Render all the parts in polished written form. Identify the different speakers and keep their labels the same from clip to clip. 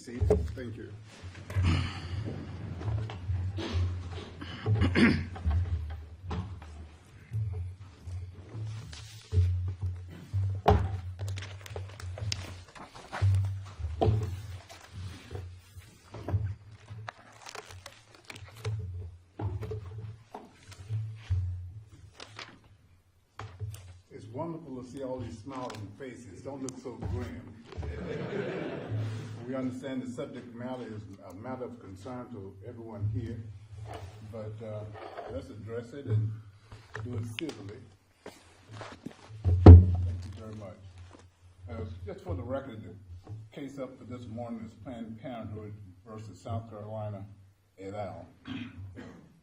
Speaker 1: seated. Thank you. It's wonderful to see all these smiling faces. Don't look so grim. We understand the subject matter is a matter of concern to everyone here, but let's address it and do it civilly. Thank you very much. Just for the record, the case up for this morning is Planned Parenthood versus South Carolina et al.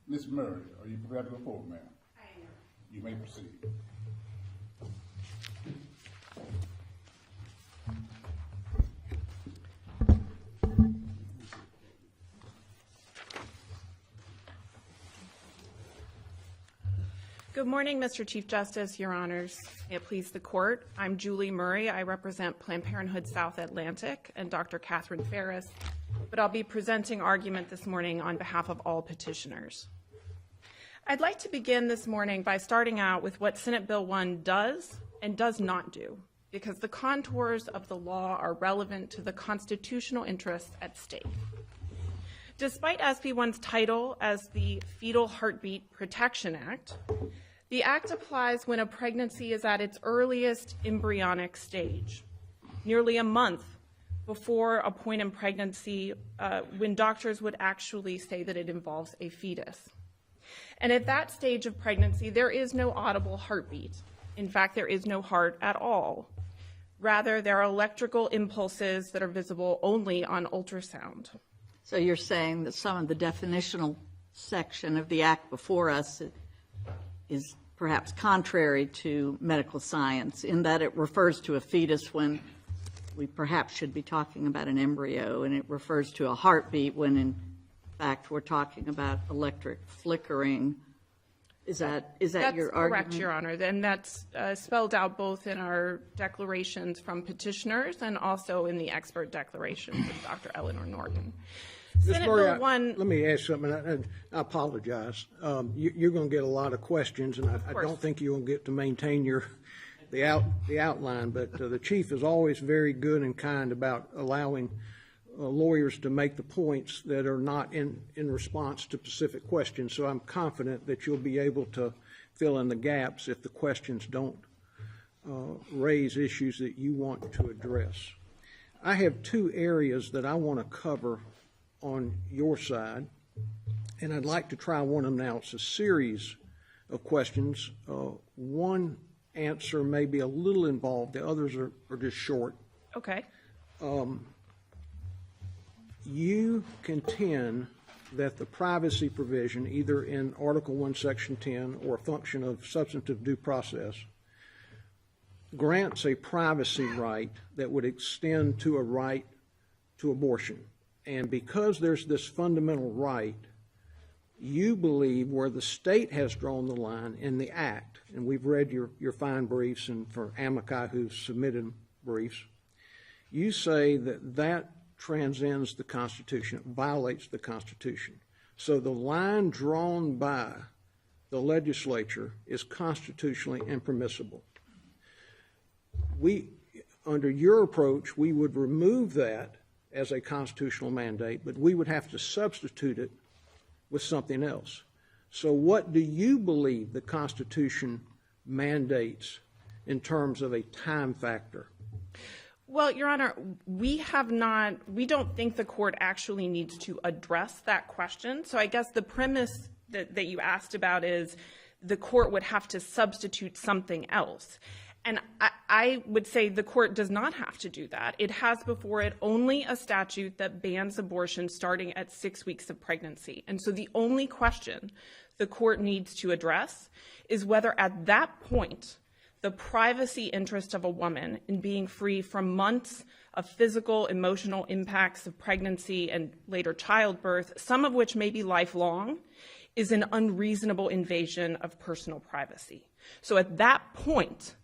Speaker 1: Ms. Murray, are you prepared to go forward, ma'am?
Speaker 2: I am.
Speaker 1: You may proceed.
Speaker 2: Good morning, Mr. Chief Justice, Your Honors. May it please the Court. I'm Julie Murray. I represent Planned Parenthood South Atlantic and Dr. Catherine Ferris, but I'll be presenting argument this morning on behalf of all petitioners. I'd like to begin this morning by starting out with what Senate Bill 1 does and does not do, because the contours of the law are relevant to the constitutional interests at stake. Despite SB 1's title as the Fetal Heartbeat Protection Act, the Act applies when a pregnancy is at its earliest embryonic stage, nearly a month before a point in pregnancy when doctors would actually say that it involves a fetus. And at that stage of pregnancy, there is no audible heartbeat. In fact, there is no heart at all. Rather, there are electrical impulses that are visible only on ultrasound.
Speaker 3: So you're saying that some of the definitional section of the Act before us is perhaps contrary to medical science in that it refers to a fetus when we perhaps should be talking about an embryo, and it refers to a heartbeat when in fact we're talking about electric flickering. Is that your argument?
Speaker 2: That's correct, Your Honor. And that's spelled out both in our declarations from petitioners and also in the expert declarations of Dr. Eleanor Norton.
Speaker 4: Ms. Murray, let me ask something. I apologize. You're going to get a lot of questions, and I don't think you'll get to maintain the outline. But the Chief is always very good and kind about allowing lawyers to make the points that are not in response to specific questions. So I'm confident that you'll be able to fill in the gaps if the questions don't raise issues that you want to address. I have two areas that I want to cover on your side, and I'd like to try one of them now. It's a series of questions. One answer may be a little involved. The others are just short.
Speaker 2: Okay.
Speaker 4: You contend that the privacy provision, either in Article 1, Section 10, or a function of substantive due process, grants a privacy right that would extend to a right to abortion. And because there's this fundamental right, you believe where the state has drawn the line in the Act, and we've read your fine briefs and for amici who submitted briefs, you say that transcends the Constitution, it violates the Constitution. So the line drawn by the legislature is constitutionally impermissible. Under your approach, we would remove that as a constitutional mandate, but we would have to substitute it with something else. So what do you believe the Constitution mandates in terms of a time factor?
Speaker 2: Well, Your Honor, we don't think the court actually needs to address that question. So I guess the premise that you asked about is the court would have to substitute something else. And I would say the court does not have to do that. It has before it only a statute that bans abortion starting at 6 weeks of pregnancy. And so the only question the court needs to address is whether at that point the privacy interest of a woman in being free from months of physical, emotional impacts of pregnancy and later childbirth, some of which may be lifelong, is an unreasonable invasion of personal privacy. So at that point,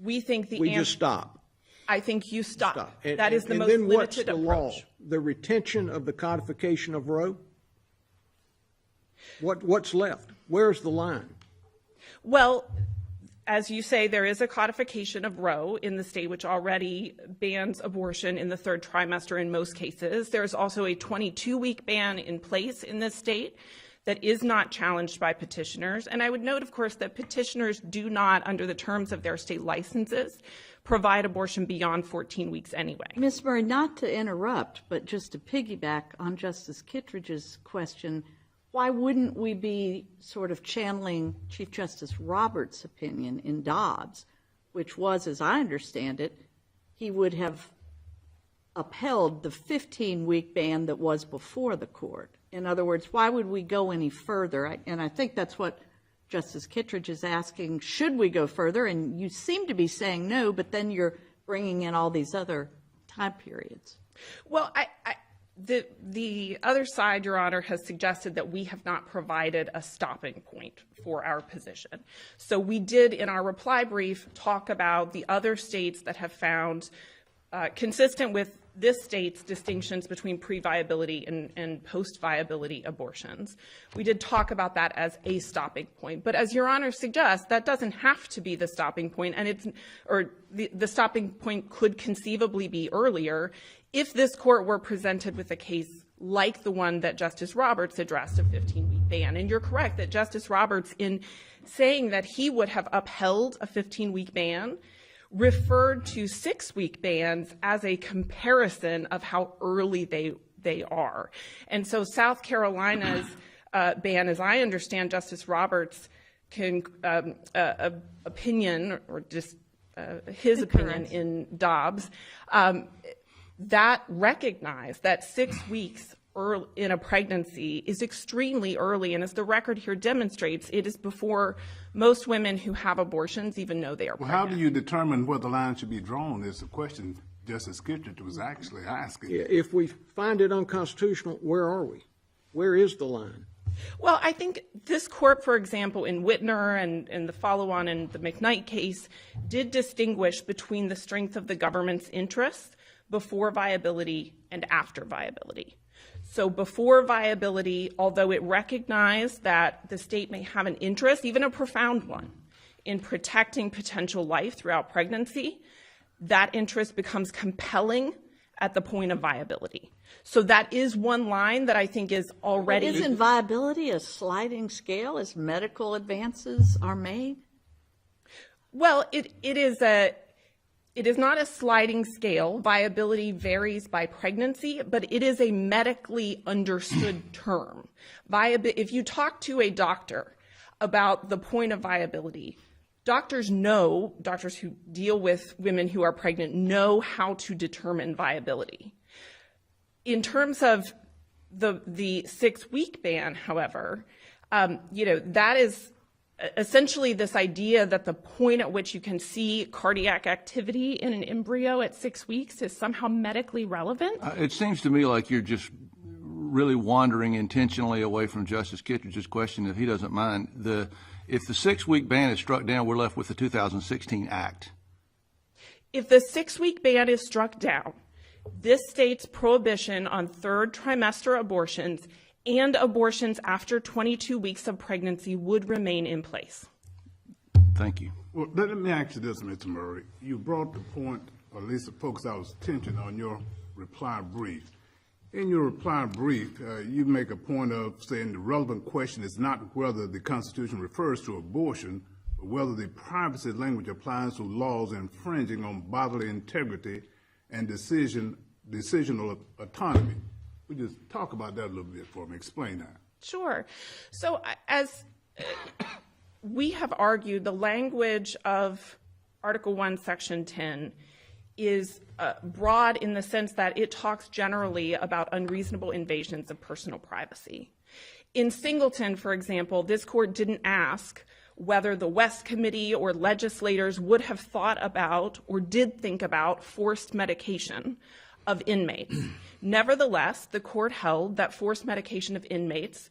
Speaker 2: we think the
Speaker 4: we just stop.
Speaker 2: I think you stop.
Speaker 4: And,
Speaker 2: that is the
Speaker 4: and
Speaker 2: most
Speaker 4: then
Speaker 2: limited
Speaker 4: what's the
Speaker 2: approach.
Speaker 4: law? The retention of the codification of Roe? What's left? Where's the line?
Speaker 2: Well, as you say, there is a codification of Roe in the state which already bans abortion in the third trimester in most cases. There's also a 22-week ban in place in this state that is not challenged by petitioners. And I would note, of course, that petitioners do not, under the terms of their state licenses, provide abortion beyond 14 weeks anyway.
Speaker 3: Ms. Murray, not to interrupt, but just to piggyback on Justice Kittredge's question, why wouldn't we be sort of channeling Chief Justice Roberts' opinion in Dobbs, which was, as I understand it, he would have upheld the 15-week ban that was before the court? In other words, why would we go any further? And I think that's what Justice Kittredge is asking. Should we go further? And you seem to be saying no, but then you're bringing in all these other time periods.
Speaker 2: Well, the other side, Your Honor, has suggested that we have not provided a stopping point for our position. So we did, in our reply brief, talk about the other states that have found, consistent with this state's distinctions between pre-viability and post-viability abortions. We did talk about that as a stopping point. But as Your Honor suggests, that doesn't have to be the stopping point, and the stopping point could conceivably be earlier if this court were presented with a case like the one that Justice Roberts addressed, a 15-week ban. And you're correct that Justice Roberts, in saying that he would have upheld a 15-week ban, referred to 6-week bans as a comparison of how early they are. And so South Carolina's ban, as I understand Justice Roberts' opinion, or just his opinion in Dobbs, that recognized that 6 weeks in a pregnancy is extremely early, and as the record here demonstrates, it is before most women who have abortions even know they are pregnant.
Speaker 1: How do you determine where the line should be drawn is the question Justice Kittredge was actually asking.
Speaker 4: If we find it unconstitutional, where are we? Where is the line?
Speaker 2: Well, I think this court, for example, in Whitner and the follow-on in the McKnight case, did distinguish between the strength of the government's interests before viability and after viability. So before viability, although it recognized that the state may have an interest, even a profound one, in protecting potential life throughout pregnancy, that interest becomes compelling at the point of viability. So that is one line that I think is already...
Speaker 3: But isn't viability a sliding scale as medical advances are made?
Speaker 2: Well, it is not a sliding scale. Viability varies by pregnancy, but it is a medically understood term. If you talk to a doctor about the point of viability, doctors who deal with women who are pregnant know how to determine viability. In terms of the 6-week ban, however, that is essentially this idea that the point at which you can see cardiac activity in an embryo at 6 weeks is somehow medically relevant.
Speaker 5: It seems to me like you're just really wandering intentionally away from Justice Kittredge's question, if he doesn't mind. If the 6-week ban is struck down, we're left with the 2016 Act.
Speaker 2: If the 6-week ban is struck down, this state's prohibition on third trimester abortions and abortions after 22 weeks of pregnancy would remain in place.
Speaker 5: Thank you.
Speaker 1: Well, let me ask you this, Mr. Murray. You brought the point, or at least the focus I was attention on your reply brief. In your reply brief, you make a point of saying the relevant question is not whether the Constitution refers to abortion, but whether the privacy language applies to laws infringing on bodily integrity and decisional autonomy. Would you just talk about that a little bit for me? Explain that.
Speaker 2: Sure. So as we have argued, the language of Article 1, Section 10 is broad in the sense that it talks generally about unreasonable invasions of personal privacy. In Singleton, for example, this court didn't ask whether the West Committee or legislators would have thought about or did think about forced medication of inmates. Nevertheless, the court held that forced medication of inmates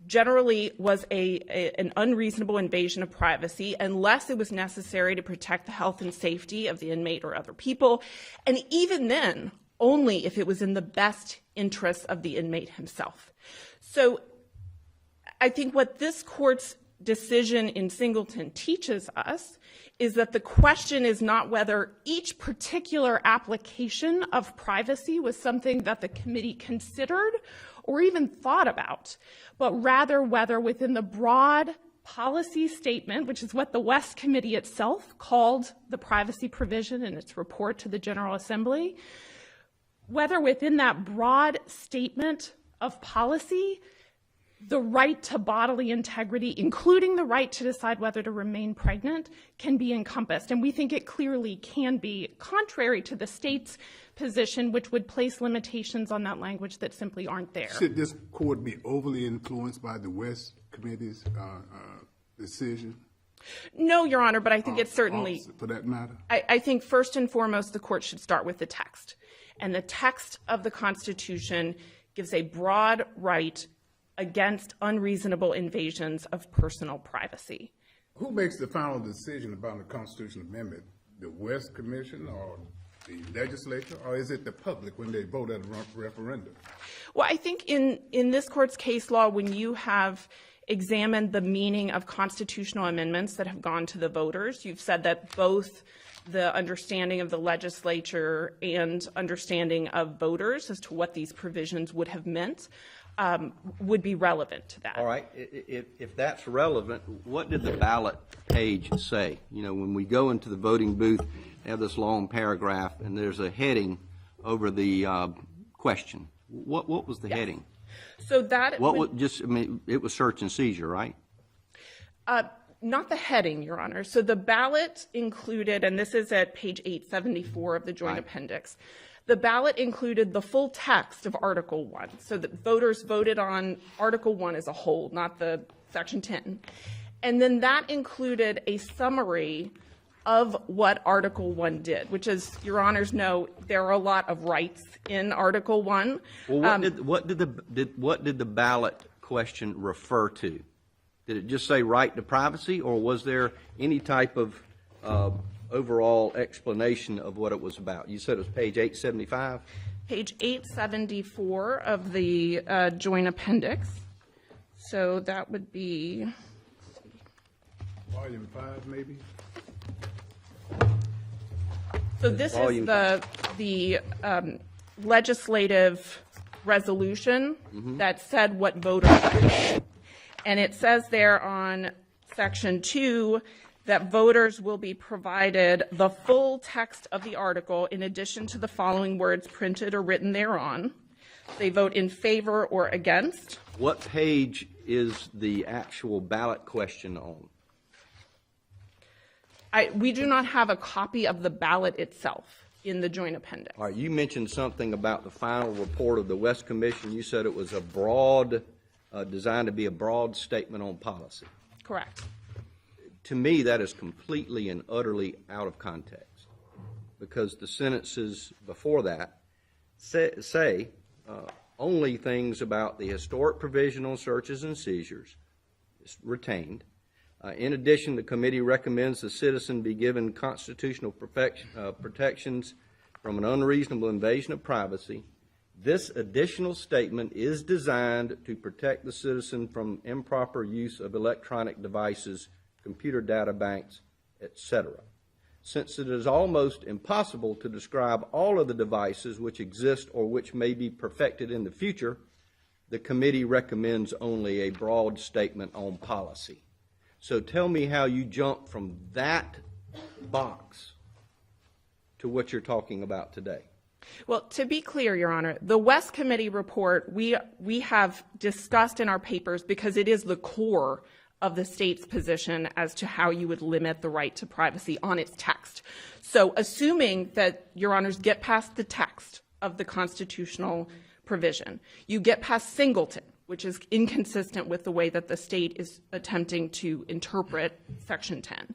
Speaker 2: generally was an unreasonable invasion of privacy unless it was necessary to protect the health and safety of the inmate or other people, and even then, only if it was in the best interests of the inmate himself. So I think what this court's decision in Singleton teaches us is that the question is not whether each particular application of privacy was something that the committee considered or even thought about, but rather whether within the broad policy statement, which is what the West Committee itself called the privacy provision in its report to the General Assembly, whether within that broad statement of policy, the right to bodily integrity, including the right to decide whether to remain pregnant, can be encompassed. And we think it clearly can be, contrary to the state's position, which would place limitations on that language that simply aren't there.
Speaker 1: Should this court be overly influenced by the West Committee's decision?
Speaker 2: No, Your Honor, but I think it's certainly,
Speaker 1: for that matter?
Speaker 2: I think first and foremost, the court should start with the text. And the text of the Constitution gives a broad right against unreasonable invasions of personal privacy.
Speaker 1: Who makes the final decision about the constitutional amendment? The West Commission or the legislature, or is it the public when they vote at a referendum?
Speaker 2: Well, I think in this court's case law, when you have examined the meaning of constitutional amendments that have gone to the voters, you've said that both the understanding of the legislature and understanding of voters as to what these provisions would have meant would be relevant to that.
Speaker 6: All right. If that's relevant, what did the ballot page say? You know, when we go into the voting booth, they have this long paragraph, and there's a heading over the question. What was the heading?
Speaker 2: So that
Speaker 6: it was search and seizure, right?
Speaker 2: Not the heading, Your Honor. So the ballot included, and this is at page 874 of the Joint Appendix, the ballot included the full text of Article 1. So that voters voted on Article 1 as a whole, not the Section 10. And then that included a summary of what Article 1 did, which, as Your Honors know, there are a lot of rights in Article 1.
Speaker 6: Well, what did the ballot question refer to? Did it just say right to privacy, or was there any type of overall explanation of what it was about? You said it was page 875?
Speaker 2: Page 874 of the Joint Appendix. So that would be
Speaker 1: Volume 5, maybe?
Speaker 2: So this is the legislative resolution that said what voters did. And it says there on Section 2 that voters will be provided the full text of the article in addition to the following words printed or written thereon. They vote in favor or against.
Speaker 6: What page is the actual ballot question on?
Speaker 2: We do not have a copy of the ballot itself in the Joint Appendix.
Speaker 6: All right, you mentioned something about the final report of the West Commission. You said it was a broad, designed to be a broad statement on policy.
Speaker 2: Correct.
Speaker 6: To me, that is completely and utterly out of context, because the sentences before that say only things about the historic provisional searches and seizures retained. In addition, the committee recommends the citizen be given constitutional protections from an unreasonable invasion of privacy. This additional statement is designed to protect the citizen from improper use of electronic devices, computer data banks, etc. Since it is almost impossible to describe all of the devices which exist or which may be perfected in the future, the committee recommends only a broad statement on policy. So tell me how you jump from that box to what you're talking about today.
Speaker 2: Well, to be clear, Your Honor, the West Committee report we have discussed in our papers because it is the core of the state's position as to how you would limit the right to privacy on its text. So assuming that Your Honors get past the text of the constitutional provision, you get past Singleton, which is inconsistent with the way that the state is attempting to interpret Section 10,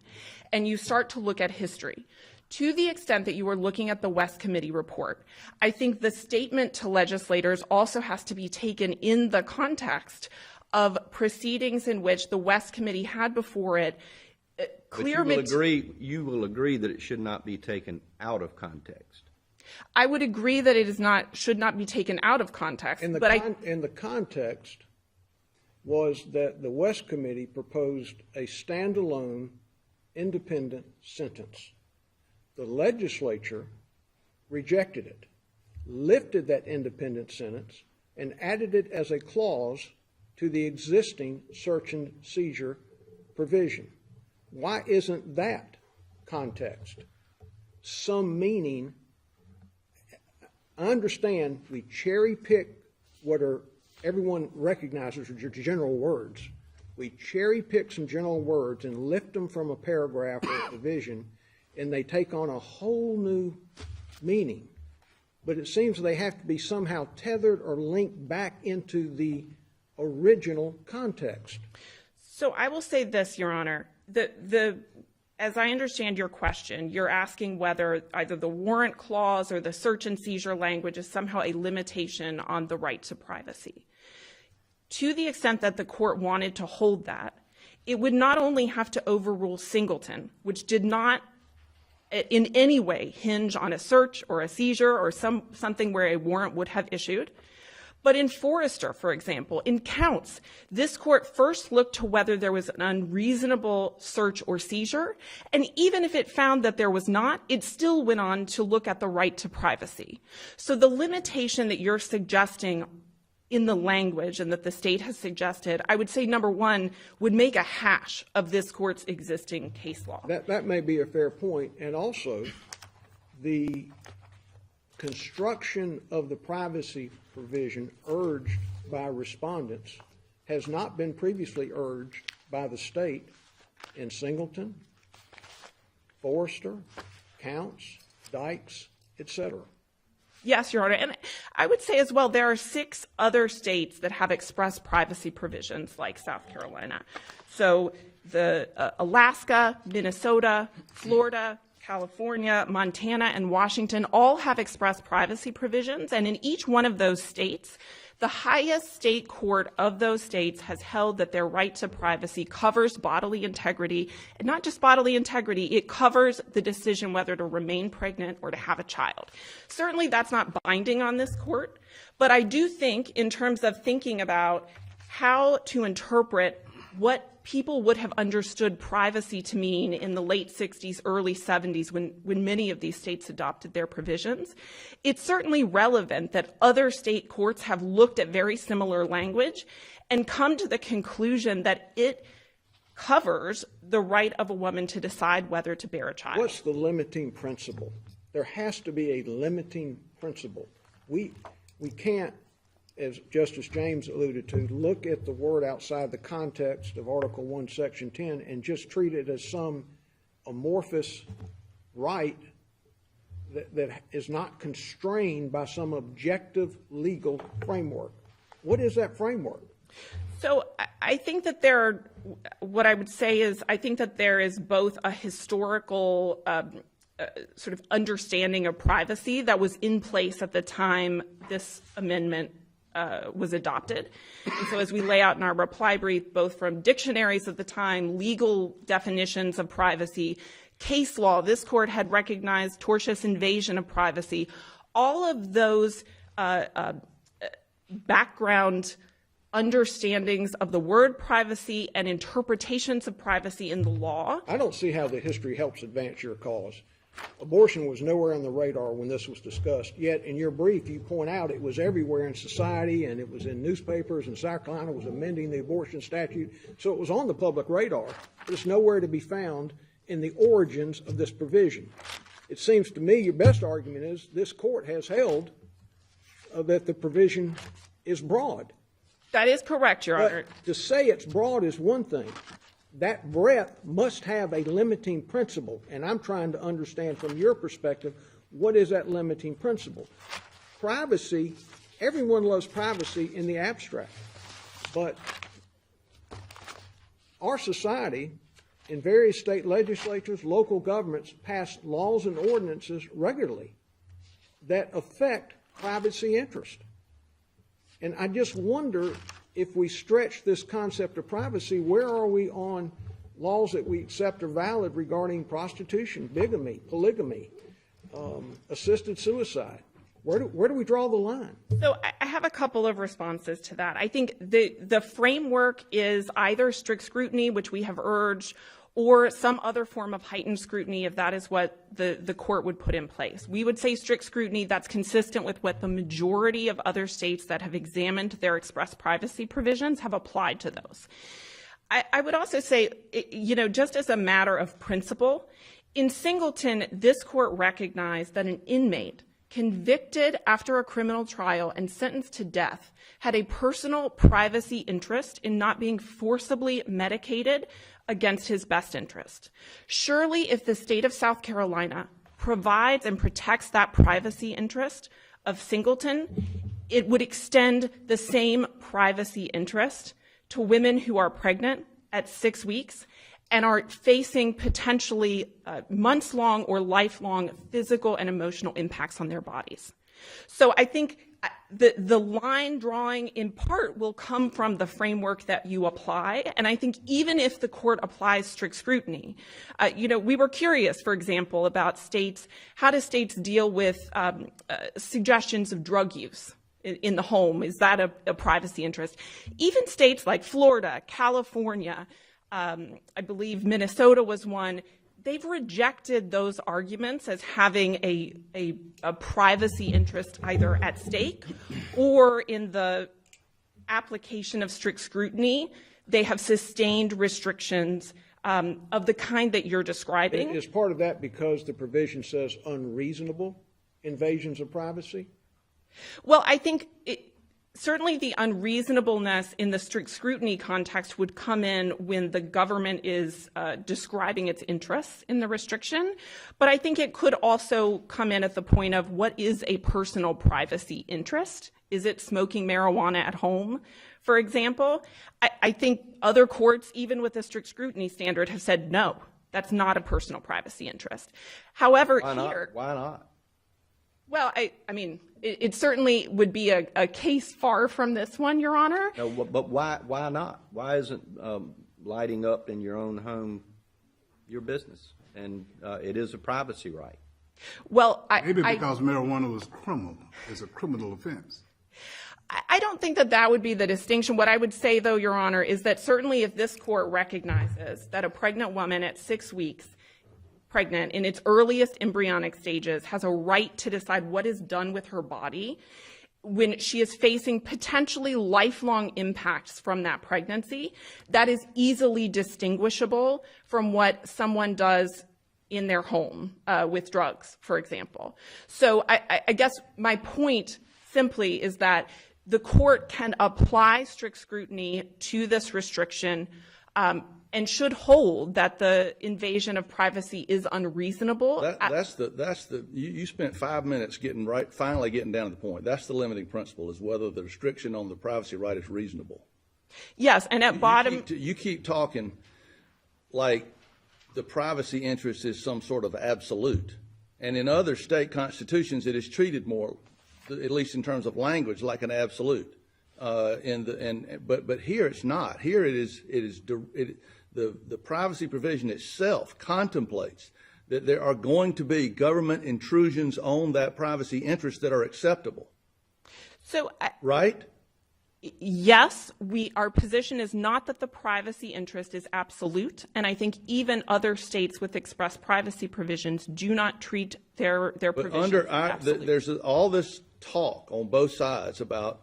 Speaker 2: and you start to look at history. To the extent that you are looking at the West Committee report, I think the statement to legislators also has to be taken in the context of proceedings in which the West Committee had before it clear.
Speaker 6: But you will agree that it should not be taken out of context.
Speaker 2: I would agree that it should not be taken out of context.
Speaker 4: And the context was that the West Committee proposed a standalone, independent sentence. The legislature rejected it, lifted that independent sentence, and added it as a clause to the existing search and seizure provision. Why isn't that context some meaning? I understand we cherry pick what everyone recognizes are general words. We cherry pick some general words and lift them from a paragraph or a provision, and they take on a whole new meaning. But it seems they have to be somehow tethered or linked back into the original context.
Speaker 2: So I will say this, Your Honor. As I understand your question, you're asking whether either the warrant clause or the search and seizure language is somehow a limitation on the right to privacy. To the extent that the court wanted to hold that, it would not only have to overrule Singleton, which did not in any way hinge on a search or a seizure or something where a warrant would have issued, but in Forrester, for example, in Counts, this court first looked to whether there was an unreasonable search or seizure, and even if it found that there was not, it still went on to look at the right to privacy. So the limitation that you're suggesting in the language and that the state has suggested, I would say, number one, would make a hash of this court's existing case law.
Speaker 4: That may be a fair point, and also the construction of the privacy provision urged by respondents has not been previously urged by the state in Singleton, Forrester, Counts, Dykes, etc.
Speaker 2: Yes, Your Honor. And I would say as well, there are 6 other states that have expressed privacy provisions like South Carolina. So the Alaska, Minnesota, Florida, California, Montana, and Washington all have expressed privacy provisions, and in each one of those states, the highest state court of those states has held that their right to privacy covers bodily integrity, and not just bodily integrity, it covers the decision whether to remain pregnant or to have a child. Certainly that's not binding on this court, but I do think in terms of thinking about how to interpret what people would have understood privacy to mean in the late 60s, early 70s, when many of these states adopted their provisions, it's certainly relevant that other state courts have looked at very similar language and come to the conclusion that it covers the right of a woman to decide whether to bear a child.
Speaker 4: What's the limiting principle? There has to be a limiting principle. We can't, as Justice James alluded to, look at the word outside the context of Article 1, Section 10 and just treat it as some amorphous right that is not constrained by some objective legal framework. What is that framework?
Speaker 2: So I think that what I would say is, I think that there is both a historical sort of understanding of privacy that was in place at the time this amendment was adopted. And so as we lay out in our reply brief, both from dictionaries at the time, legal definitions of privacy, case law, this court had recognized tortious invasion of privacy, all of those background understandings of the word privacy and interpretations of privacy in the law.
Speaker 4: I don't see how the history helps advance your cause. Abortion was nowhere on the radar when this was discussed, yet in your brief you point out it was everywhere in society and it was in newspapers, and South Carolina was amending the abortion statute, so it was on the public radar, but it's nowhere to be found in the origins of this provision. It seems to me your best argument is this court has held that the provision is broad.
Speaker 2: That is correct, Your Honor.
Speaker 4: But to say it's broad is one thing. That breadth must have a limiting principle, and I'm trying to understand from your perspective, what is that limiting principle? Privacy, everyone loves privacy in the abstract, but our society, in various state legislatures, local governments, pass laws and ordinances regularly that affect privacy interest. And I just wonder if we stretch this concept of privacy, where are we on laws that we accept are valid regarding prostitution, bigamy, polygamy, assisted suicide? Where do we draw the line?
Speaker 2: So I have a couple of responses to that. I think the framework is either strict scrutiny, which we have urged, or some other form of heightened scrutiny if that is what the court would put in place. We would say strict scrutiny. That's consistent with what the majority of other states that have examined their express privacy provisions have applied to those. I would also say, just as a matter of principle, in Singleton, this court recognized that an inmate convicted after a criminal trial and sentenced to death had a personal privacy interest in not being forcibly medicated against his best interest. Surely, if the state of South Carolina provides and protects that privacy interest of Singleton, it would extend the same privacy interest to women who are pregnant at 6 weeks and are facing potentially months-long or lifelong physical and emotional impacts on their bodies. So I think the line drawing in part will come from the framework that you apply. And I think even if the court applies strict scrutiny, we were curious, for example, about states, how do states deal with suggestions of drug use in the home? Is that a privacy interest? Even states like Florida, California, I believe Minnesota was one. They've rejected those arguments as having a privacy interest either at stake or in the application of strict scrutiny. They have sustained restrictions of the kind that you're describing.
Speaker 4: Is part of that because the provision says unreasonable invasions of privacy?
Speaker 2: Well, I think certainly the unreasonableness in the strict scrutiny context would come in when the government is describing its interests in the restriction. But I think it could also come in at the point of what is a personal privacy interest? Is it smoking marijuana at home, for example? I think other courts, even with the strict scrutiny standard, have said no, that's not a personal privacy interest. However,
Speaker 6: Why not?
Speaker 2: Well, I mean, it certainly would be a case far from this one, Your Honor.
Speaker 6: No, but why not? Why isn't lighting up in your own home your business? And it is a privacy right.
Speaker 2: Well,
Speaker 1: maybe because marijuana was criminal. It's a criminal offense.
Speaker 2: I don't think that would be the distinction. What I would say, though, Your Honor, is that certainly if this court recognizes that a pregnant woman at 6 weeks pregnant in its earliest embryonic stages has a right to decide what is done with her body when she is facing potentially lifelong impacts from that pregnancy, that is easily distinguishable from what someone does in their home with drugs, for example. So I guess my point simply is that the court can apply strict scrutiny to this restriction and should hold that the invasion of privacy is unreasonable.
Speaker 5: You spent 5 minutes finally getting down to the point. That's the limiting principle, is whether the restriction on the privacy right is reasonable.
Speaker 2: Yes, and at bottom...
Speaker 5: You keep talking like the privacy interest is some sort of absolute. And in other state constitutions, it is treated more, at least in terms of language, like an absolute. But here it's not. Here the privacy provision itself contemplates that there are going to be government intrusions on that privacy interest that are acceptable.
Speaker 2: So,
Speaker 5: right?
Speaker 2: Yes, our position is not that the privacy interest is absolute, and I think even other states with express privacy provisions do not treat their provisions as absolute.
Speaker 5: There's all this talk on both sides about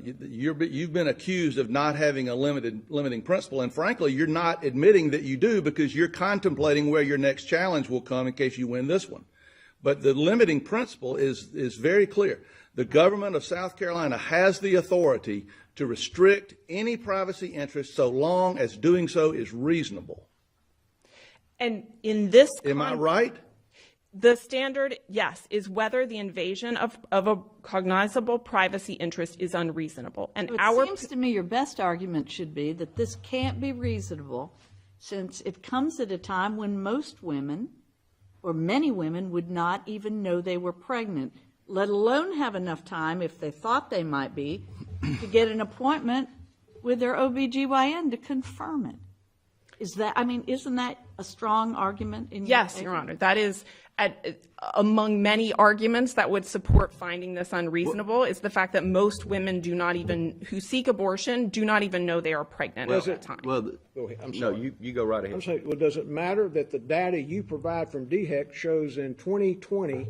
Speaker 5: you've been accused of not having a limiting principle, and frankly, you're not admitting that you do because you're contemplating where your next challenge will come in case you win this one. But the limiting principle is very clear. The government of South Carolina has the authority to restrict any privacy interest so long as doing so is reasonable.
Speaker 2: And in this
Speaker 5: Am I right?
Speaker 2: The standard, yes, is whether the invasion of a cognizable privacy interest is unreasonable. And
Speaker 3: it seems to me your best argument should be that this can't be reasonable since it comes at a time when most women or many women would not even know they were pregnant, let alone have enough time, if they thought they might be, to get an appointment with their OBGYN to confirm it. Isn't that a strong argument in your
Speaker 2: Yes,
Speaker 3: opinion?
Speaker 2: Your Honor. That is, among many arguments that would support finding this unreasonable, is the fact that most women who seek abortion do not even know they are pregnant at that time.
Speaker 6: Well,
Speaker 4: Go ahead. I'm
Speaker 6: no,
Speaker 4: sorry.
Speaker 6: you go right ahead.
Speaker 4: I'm saying, well, does it matter that the data you provide from DHEC shows in 2020,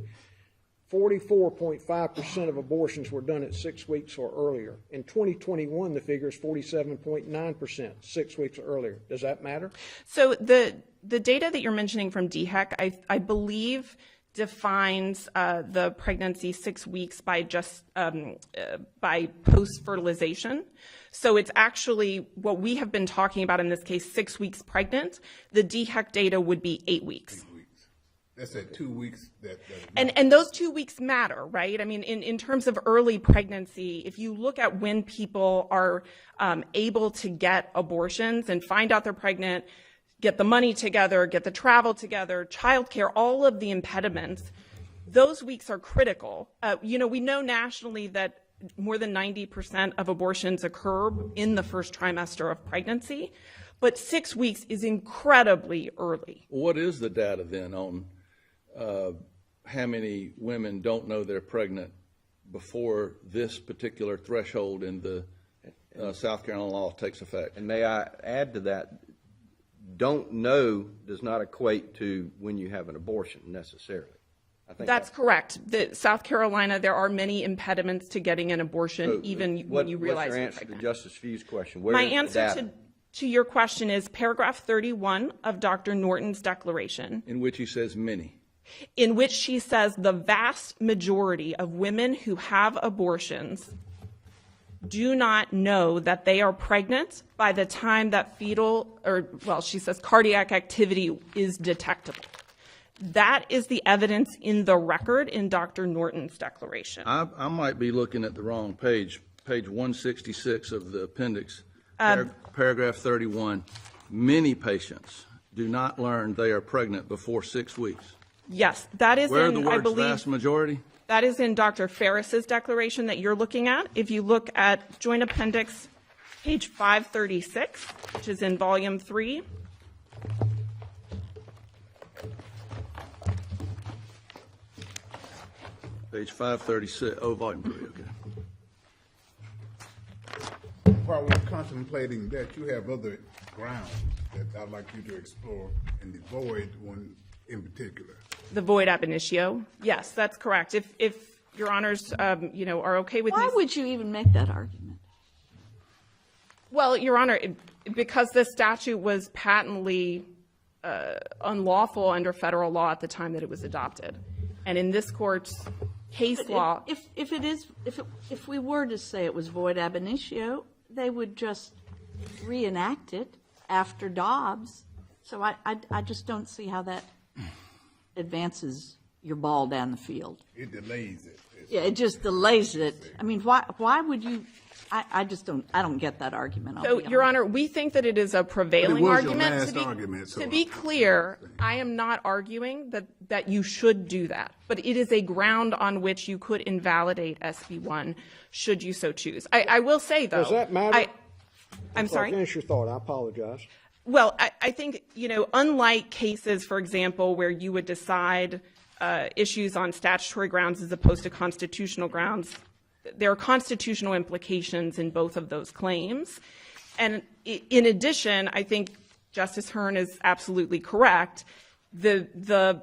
Speaker 4: 44.5% of abortions were done at 6 weeks or earlier. In 2021, the figure is 47.9%, 6 weeks or earlier. Does that matter?
Speaker 2: So the data that you're mentioning from DHEC, I believe, defines the pregnancy 6 weeks by just by post-fertilization. So it's actually what we have been talking about in this case, 6 weeks pregnant. The DHEC data would be 8 weeks.
Speaker 1: That's at 2 weeks.
Speaker 2: And those 2 weeks matter, right? I mean, in terms of early pregnancy, if you look at when people are able to get abortions and find out they're pregnant, get the money together, get the travel together, childcare, all of the impediments, those weeks are critical. We know nationally that more than 90% of abortions occur in the first trimester of pregnancy, but 6 weeks is incredibly early.
Speaker 5: What is the data then on how many women don't know they're pregnant before this particular threshold in the South Carolina law takes effect?
Speaker 6: And may I add to that, don't know does not equate to when you have an abortion necessarily. I think
Speaker 2: That's correct. South Carolina, there are many impediments to getting an abortion, even when you realize
Speaker 6: what's your
Speaker 2: you're
Speaker 6: answer to
Speaker 2: pregnant.
Speaker 6: Justice Few's question? Where
Speaker 2: My
Speaker 6: is the
Speaker 2: answer
Speaker 6: data?
Speaker 2: to your question is paragraph 31 of Dr. Norton's declaration,
Speaker 5: In which he says many.
Speaker 2: in which she says the vast majority of women who have abortions do not know that they are pregnant by the time that she says cardiac activity is detectable. That is the evidence in the record in Dr. Norton's declaration.
Speaker 5: I might be looking at the wrong page 166 of the appendix, paragraph 31. Many patients do not learn they are pregnant before 6 weeks.
Speaker 2: Yes, that is
Speaker 5: Where are
Speaker 2: in,
Speaker 5: the
Speaker 2: I
Speaker 5: words
Speaker 2: believe,
Speaker 5: vast majority?
Speaker 2: that is in Dr. Ferris's declaration that you're looking at. If you look at Joint Appendix page 536, which is in volume 3.
Speaker 5: Page 536, volume 3, okay.
Speaker 1: While we're contemplating that, you have other grounds that I'd like you to explore, and the void one in particular.
Speaker 2: The void ab initio. Yes, that's correct. If your honors, are okay with
Speaker 3: Why
Speaker 2: me.
Speaker 3: would you even make that argument?
Speaker 2: Well, Your Honor, because the statute was patently unlawful under federal law at the time that it was adopted, and in this court's case law,
Speaker 3: If we were to say it was void ab initio, they would just reenact it after Dobbs. So I just don't see how that advances your ball down the field.
Speaker 1: It delays it.
Speaker 3: Yeah, it just delays it. I mean, why would you? I just don't. I don't get that argument.
Speaker 2: so, Your Honor, we think that it is a prevailing
Speaker 1: was your
Speaker 2: argument.
Speaker 1: last argument, so
Speaker 2: To be clear, I am not arguing that you should do that, but it is a ground on which you could invalidate SB 1 should you so choose. I will say, though.
Speaker 4: Does that matter?
Speaker 2: I'm sorry?
Speaker 4: Finish your thought. I apologize.
Speaker 2: Well, I think, unlike cases, for example, where you would decide issues on statutory grounds as opposed to constitutional grounds, there are constitutional implications in both of those claims. And in addition, I think Justice Hearn is absolutely correct. The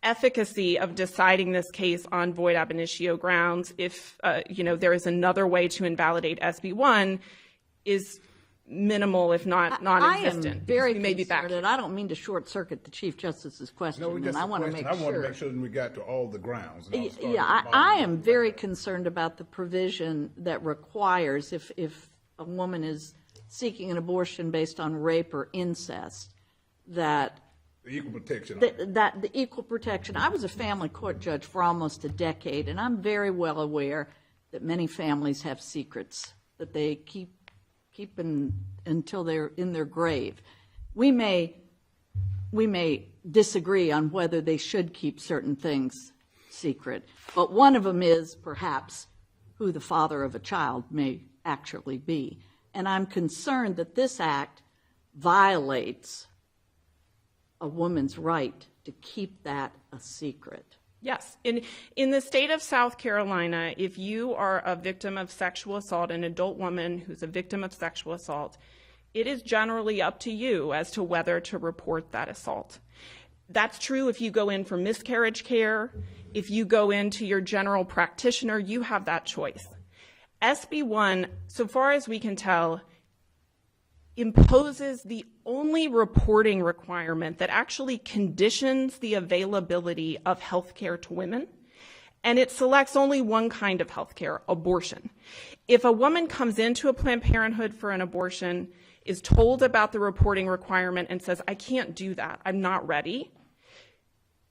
Speaker 2: efficacy of deciding this case on void ab initio grounds, if there is another way to invalidate SB 1, is minimal, if not non-existent.
Speaker 3: I am very
Speaker 2: We may be back.
Speaker 3: concerned. I don't mean to short circuit the Chief Justice's question,
Speaker 1: No, we
Speaker 3: and
Speaker 1: just
Speaker 3: I want to make
Speaker 1: I want to
Speaker 3: sure.
Speaker 1: make sure that we got to all the grounds. and I'll start
Speaker 3: Yeah,
Speaker 1: at the
Speaker 3: I
Speaker 1: bottom.
Speaker 3: am very concerned about the provision that requires if a woman is seeking an abortion based on rape or incest, that
Speaker 1: The equal protection.
Speaker 3: that the equal protection. I was a family court judge for almost a decade, and I'm very well aware that many families have secrets that they keep until they're in their grave. We may disagree on whether they should keep certain things secret, but one of them is perhaps who the father of a child may actually be. And I'm concerned that this act violates a woman's right to keep that a secret.
Speaker 2: Yes. In the state of South Carolina, if you are a victim of sexual assault, an adult woman who's a victim of sexual assault, it is generally up to you as to whether to report that assault. That's true if you go in for miscarriage care. If you go into your general practitioner, you have that choice. SB 1, so far as we can tell, imposes the only reporting requirement that actually conditions the availability of health care to women, and it selects only one kind of health care, abortion. If a woman comes into a Planned Parenthood for an abortion, is told about the reporting requirement and says, I can't do that, I'm not ready,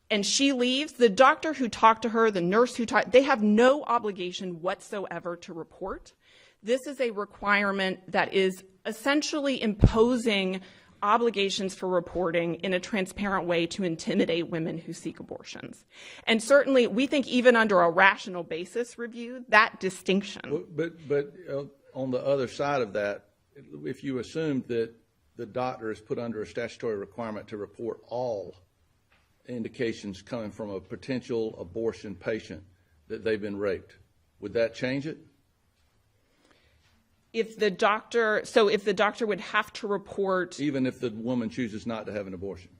Speaker 2: and she leaves, the doctor who talked to her, the nurse who talked, they have no obligation whatsoever to report. This is a requirement that is essentially imposing obligations for reporting in a transparent way to intimidate women who seek abortions. And certainly, we think even under a rational basis review, that distinction.
Speaker 5: But on the other side of that, if you assume that the doctor is put under a statutory requirement to report all indications coming from a potential abortion patient that they've been raped, would that change it?
Speaker 2: If the doctor would have to report,
Speaker 5: even if the woman chooses not to have an abortion?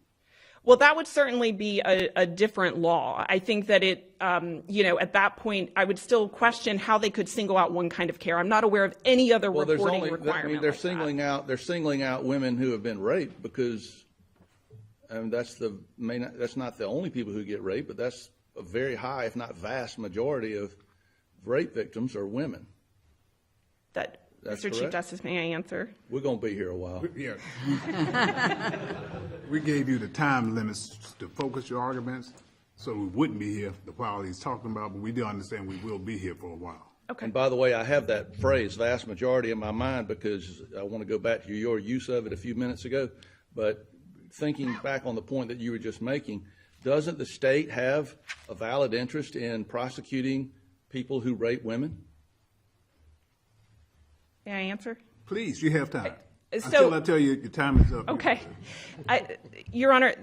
Speaker 2: Well, that would certainly be a different law. I think that it, at that point, I would still question how they could single out one kind of care. I'm not aware of any other reporting requirement.
Speaker 5: They're singling out women who have been raped because, that's not the only people who get raped, but that's a very high, if not vast, majority of rape victims are women. That's
Speaker 2: Mr. Chief Justice, may I answer?
Speaker 5: We're going to be here a while.
Speaker 1: Yeah. We gave you the time limits to focus your arguments, so we wouldn't be here while he's talking about, but we do understand we will be here for a while.
Speaker 2: Okay.
Speaker 5: And by the way, I have that phrase, vast majority, in my mind because I want to go back to your use of it a few minutes ago. But thinking back on the point that you were just making, doesn't the state have a valid interest in prosecuting people who rape women?
Speaker 2: May I answer?
Speaker 1: Please, you have time.
Speaker 2: So,
Speaker 1: Until I tell you your time is up.
Speaker 2: Okay. Your Honor,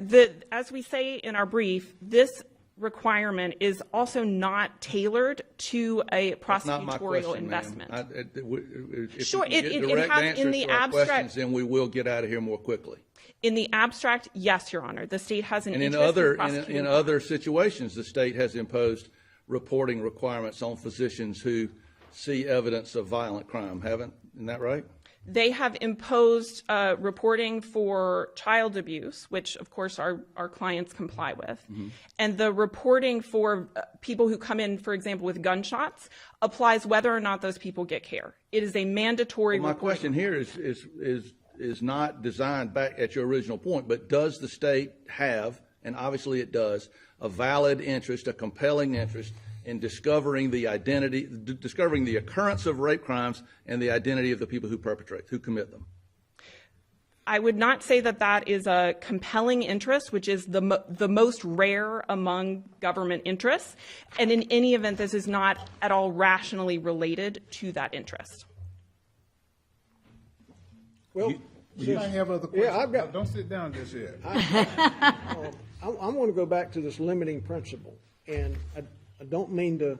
Speaker 2: as we say in our brief, this requirement is also not tailored to a prosecutorial investment. Sure, it has in the abstract.
Speaker 5: Then we will get out of here more quickly.
Speaker 2: In the abstract, yes, Your Honor. The state has an interest
Speaker 5: in other situations, the state has imposed reporting requirements on physicians who see evidence of violent crime. Isn't that right?
Speaker 2: They have imposed reporting for child abuse, which, of course, our clients comply with. Mm-hmm. And the reporting for people who come in, for example, with gunshots, applies whether or not those people get care. It is a mandatory
Speaker 5: reporting. My question here is not designed back at your original point, but does the state have, and obviously it does, a valid interest, a compelling interest in discovering the occurrence of rape crimes and the identity of the people who commit them?
Speaker 2: I would not say that is a compelling interest, which is the most rare among government interests. And in any event, this is not at all rationally related to that interest.
Speaker 4: Well,
Speaker 1: you might have other questions.
Speaker 4: Yeah,
Speaker 1: don't sit down just yet.
Speaker 4: I want to go back to this limiting principle, and I don't mean to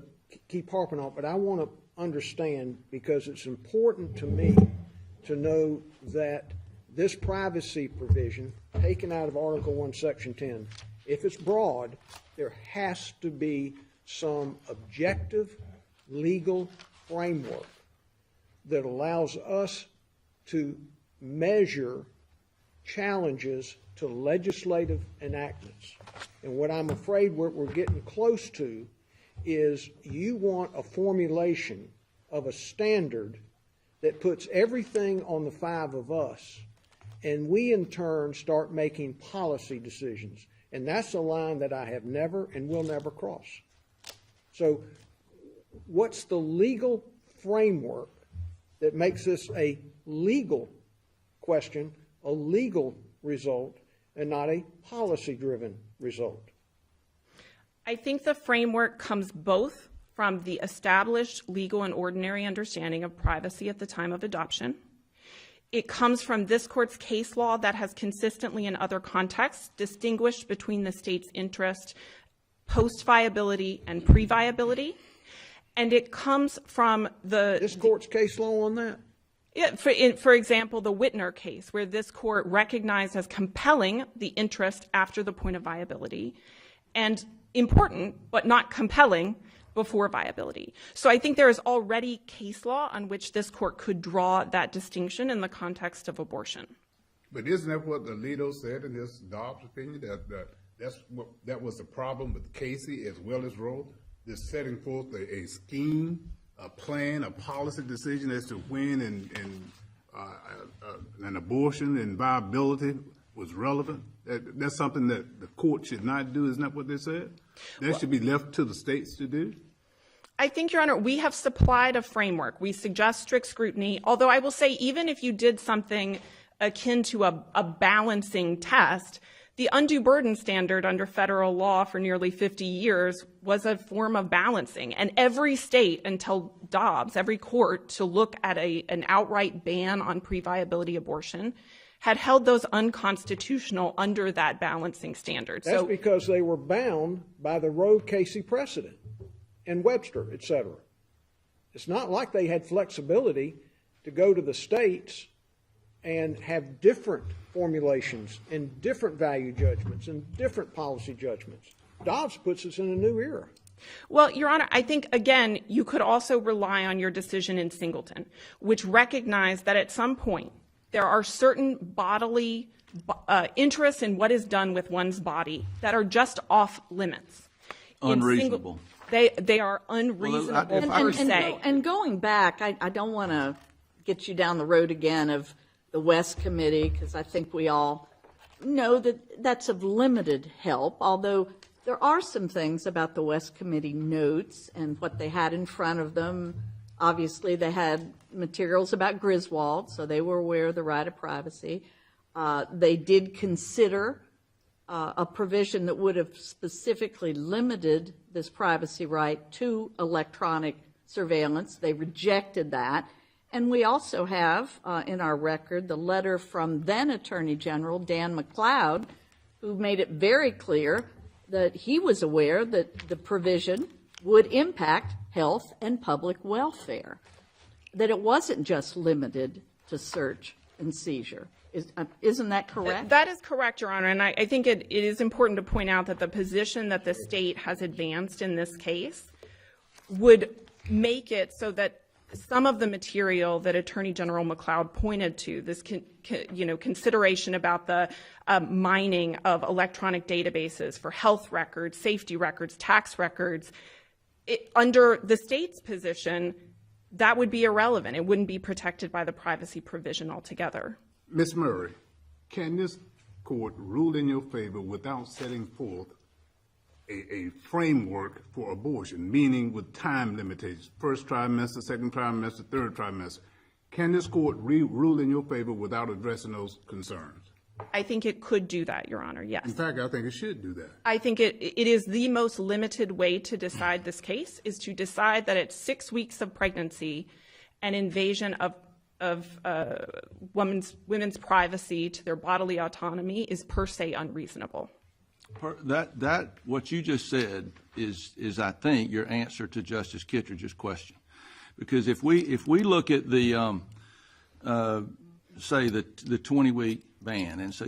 Speaker 4: keep harping on it, but I want to understand, because it's important to me to know that this privacy provision taken out of Article 1, Section 10, if it's broad, there has to be some objective legal framework that allows us to measure challenges to legislative enactments. And what I'm afraid we're getting close to is you want a formulation of a standard that puts everything on the five of us, and we in turn start making policy decisions. And that's a line that I have never and will never cross. So what's the legal framework that makes this a legal question, a legal result, and not a policy-driven result?
Speaker 2: I think the framework comes both from the established legal and ordinary understanding of privacy at the time of adoption. It comes from this court's case law that has consistently in other contexts distinguished between the state's interest post-viability and pre-viability. And it comes from
Speaker 4: This court's case law on that?
Speaker 2: Yeah, for example, the Whitner case, where this court recognized as compelling the interest after the point of viability, and important, but not compelling, before viability. So I think there is already case law on which this court could draw that distinction in the context of abortion.
Speaker 1: But isn't that what Alito said in his Dobbs opinion, that was the problem with Casey as well as Roe, this setting forth a scheme, a plan, a policy decision as to when an abortion and viability was relevant? That's something that the court should not do, isn't that what they said? That should be left to the states to do?
Speaker 2: I think, Your Honor, we have supplied a framework. We suggest strict scrutiny, although I will say even if you did something akin to a balancing test, the undue burden standard under federal law for nearly 50 years was a form of balancing. And every state until Dobbs, every court to look at an outright ban on pre-viability abortion had held those unconstitutional under that balancing standard.
Speaker 4: That's because they were bound by the Roe-Casey precedent and Webster, et cetera. It's not like they had flexibility to go to the states and have different formulations and different value judgments and different policy judgments. Dobbs puts us in a new era.
Speaker 2: Well, Your Honor, I think, again, you could also rely on your decision in Singleton, which recognized that at some point there are certain bodily interests in what is done with one's body that are just off limits.
Speaker 5: Unreasonable.
Speaker 2: They are unreasonable per se.
Speaker 3: And going back, I don't want to get you down the road again of the West Committee, because I think we all know that that's of limited help, although there are some things about the West Committee notes and what they had in front of them. Obviously, they had materials about Griswold, so they were aware of the right of privacy. They did consider a provision that would have specifically limited this privacy right to electronic surveillance. They rejected that. And we also have in our record the letter from then Attorney General Dan McCloud, who made it very clear that he was aware that the provision would impact health and public welfare, that it wasn't just limited to search and seizure. Isn't that correct?
Speaker 2: That is correct, Your Honor. And I think it is important to point out that the position that the state has advanced in this case would make it so that some of the material that Attorney General McCloud pointed to, this consideration about the mining of electronic databases for health records, safety records, tax records, under the state's position, that would be irrelevant. It wouldn't be protected by the privacy provision altogether.
Speaker 1: Ms. Murray, can this court rule in your favor without setting forth a framework for abortion, meaning with time limitations, first trimester, second trimester, third trimester? Can this court rule in your favor without addressing those concerns?
Speaker 2: I think it could do that, Your Honor, yes.
Speaker 1: In fact, I think it should do that.
Speaker 2: I think it is the most limited way to decide this case, is to decide that at 6 weeks of pregnancy, an invasion of women's privacy to their bodily autonomy is per se unreasonable.
Speaker 5: That what you just said is I think your answer to Justice Kittredge's question, because if we look at the say the 20-week ban and say,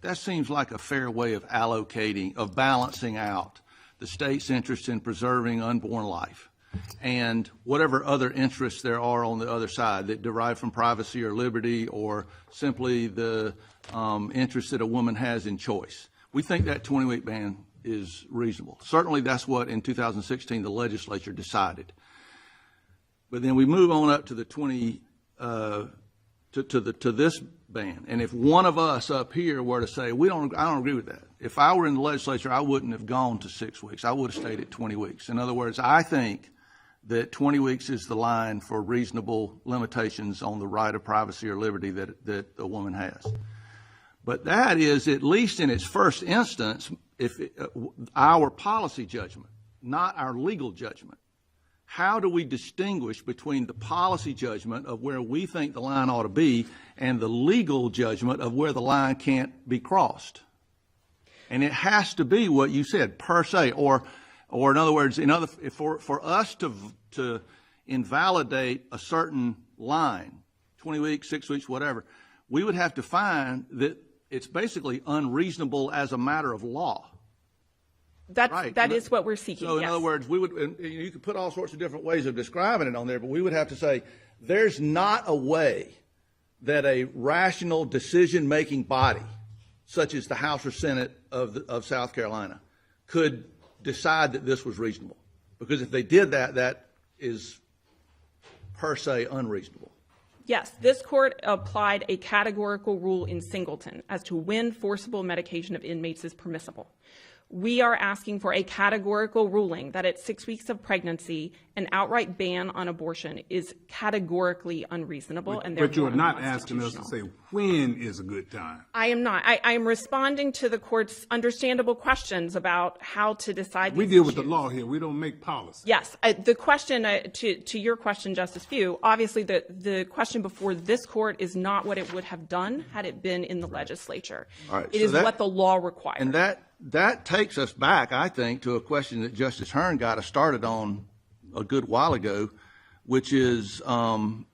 Speaker 5: that seems like a fair way of balancing out the state's interest in preserving unborn life and whatever other interests there are on the other side that derive from privacy or liberty or simply the interest that a woman has in choice. We think that 20-week ban is reasonable. Certainly that's what in 2016 the legislature decided. But then we move on up to the to this ban. And if one of us up here were to say, I don't agree with that. If I were in the legislature, I wouldn't have gone to 6 weeks. I would have stayed at 20 weeks. In other words, I think that 20 weeks is the line for reasonable limitations on the right of privacy or liberty that a woman has. But that is, at least in its first instance, our policy judgment. not our legal judgment. How do we distinguish between the policy judgment of where we think the line ought to be and the legal judgment of where the line can't be crossed? And it has to be what you said, per se, or in other words, for us to invalidate a certain line, 20 weeks, 6 weeks, whatever, we would have to find that it's basically unreasonable as a matter of law.
Speaker 2: That is what we're seeking.
Speaker 5: So in
Speaker 2: yes.
Speaker 5: other words, we would, and you could put all sorts of different ways of describing it on there, but we would have to say there's not a way that a rational decision-making body, such as the House or Senate of South Carolina, could decide that this was reasonable. Because if they did that, that is per se unreasonable.
Speaker 2: Yes, this court applied a categorical rule in Singleton as to when forcible medication of inmates is permissible. We are asking for a categorical ruling that at 6 weeks of pregnancy, an outright ban on abortion is categorically unreasonable and
Speaker 1: But you
Speaker 2: therefore
Speaker 1: are not asking us to
Speaker 2: unconstitutional.
Speaker 1: say when is a good time.
Speaker 2: I am not. I am responding to the court's understandable questions about how to decide
Speaker 1: We
Speaker 2: these
Speaker 1: deal with the
Speaker 2: issues.
Speaker 1: law here. We don't make policy.
Speaker 2: Yes, the question to your question, Justice Few, obviously the question before this court is not what it would have done had it been in the legislature.
Speaker 5: All right,
Speaker 2: It
Speaker 5: so
Speaker 2: is
Speaker 5: that-
Speaker 2: what the law requires.
Speaker 5: And that takes us back, I think, to a question that Justice Hearn got us started on a good while ago, which is I'll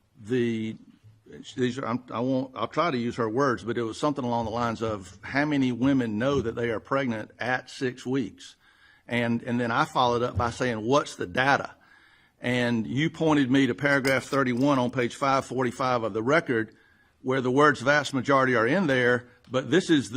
Speaker 5: try to use her words, but it was something along the lines of how many women know that they are pregnant at 6 weeks, and then I followed up by saying, what's the data? And you pointed me to paragraph 31 on page 545 of the record, where the words vast majority are in there, but this is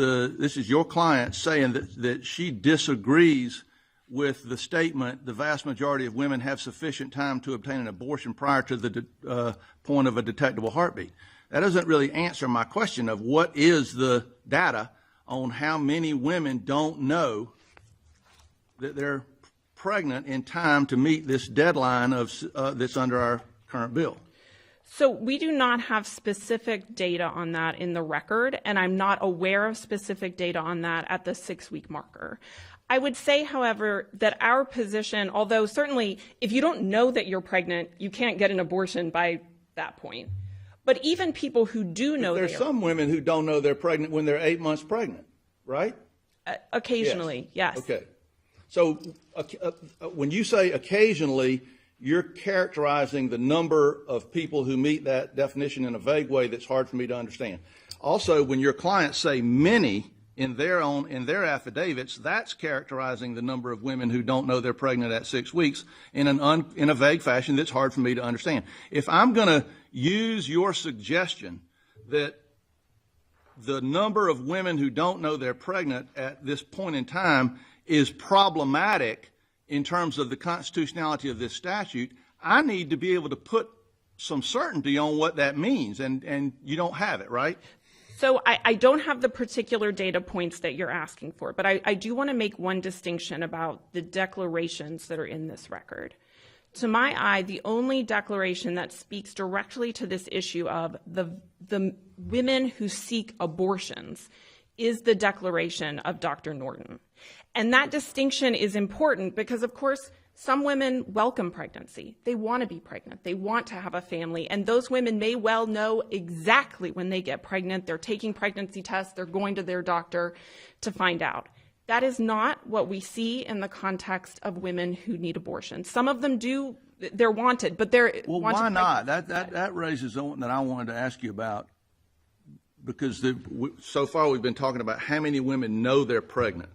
Speaker 5: your client saying that she disagrees with the statement the vast majority of women have sufficient time to obtain an abortion prior to the point of a detectable heartbeat. That doesn't really answer my question of what is the data on how many women don't know that they're pregnant in time to meet this deadline of that's under our current bill.
Speaker 2: So we do not have specific data on that in the record, and I'm not aware of specific data on that at the 6 week marker. I would say, however, that our position, although certainly if you don't know that you're pregnant, you can't get an abortion by that point. But even people who do know
Speaker 5: There's some women who don't know they're pregnant when they're 8 months pregnant, right?
Speaker 2: Occasionally, yes.
Speaker 5: Okay. So when you say occasionally, you're characterizing the number of people who meet that definition in a vague way that's hard for me to understand. Also, when your clients say many in their affidavits, that's characterizing the number of women who don't know they're pregnant at 6 weeks in a vague fashion that's hard for me to understand. If I'm going to use your suggestion that the number of women who don't know they're pregnant at this point in time is problematic in terms of the constitutionality of this statute, I need to be able to put some certainty on what that means, and you don't have it, right?
Speaker 2: So I don't have the particular data points that you're asking for, but I do want to make one distinction about the declarations that are in this record. To my eye, the only declaration that speaks directly to this issue of the women who seek abortions is the declaration of Dr. Norton. And that distinction is important because, of course, some women welcome pregnancy. They want to be pregnant. They want to have a family. And those women may well know exactly when they get pregnant. They're taking pregnancy tests. They're going to their doctor to find out. That is not what we see in the context of women who need abortion. Some of them do. They're wanted, but they're
Speaker 5: Well,
Speaker 2: wanted
Speaker 5: why not?
Speaker 2: pregnancy.
Speaker 5: That raises something that I wanted to ask you about, because so far we've been talking about how many women know they're pregnant.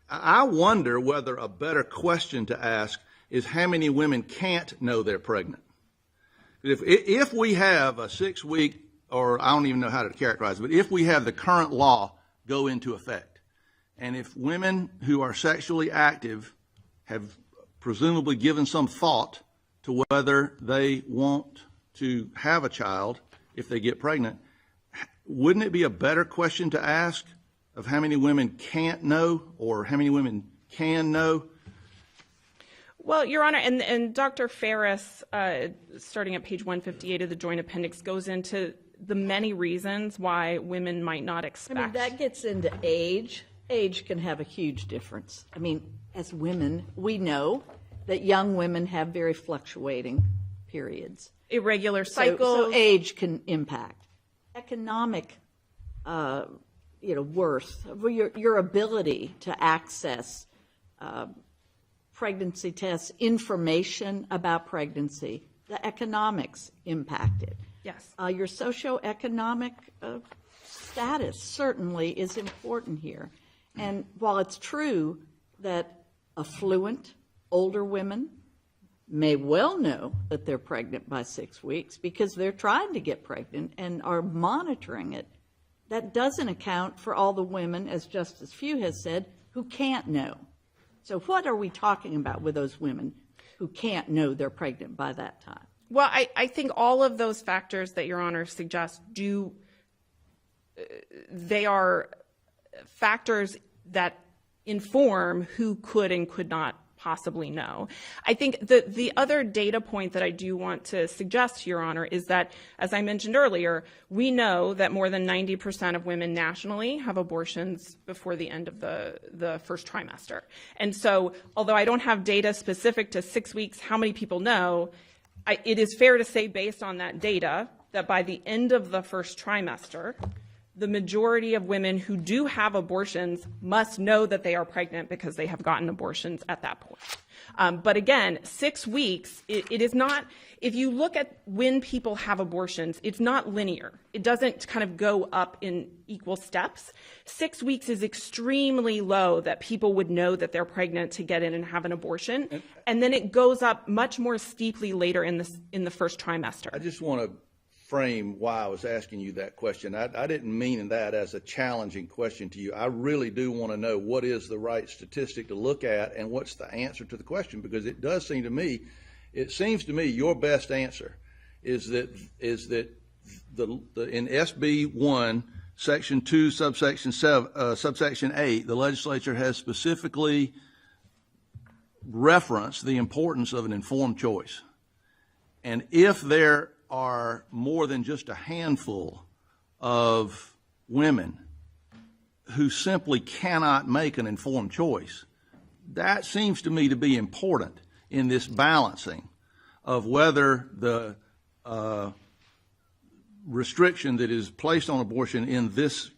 Speaker 5: I wonder whether a better question to ask is how many women can't know they're pregnant. If we have a 6 week, or I don't even know how to characterize it, but if we have the current law go into effect, and if women who are sexually active have presumably given some thought to whether they want to have a child if they get pregnant, wouldn't it be a better question to ask of how many women can't know or how many women can know?
Speaker 2: Well, Your Honor, and Dr. Ferris, starting at page 158 of the Joint Appendix, goes into the many reasons why women might not expect.
Speaker 3: I mean, that gets into age. Age can have a huge difference. I mean, as women, we know that young women have very fluctuating periods.
Speaker 2: Irregular cycles.
Speaker 3: So age can impact. Economic, worth, your ability to access pregnancy tests, information about pregnancy, the economics impacted.
Speaker 2: Yes.
Speaker 3: Your socioeconomic status certainly is important here. And while it's true that affluent, older women may well know that they're pregnant by 6 weeks because they're trying to get pregnant and are monitoring it, that doesn't account for all the women, as Justice Few has said, who can't know. So what are we talking about with those women who can't know they're pregnant by that time?
Speaker 2: Well, I think all of those factors that Your Honor suggests they are factors that inform who could and could not possibly know. I think the other data point that I do want to suggest to Your Honor is that, as I mentioned earlier, we know that more than 90% of women nationally have abortions before the end of the first trimester. And so, although I don't have data specific to 6 weeks, how many people know, it is fair to say, based on that data, that by the end of the first trimester, the majority of women who do have abortions must know that they are pregnant because they have gotten abortions at that point. But again, 6 weeks, it is not, if you look at when people have abortions, it's not linear. It doesn't kind of go up in equal steps. 6 weeks is extremely low that people would know that they're pregnant to get in and have an abortion. And then it goes up much more steeply later in the first trimester.
Speaker 5: I just want to frame why I was asking you that question. I didn't mean that as a challenging question to you. I really do want to know what is the right statistic to look at and what's the answer to the question, because it does seem to me, your best answer is that in SB 1, Section 2, subsection 8, the legislature has specifically referenced the importance of an informed choice. And if there are more than just a handful of women who simply cannot make an informed choice, that seems to me to be important in this balancing of whether the restriction that is placed on abortion in this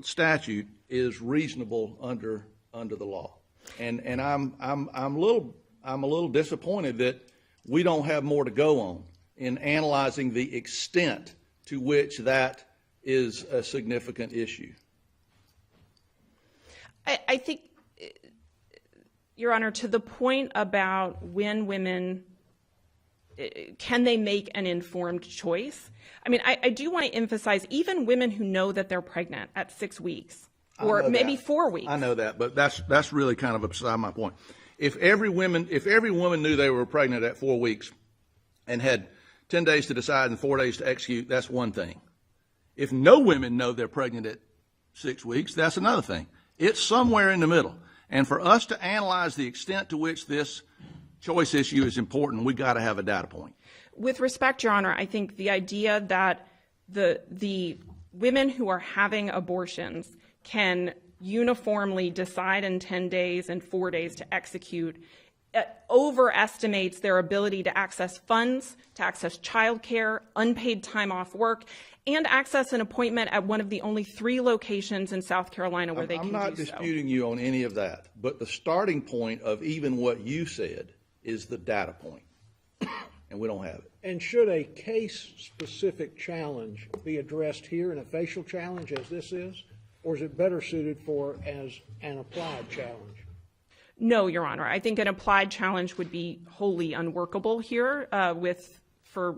Speaker 5: statute is reasonable under the law. And I'm a little disappointed that we don't have more to go on in analyzing the extent to which that is a significant issue.
Speaker 2: I think, Your Honor, to the point about when women, can they make an informed choice? I mean, I do want to emphasize, even women who know that they're pregnant at 6 weeks, or maybe 4 weeks.
Speaker 5: I know that, but that's really kind of beside my point. If every woman knew they were pregnant at 4 weeks and had 10 days to decide and 4 days to execute, that's one thing. If no women know they're pregnant at 6 weeks, that's another thing. It's somewhere in the middle. And for us to analyze the extent to which this choice issue is important, we got to have a data point.
Speaker 2: With respect, Your Honor, I think the idea that the women who are having abortions can uniformly decide in 10 days and 4 days to execute overestimates their ability to access funds, to access child care, unpaid time off work, and access an appointment at one of the only 3 locations in South Carolina where they can do so.
Speaker 5: I'm not disputing you on any of that, but the starting point of even what you said is the data point, and we don't have it.
Speaker 4: And should a case-specific challenge be addressed here in a facial challenge as this is, or is it better suited for as an applied challenge?
Speaker 2: No, Your Honor. I think an applied challenge would be wholly unworkable here for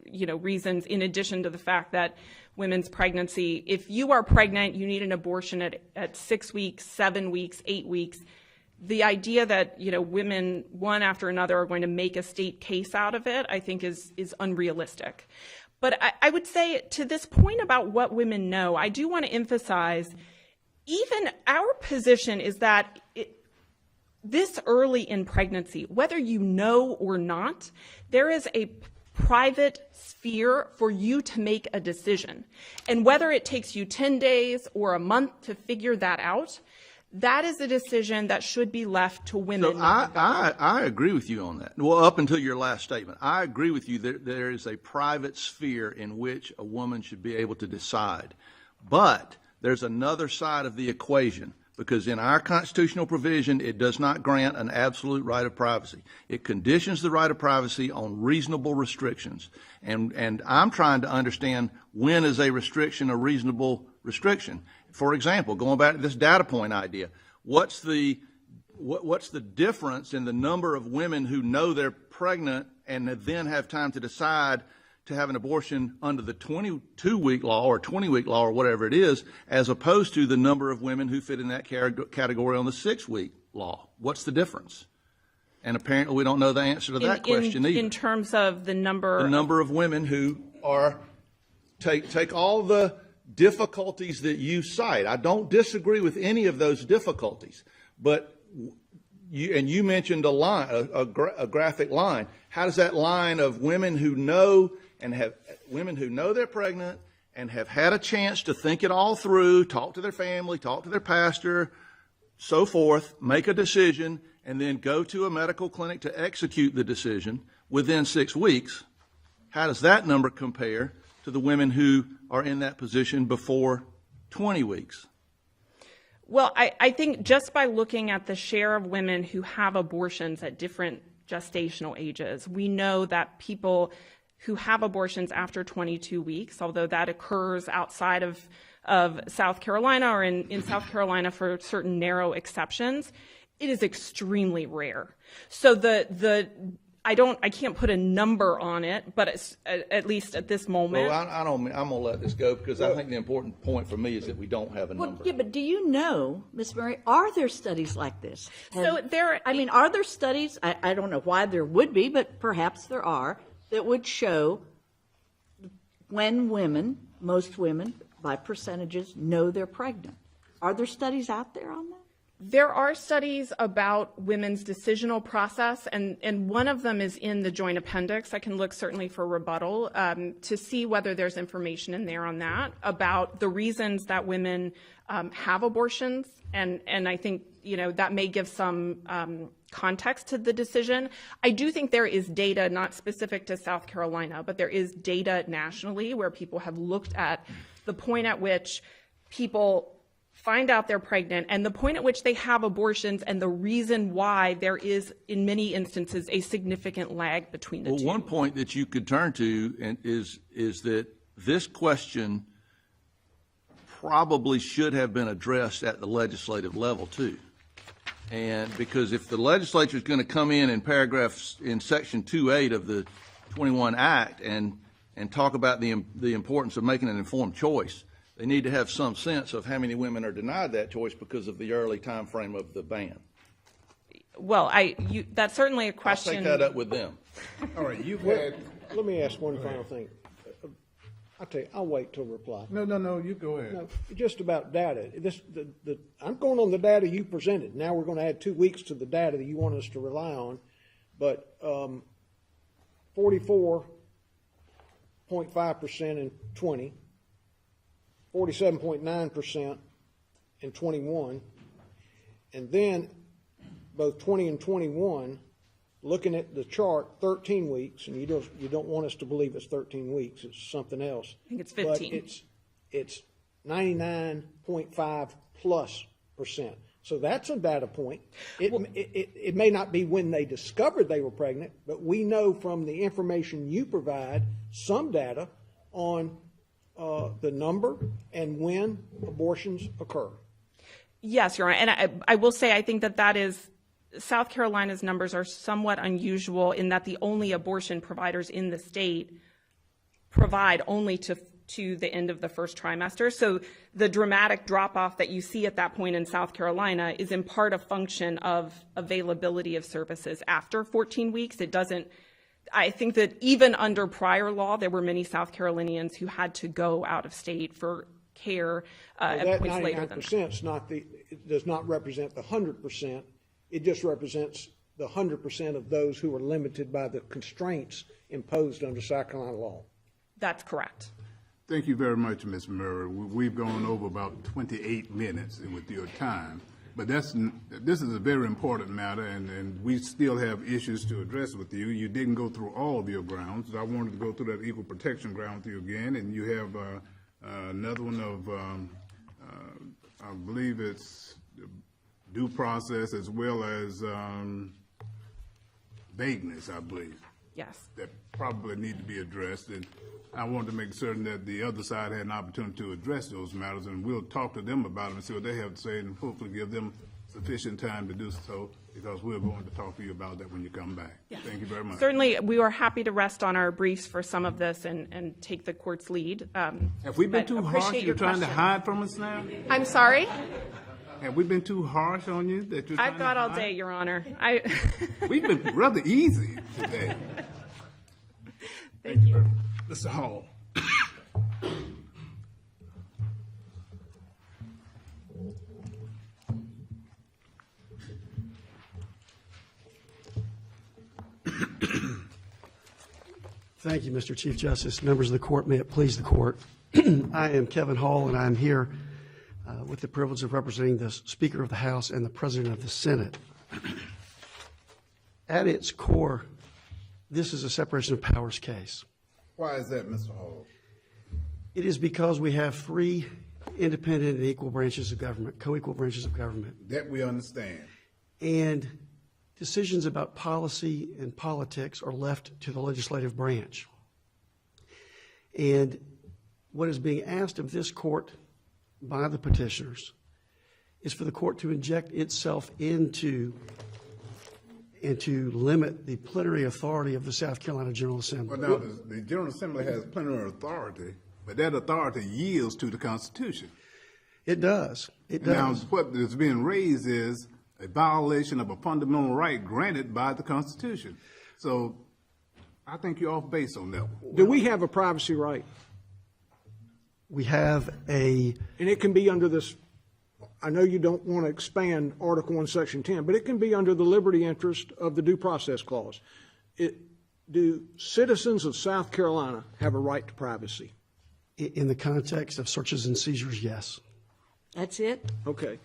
Speaker 2: reasons in addition to the fact that women's pregnancy, if you are pregnant, you need an abortion at 6 weeks, 7 weeks, 8 weeks. The idea that, women one after another are going to make a state case out of it, I think is unrealistic. But I would say to this point about what women know, I do want to emphasize even our position is that this early in pregnancy, whether you know or not, there is a private sphere for you to make a decision. And whether it takes you 10 days or a month to figure that out, That is a decision that should be left to women.
Speaker 5: So I agree with you on that. Well, up until your last statement, I agree with you that there is a private sphere in which a woman should be able to decide. But there's another side of the equation, because in our constitutional provision, it does not grant an absolute right of privacy. It conditions the right of privacy on reasonable restrictions. And I'm trying to understand, when is a restriction a reasonable restriction? For example, going back to this data point idea, what's the difference in the number of women who know they're pregnant and then have time to decide to have an abortion under the 22-week law or 20-week law or whatever it is, as opposed to the number of women who fit in that category on the 6-week law? What's the difference? And apparently we don't know the answer to that question either.
Speaker 2: In terms of the number
Speaker 5: of women who are take all the difficulties that you cite. I don't disagree with any of those difficulties, but you mentioned a line, a graphic line. How does that line of women who know they're pregnant and have had a chance to think it all through, talk to their family, talk to their pastor, so forth, make a decision, and then go to a medical clinic to execute the decision within 6 weeks, how does that number compare to the women who are in that position before 20 weeks?
Speaker 2: Well, I think just by looking at the share of women who have abortions at different gestational ages, we know that people who have abortions after 22 weeks, although that occurs outside of South Carolina or in South Carolina for certain narrow exceptions, it is extremely rare. So I can't put a number on it, but it's, at least at this moment.
Speaker 5: Well, I'm going to let this go, because I think the important point for me is that we don't have a number.
Speaker 3: Yeah, but do you know, Ms. Murray, are there studies like this?
Speaker 2: So
Speaker 3: are there studies, I don't know why there would be, but perhaps there are, that would show when women, most women, by percentages, know they're pregnant? Are there studies out there on that?
Speaker 2: There are studies about women's decisional process, and one of them is in the joint appendix. I can look certainly for rebuttal to see whether there's information in there on that, about the reasons that women have abortions, and I think that may give some context to the decision. I do think there is data, not specific to South Carolina, but there is data nationally where people have looked at the point at which people find out they're pregnant and the point at which they have abortions, and the reason why there is, in many instances, a significant lag between the two.
Speaker 5: One point that you could turn to is that this question probably should have been addressed at the legislative level too. And because if the legislature is going to come in paragraphs in Section 2.8 of the 21 Act and talk about the importance of making an informed choice, they need to have some sense of how many women are denied that choice because of the early time frame of the ban.
Speaker 2: Well, that's certainly a question.
Speaker 5: I'll take that up with them.
Speaker 1: All right,
Speaker 4: Let me ask one final thing. I'll tell you, I'll wait till reply.
Speaker 1: No, you go ahead.
Speaker 4: No, just about data. I'm going on the data you presented. Now we're going to add 2 weeks to the data that you want us to rely on. But 44.5% in 20, 47.9% in 21, and then both 20 and 21, looking at the chart, 13 weeks, and you don't want us to believe it's 13 weeks. It's something else.
Speaker 2: I think it's 15.
Speaker 4: But it's 99.5+%. So that's a data point. It may not be when they discovered they were pregnant, but we know from the information you provide some data on the number and when abortions occur.
Speaker 2: Yes, Your Honor. And I will say I think that is South Carolina's numbers are somewhat unusual in that the only abortion providers in the state provide only to the end of the first trimester. So the dramatic drop-off that you see at that point in South Carolina is in part a function of availability of services after 14 weeks. It doesn't. I think that even under prior law, there were many South Carolinians who had to go out of state for care at points later than that.
Speaker 4: It does not represent the 100%. It just represents the 100% of those who are limited by the constraints imposed under South Carolina law.
Speaker 2: That's correct.
Speaker 1: Thank you very much, Ms. Murray. We've gone over about 28 minutes with your time. But this is a very important matter, and we still have issues to address with you. You didn't go through all of your grounds. I wanted to go through that equal protection ground with you again, and you have another one of, I believe it's due process as well as vagueness, I believe.
Speaker 2: Yes.
Speaker 1: That probably need to be addressed, and I wanted to make certain that the other side had an opportunity to address those matters, and we'll talk to them about them and see what they have to say, and hopefully give them sufficient time to do so, because we're going to talk to you about that when you come back. Yes. Thank you very much.
Speaker 2: Certainly, we are happy to rest on our briefs for some of this and take the court's lead.
Speaker 1: Have we been too harsh? You're trying to hide from us now?
Speaker 2: I'm sorry?
Speaker 1: Have we been too harsh on you? That you're
Speaker 2: I've got all day, Your Honor.
Speaker 1: We've been rather easy today.
Speaker 2: Thank you.
Speaker 1: Mr. Hall.
Speaker 7: Thank you, Mr. Chief Justice. Members of the court, may it please the court. I am Kevin Hall, and I'm here with the privilege of representing the Speaker of the House and the President of the Senate. At its core, this is a separation of powers case.
Speaker 1: Why is that, Mr. Hall?
Speaker 7: It is because we have three independent and equal branches of government, co-equal branches of government.
Speaker 1: That we understand.
Speaker 7: And decisions about policy and politics are left to the legislative branch. And what is being asked of this court by the petitioners is for the court to inject itself into and to limit the plenary authority of the South Carolina General Assembly.
Speaker 1: Well, now, the General Assembly has plenary authority, but that authority yields to the Constitution.
Speaker 7: It does. It does.
Speaker 1: Now, what is being raised is a violation of a fundamental right granted by the Constitution. So I think you're off base on that one.
Speaker 4: Do we have a privacy right?
Speaker 7: We have a...
Speaker 4: And it can be under this, I know you don't want to expand Article 1, Section 10, but it can be under the liberty interest of the Due Process Clause. Do citizens of South Carolina have a right to privacy?
Speaker 7: In the context of searches and seizures, yes.
Speaker 3: That's it?
Speaker 4: Okay.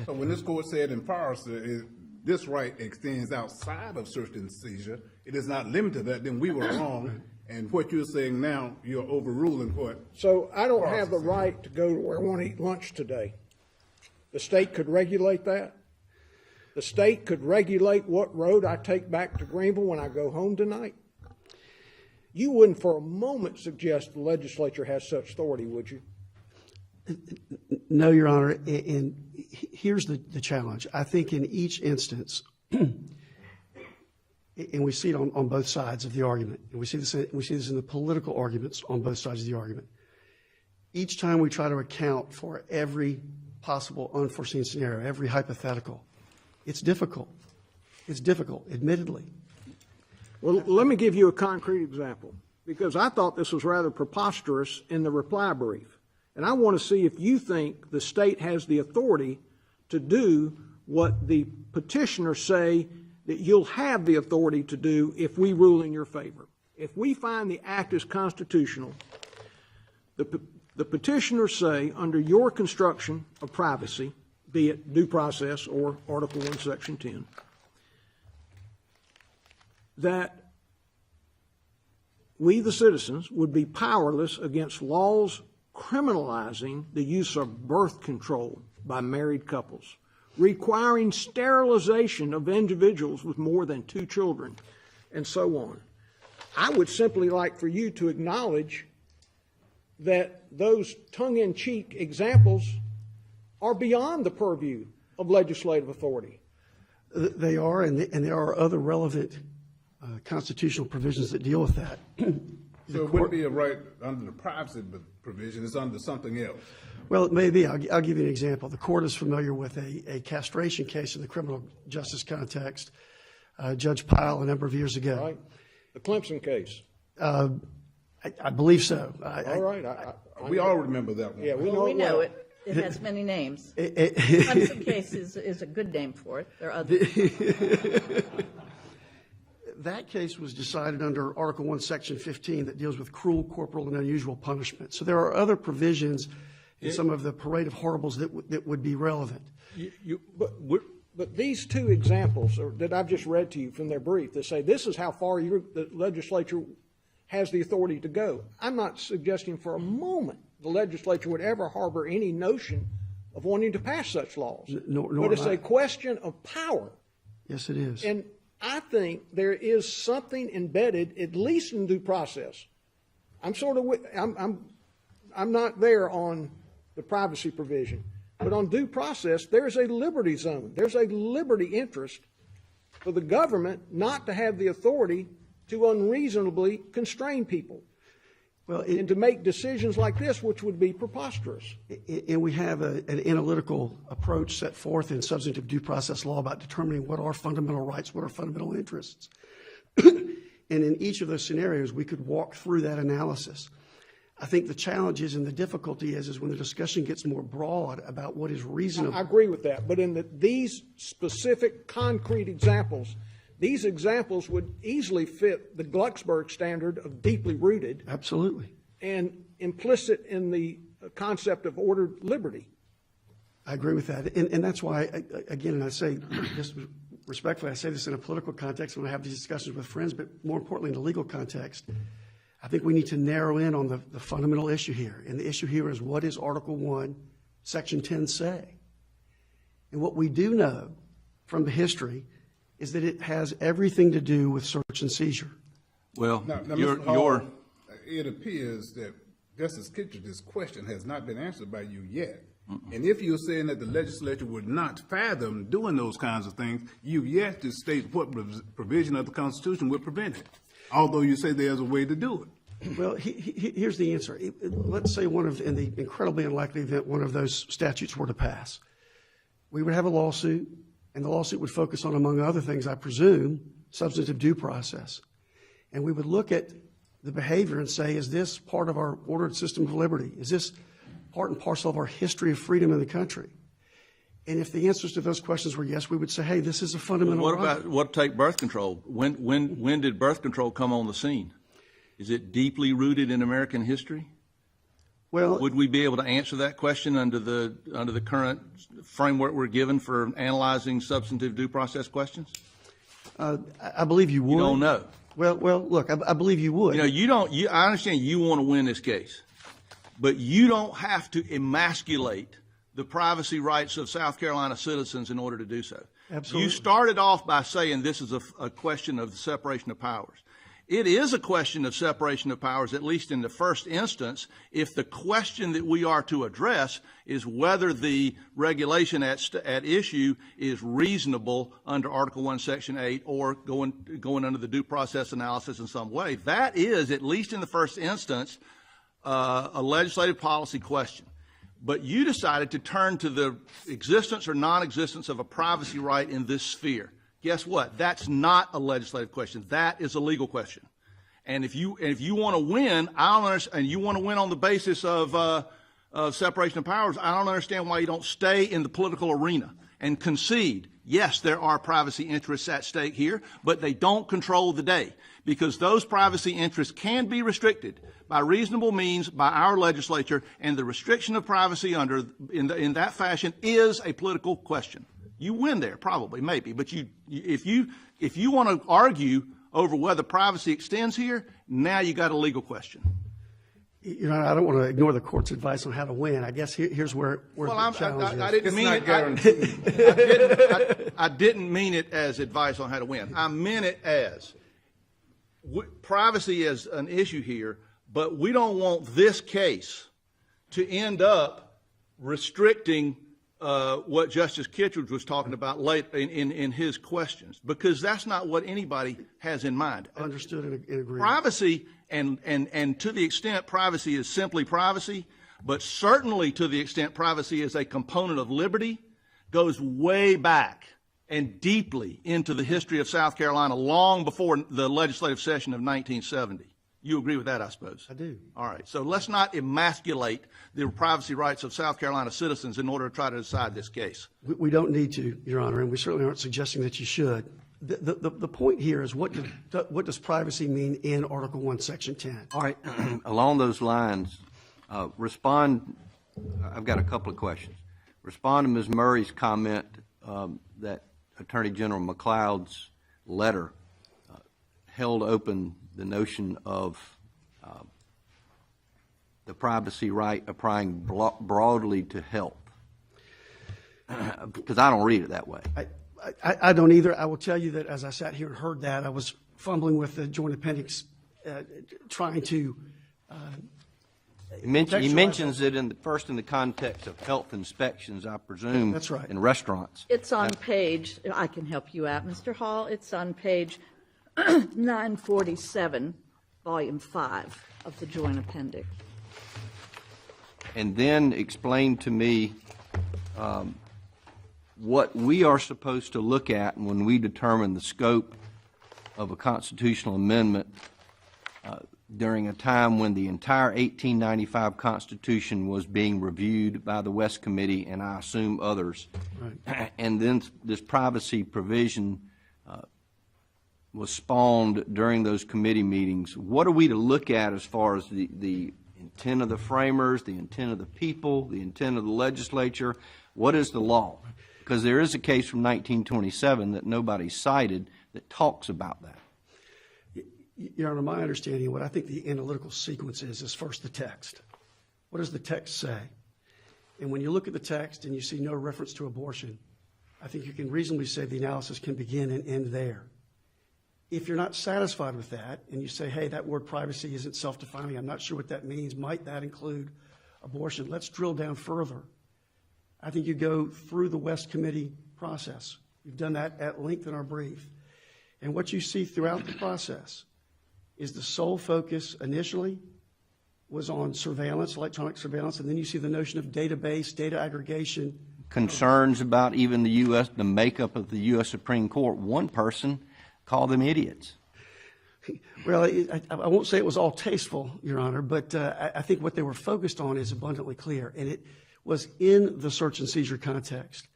Speaker 1: So when this court said in Forrester, this right extends outside of search and seizure, it is not limited to that, then we were wrong. And what you're saying now, you're overruling what?
Speaker 4: So I don't have the right to go to where I want to eat lunch today. The state could regulate that. The state could regulate what road I take back to Greenville when I go home tonight. You wouldn't for a moment suggest the legislature has such authority, would you?
Speaker 7: No, Your Honor, and here's the challenge. I think in each instance, and we see it on both sides of the argument, and we see this in the political arguments on both sides of the argument. Each time we try to account for every possible unforeseen scenario, every hypothetical, it's difficult. It's difficult, admittedly.
Speaker 4: Well, let me give you a concrete example, because I thought this was rather preposterous in the reply brief. And I want to see if you think the state has the authority to do what the petitioners say that you'll have the authority to do if we rule in your favor. If we find the act is constitutional, the petitioners say under your construction of privacy, be it due process or Article 1, Section 10, that we, the citizens, would be powerless against laws criminalizing the use of birth control by married couples, requiring sterilization of individuals with more than 2 children, and so on. I would simply like for you to acknowledge that those tongue-in-cheek examples are beyond the purview of legislative authority.
Speaker 7: They are, and there are other relevant constitutional provisions that deal with that.
Speaker 1: So it wouldn't be a right under the privacy provision, it's under something else.
Speaker 7: Well, it may be. I'll give you an example. The court is familiar with a castration case in the criminal justice context. Judge Pyle, a number of years ago.
Speaker 4: Right. The Clemson case.
Speaker 7: I believe so.
Speaker 4: All right.
Speaker 1: We all remember that one.
Speaker 4: Yeah, we
Speaker 3: Well, we know
Speaker 4: well.
Speaker 3: it. It has many names. Clemson case is a good name for it. There are others.
Speaker 7: That case was decided under Article 1, Section 15 that deals with cruel, corporal, and unusual punishment. So there are other provisions and some of the parade of horribles that would be relevant.
Speaker 4: But these two examples that I've just read to you from their brief that say this is how far the legislature has the authority to go. I'm not suggesting for a moment the legislature would ever harbor any notion of wanting to pass such laws. But it's a question of power.
Speaker 7: Yes, it is.
Speaker 4: And I think there is something embedded, at least in due process. I'm not there on the privacy provision, but on due process, there's a liberty zone. There's a liberty interest for the government not to have the authority to unreasonably constrain people. Well, and to make decisions like this, which would be preposterous.
Speaker 7: And we have an analytical approach set forth in substantive due process law about determining what are fundamental rights, what are fundamental interests. And in each of those scenarios, we could walk through that analysis. I think the challenge is and the difficulty is when the discussion gets more broad about what is reasonable.
Speaker 4: I agree with that. But in these specific concrete examples, these examples would easily fit the Glucksberg standard of deeply rooted.
Speaker 7: Absolutely.
Speaker 4: And implicit in the concept of ordered liberty.
Speaker 7: I agree with that. And that's why, again, and I say this respectfully, I say this in a political context when I have these discussions with friends, but more importantly in a legal context, I think we need to narrow in on the fundamental issue here. And the issue here is what does Article 1, Section 10 say? And what we do know from the history is that it has everything to do with search and seizure.
Speaker 5: Well,
Speaker 1: now, Mr. Hall, it appears that Justice Kitchener's question has not been answered by you yet. And if you're saying that the legislature would not fathom doing those kinds of things, you've yet to state what provision of the Constitution would prevent it, although you say there's a way to do it.
Speaker 7: Well, here's the answer. Let's say in the incredibly unlikely event one of those statutes were to pass. We would have a lawsuit, and the lawsuit would focus on, among other things, I presume, substantive due process. And we would look at the behavior and say, is this part of our ordered system of liberty? Is this part and parcel of our history of freedom in the country? And if the answers to those questions were yes, we would say, hey, this is a fundamental right.
Speaker 5: What take birth control? When did birth control come on the scene? Is it deeply rooted in American history?
Speaker 7: Well,
Speaker 5: would we be able to answer that question under the current framework we're given for analyzing substantive due process questions?
Speaker 7: I believe you would.
Speaker 5: You don't know.
Speaker 7: Well, look, I believe you would.
Speaker 5: I understand you want to win this case, but you don't have to emasculate the privacy rights of South Carolina citizens in order to do so.
Speaker 7: Absolutely.
Speaker 5: You started off by saying this is a question of the separation of powers. It is a question of separation of powers, at least in the first instance, if the question that we are to address is whether the regulation at issue is reasonable under Article 1, Section 8, or going under the due process analysis in some way. That is, at least in the first instance, a legislative policy question. But you decided to turn to the existence or non-existence of a privacy right in this sphere. Guess what? That's not a legislative question. That is a legal question. And if you want to win, and you want to win on the basis of separation of powers, I don't understand why you don't stay in the political arena and concede. Yes, there are privacy interests at stake here, but they don't control the day, because those privacy interests can be restricted by reasonable means by our legislature, and the restriction of privacy in that fashion is a political question. You win there, probably, maybe, but if you want to argue over whether privacy extends here, now you got a legal question.
Speaker 7: You know, I don't want to ignore the court's advice on how to win. I guess here's where the challenge is.
Speaker 5: I didn't mean it as advice on how to win. I meant it as privacy is an issue here, but we don't want this case to end up restricting what Justice Kittredge was talking about late in his questions, because that's not what anybody has in mind.
Speaker 7: Understood and agreed.
Speaker 5: Privacy, and to the extent privacy is simply privacy, but certainly to the extent privacy is a component of liberty, goes way back and deeply into the history of South Carolina, long before the legislative session of 1970. You agree with that, I suppose?
Speaker 7: I do.
Speaker 5: All right. So let's not emasculate the privacy rights of South Carolina citizens in order to try to decide this case.
Speaker 7: We don't need to, Your Honor, and we certainly aren't suggesting that you should. The point here is what does privacy mean in Article 1, Section 10?
Speaker 6: All right. Along those lines, respond I've got a couple of questions. Respond to Ms. Murray's comment that Attorney General McLeod's letter held open the notion of the privacy right applying broadly to health. Because I don't read it that way.
Speaker 7: I don't either. I will tell you that as I sat here and heard that, I was fumbling with the joint appendix, trying to.
Speaker 6: He mentions it first in the context of health inspections, I presume.
Speaker 7: That's right.
Speaker 6: In restaurants.
Speaker 3: It's on page, I can help you out, Mr. Hall. It's on page 947, volume 5 of the joint appendix.
Speaker 6: And then explain to me what we are supposed to look at when we determine the scope of a constitutional amendment during a time when the entire 1895 Constitution was being reviewed by the West Committee and I assume others. Right. And then this privacy provision was spawned during those committee meetings. What are we to look at as far as the intent of the framers, the intent of the people, the intent of the legislature? What is the law? Because there is a case from 1927 that nobody cited that talks about that.
Speaker 7: Your Honor, my understanding, what I think the analytical sequence is first the text. What does the text say? And when you look at the text and you see no reference to abortion, I think you can reasonably say the analysis can begin and end there. If you're not satisfied with that and you say, hey, that word privacy isn't self-defining, I'm not sure what that means, might that include abortion? Let's drill down further. I think you go through the West Committee process. We've done that at length in our brief. And what you see throughout the process is the sole focus initially was on surveillance, electronic surveillance, and then you see the notion of database, data aggregation.
Speaker 6: Concerns about even the makeup of the U.S. Supreme Court. One person called them idiots.
Speaker 7: Well, I won't say it was all tasteful, Your Honor, but I think what they were focused on is abundantly clear, and it was in the search and seizure context.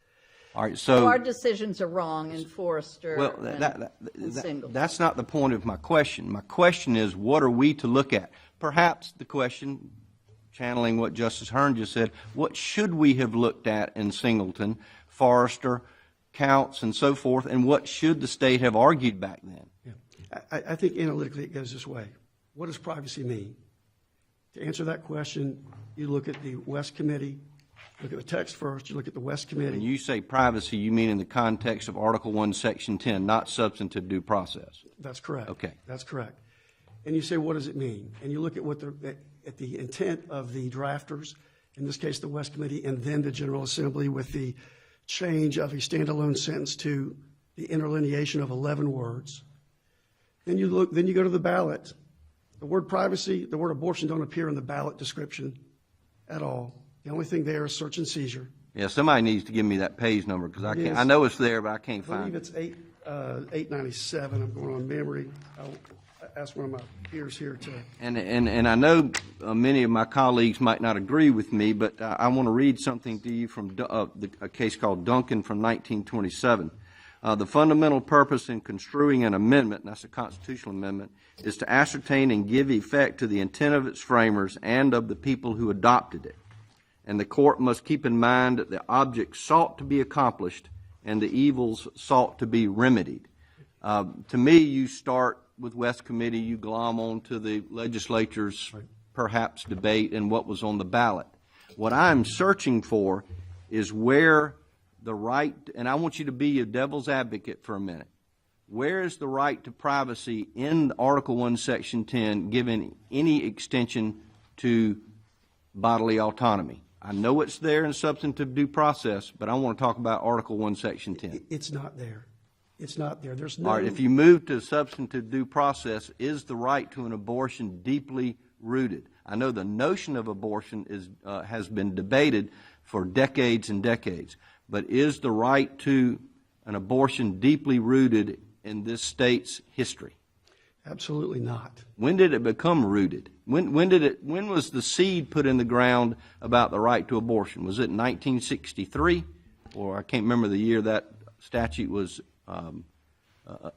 Speaker 6: All right, so
Speaker 3: our decisions are wrong in Forrester and Singleton.
Speaker 6: That's not the point of my question. My question is, what are we to look at? Perhaps the question, channeling what Justice Hearn just said, what should we have looked at in Singleton, Forrester, Counts, and so forth, and what should the state have argued back then?
Speaker 7: Yeah. I think analytically it goes this way. What does privacy mean? To answer that question, you look at the West Committee, look at the text first, you look at the West Committee.
Speaker 6: When you say privacy, you mean in the context of Article 1, Section 10, not substantive due process.
Speaker 7: That's correct.
Speaker 6: Okay.
Speaker 7: That's correct. And you say, what does it mean? And you look at what at the intent of the drafters, in this case the West Committee, and then the General Assembly with the change of a standalone sentence to the interlineation of 11 words. Then you go to the ballot. The word privacy, the word abortion don't appear in the ballot description at all. The only thing there is search and seizure.
Speaker 6: Yeah, somebody needs to give me that page number because I can't. I know it's there, but I can't find it.
Speaker 7: I believe it's 897. I'm going on memory. I'll ask one of my peers here to.
Speaker 6: And I know many of my colleagues might not agree with me, but I want to read something to you from a case called Duncan from 1927. The fundamental purpose in construing an amendment, and that's a constitutional amendment, is to ascertain and give effect to the intent of its framers and of the people who adopted it. And the court must keep in mind that the object sought to be accomplished and the evils sought to be remedied. To me, you start with West Committee, you glom on to the legislature's perhaps debate and what was on the ballot. What I'm searching for is where the right, and I want you to be a devil's advocate for a minute. Where is the right to privacy in Article 1, Section 10 given any extension to bodily autonomy? I know it's there in substantive due process, but I want to talk about Article 1, Section 10.
Speaker 7: It's not there. It's not there. There's no.
Speaker 6: All right, if you move to substantive due process, is the right to an abortion deeply rooted? I know the notion of abortion has been debated for decades and decades, but is the right to an abortion deeply rooted in this state's history?
Speaker 7: Absolutely not.
Speaker 6: When did it become rooted? When was the seed put in the ground about the right to abortion? Was it in 1963? Or I can't remember the year that statute was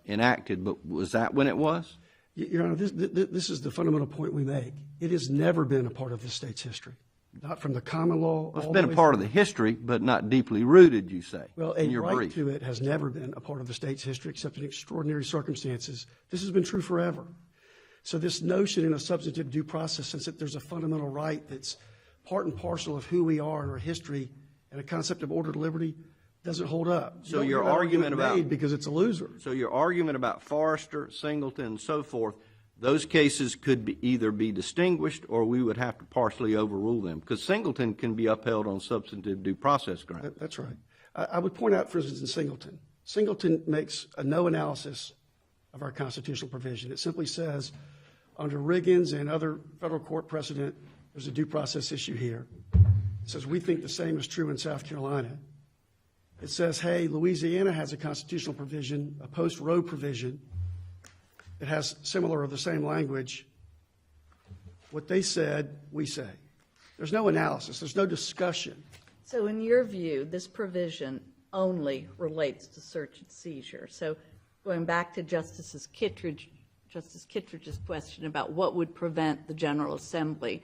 Speaker 6: enacted, but was that when it was?
Speaker 7: Your Honor, this is the fundamental point we make. It has never been a part of the state's history. not from the common law.
Speaker 6: It's been a part of the history, but not deeply rooted, you say,
Speaker 7: Well,
Speaker 6: in
Speaker 7: a
Speaker 6: your
Speaker 7: right
Speaker 6: brief.
Speaker 7: to it has never been a part of the state's history except in extraordinary circumstances. This has been true forever. So this notion in a substantive due process, since that there's a fundamental right that's part and parcel of who we are in our history and a concept of ordered liberty, doesn't hold up.
Speaker 6: So
Speaker 7: You don't
Speaker 6: your
Speaker 7: hear that
Speaker 6: argument about-
Speaker 7: made because it's a loser.
Speaker 6: So your argument about Forrester, Singleton, and so forth, those cases could either be distinguished or we would have to partially overrule them, because Singleton can be upheld on substantive due process grounds.
Speaker 7: That's right. I would point out, for instance, in Singleton. Singleton makes no analysis of our constitutional provision. It simply says, under Riggins and other federal court precedent, there's a due process issue here. It says, we think the same is true in South Carolina. It says, hey, Louisiana has a constitutional provision, a post-Roe provision, that has similar or the same language. What they said, we say. There's no analysis. There's no discussion.
Speaker 3: So in your view, this provision only relates to search and seizure. So going back to Justice Kittredge's question about what would prevent the General Assembly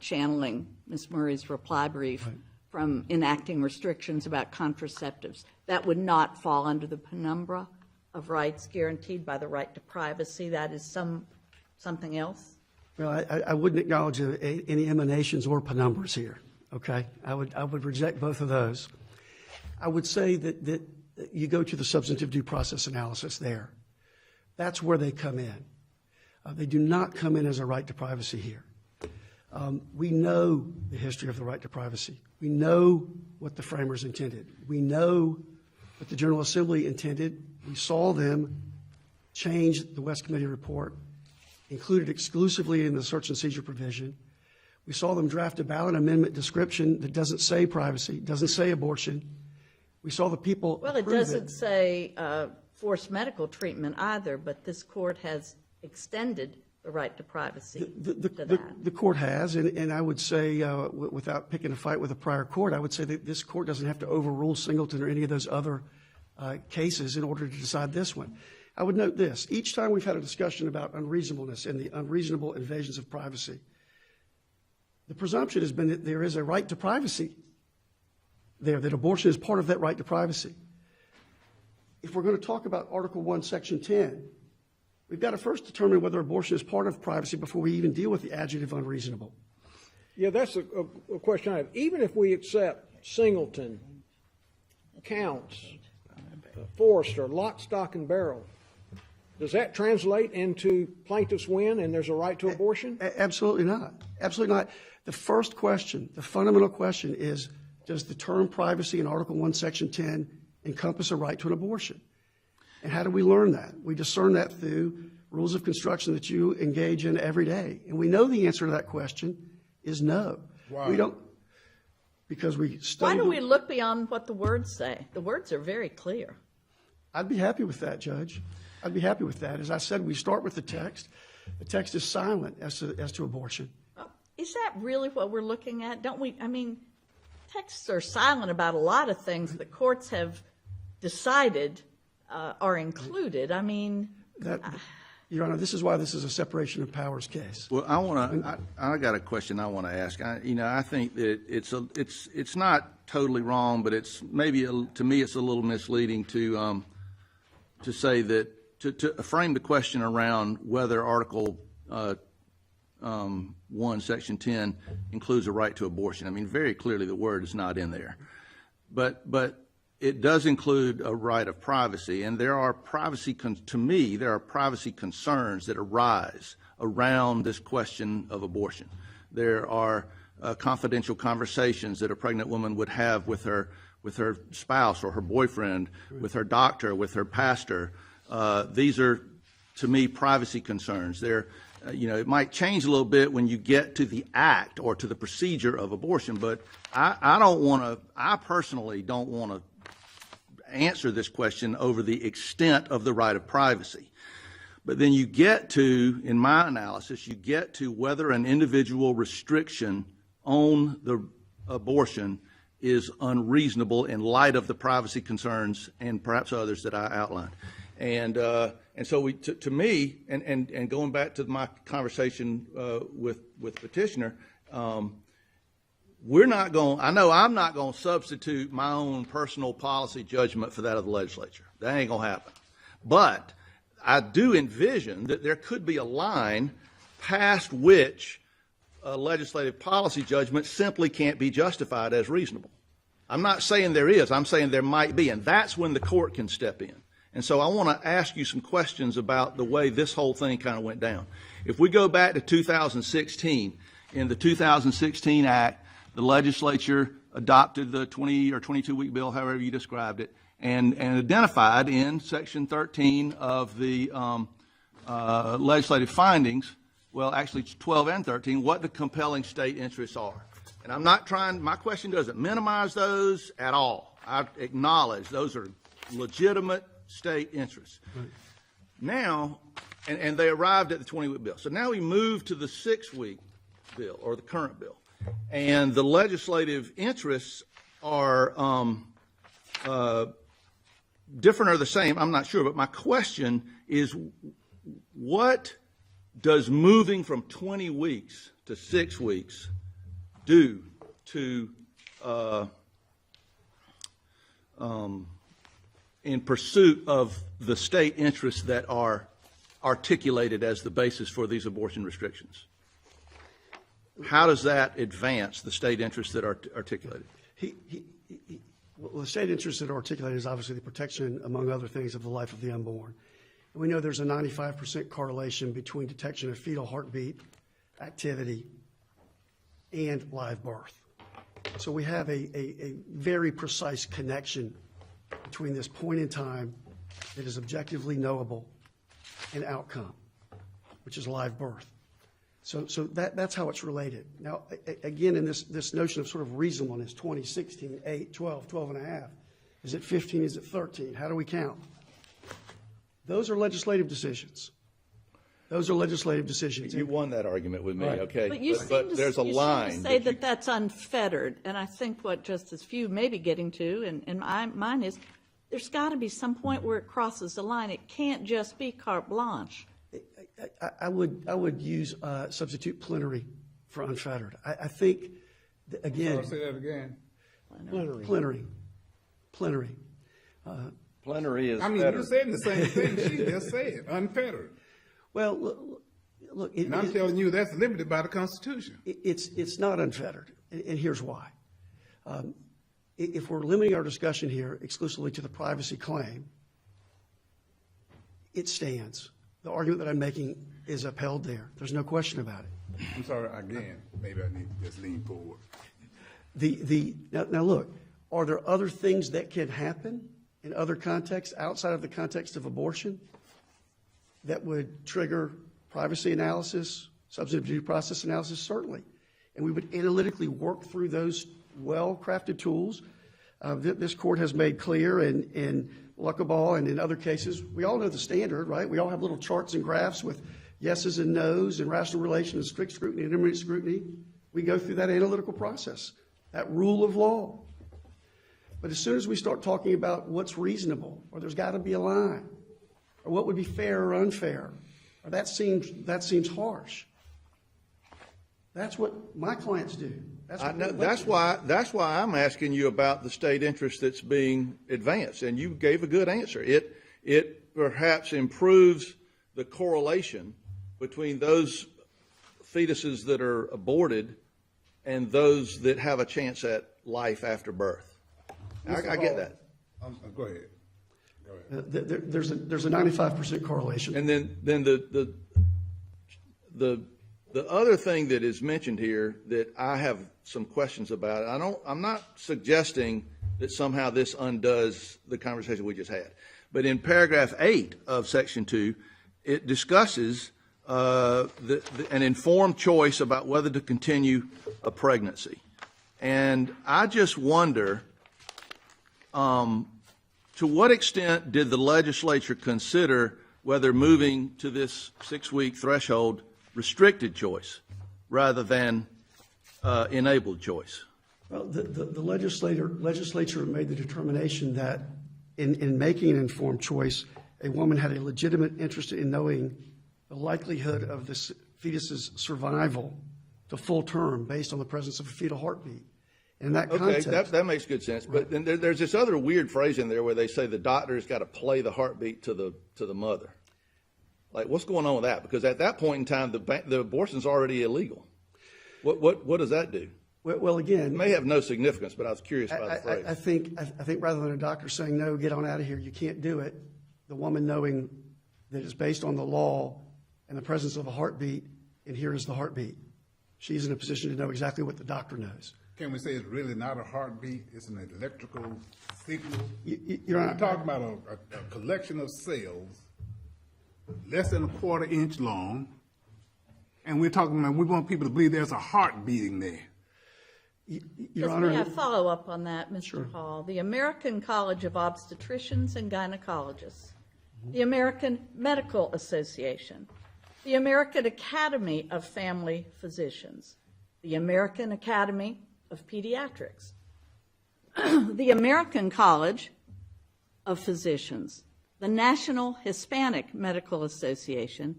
Speaker 3: channeling Ms. Murray's reply brief from enacting restrictions about contraceptives, that would not fall under the penumbra of rights guaranteed by the right to privacy. That is something else?
Speaker 7: Well, I wouldn't acknowledge any emanations or penumbras here, okay? I would reject both of those. I would say that you go to the substantive due process analysis there. That's where they come in. They do not come in as a right to privacy here. We know the history of the right to privacy. We know what the framers intended. We know what the General Assembly intended. We saw them change the West Committee report, included exclusively in the search and seizure provision. We saw them draft a ballot amendment description that doesn't say privacy, doesn't say abortion. We saw the people
Speaker 3: Well, it
Speaker 7: approve
Speaker 3: doesn't say forced medical treatment either, but this court has extended the right to privacy to that.
Speaker 7: The court has, and I would say, without picking a fight with a prior court, I would say that this court doesn't have to overrule Singleton or any of those other cases in order to decide this one. I would note this. Each time we've had a discussion about unreasonableness and the unreasonable invasions of privacy, the presumption has been that there is a right to privacy there, that abortion is part of that right to privacy. If we're going to talk about Article 1, Section 10, we've got to first determine whether abortion is part of privacy before we even deal with the adjective unreasonable.
Speaker 4: Yeah, that's a question I have. Even if we accept Singleton, Counts, Forrester, lock, stock, and barrel, does that translate into plaintiffs win and there's a right to abortion?
Speaker 7: Absolutely not. Absolutely not. The first question, the fundamental question is, does the term privacy in Article 1, Section 10 encompass a right to an abortion? And how do we learn that? We discern that through rules of construction that you engage in every day. And we know the answer to that question is no.
Speaker 1: Why?
Speaker 7: We don't, because we study.
Speaker 3: Why do we look beyond what the words say? The words are very clear.
Speaker 7: I'd be happy with that, Judge. I'd be happy with that. As I said, we start with the text. The text is silent as to abortion.
Speaker 3: Is that really what we're looking at? Don't we, I mean, texts are silent about a lot of things that courts have decided are included. I mean,
Speaker 7: Your Honor, this is why this is a separation of powers case.
Speaker 5: Well, I got a question I want to ask. I think that it's not totally wrong, but it's maybe to me it's a little misleading to say that to frame the question around whether Article 1, Section 10 includes a right to abortion. I mean, very clearly the word is not in there, but it does include a right of privacy, and there are privacy concerns that arise around this question of abortion. There are confidential conversations that a pregnant woman would have with her spouse or her boyfriend, with her doctor, with her pastor. These are, to me, privacy concerns. It might change a little bit when you get to the act or to the procedure of abortion, but I personally don't want to answer this question over the extent of the right of privacy. But then you get to, in my analysis, you get to whether an individual restriction on the abortion is unreasonable in light of the privacy concerns and perhaps others that I outlined. And so to me, and going back to my conversation with petitioner, I know I'm not going to substitute my own personal policy judgment for that of the legislature. That ain't going to happen. But I do envision that there could be a line past which a legislative policy judgment simply can't be justified as reasonable. I'm not saying there is. I'm saying there might be, and that's when the court can step in. And so I want to ask you some questions about the way this whole thing kind of went down. If we go back to 2016, in the 2016 Act, the legislature adopted the 20 or 22-week bill, however you described it, and identified in Section 13 of the legislative findings, well, actually 12 and 13, what the compelling state interests are. And I'm not trying, my question doesn't minimize those at all. I acknowledge those are legitimate state interests. Right. Now, and they arrived at the 20-week bill. So now we move to the 6-week bill, or the current bill. And the legislative interests are different or the same, I'm not sure. But my question is, what does moving from 20 weeks to 6 weeks do to in pursuit of the state interests that are articulated as the basis for these abortion restrictions? How does that advance the state interests that are articulated?
Speaker 7: Well, the state interests that are articulated is obviously the protection, among other things, of the life of the unborn. And we know there's a 95% correlation between detection of fetal heartbeat activity and live birth. So we have a very precise connection between this point in time that is objectively knowable and outcome, which is live birth. So that's how it's related. Now, again, in this notion of sort of reasonableness, 20, 16, 8, 12, 12 and a half, is it 15, is it 13? How do we count? Those are legislative decisions. Those are legislative decisions.
Speaker 5: You won that argument with me, right. Okay?
Speaker 3: But
Speaker 5: there's a line.
Speaker 3: You say that that's unfettered, and I think what Justice Few may be getting to, and mine is, there's got to be some point where it crosses the line. It can't just be carte blanche.
Speaker 7: I would use substitute plenary for unfettered. I think, again.
Speaker 1: I'll say that again.
Speaker 7: Plenary.
Speaker 6: Plenary is.
Speaker 1: I mean,
Speaker 6: better.
Speaker 1: you're saying the same thing. She just said unfettered.
Speaker 7: Well, look.
Speaker 1: And I'm telling you, that's limited by the Constitution.
Speaker 7: It's not unfettered, and here's why. If we're limiting our discussion here exclusively to the privacy claim, it stands. The argument that I'm making is upheld there. There's no question about it.
Speaker 1: I'm sorry, again, maybe I need to just lean forward.
Speaker 7: Now look, are there other things that can happen in other contexts outside of the context of abortion that would trigger privacy analysis, substantive due process analysis? Certainly. And we would analytically work through those well-crafted tools. This court has made clear in Luckaball and in other cases, we all know the standard, right? We all have little charts and graphs with yeses and nos and rational relation and strict scrutiny and intermediate scrutiny. We go through that analytical process, that rule of law. But as soon as we start talking about what's reasonable, or there's got to be a line, or what would be fair or unfair, or that seems harsh. That's what my clients do.
Speaker 5: That's why I'm asking you about the state interest that's being advanced, and you gave a good answer. It perhaps improves the correlation between those fetuses that are aborted and those that have a chance at life after birth. I get that.
Speaker 1: Go ahead.
Speaker 7: There's a 95% correlation.
Speaker 5: And then the other thing that is mentioned here that I have some questions about, I'm not suggesting that somehow this undoes the conversation we just had. But in paragraph 8 of section 2, it discusses an informed choice about whether to continue a pregnancy. And I just wonder, to what extent did the legislature consider whether moving to this 6-week threshold restricted choice rather than enabled choice?
Speaker 7: Well, the legislature made the determination that in making an informed choice, a woman had a legitimate interest in knowing the likelihood of this fetus's survival to full term based on the presence of a fetal heartbeat. In that
Speaker 5: Okay,
Speaker 7: context,
Speaker 5: that makes good sense. But then there's this other weird phrase in there where they say the doctor's got to play the heartbeat to the mother. Like, what's going on with that? Because at that point in time, the abortion's already illegal. What does that do?
Speaker 7: well, again,
Speaker 5: It may have no significance, but I was curious about the phrase.
Speaker 7: I think rather than a doctor saying, no, get on out of here, you can't do it, the woman knowing that it's based on the law and the presence of a heartbeat, and here is the heartbeat. She's in a position to know exactly what the doctor knows.
Speaker 1: Can we say it's really not a heartbeat, it's an electrical signal?
Speaker 7: Your Honor,
Speaker 1: We're talking about a collection of cells less than a quarter inch long, and we're talking about, we want people to believe there's a heart beating there.
Speaker 3: May
Speaker 7: Your Honor,
Speaker 3: I follow up on that, Mr. Hall? The American College of Obstetricians and Gynecologists, the American Medical Association, the American Academy of Family Physicians, the American Academy of Pediatrics, the American College of Physicians, the National Hispanic Medical Association,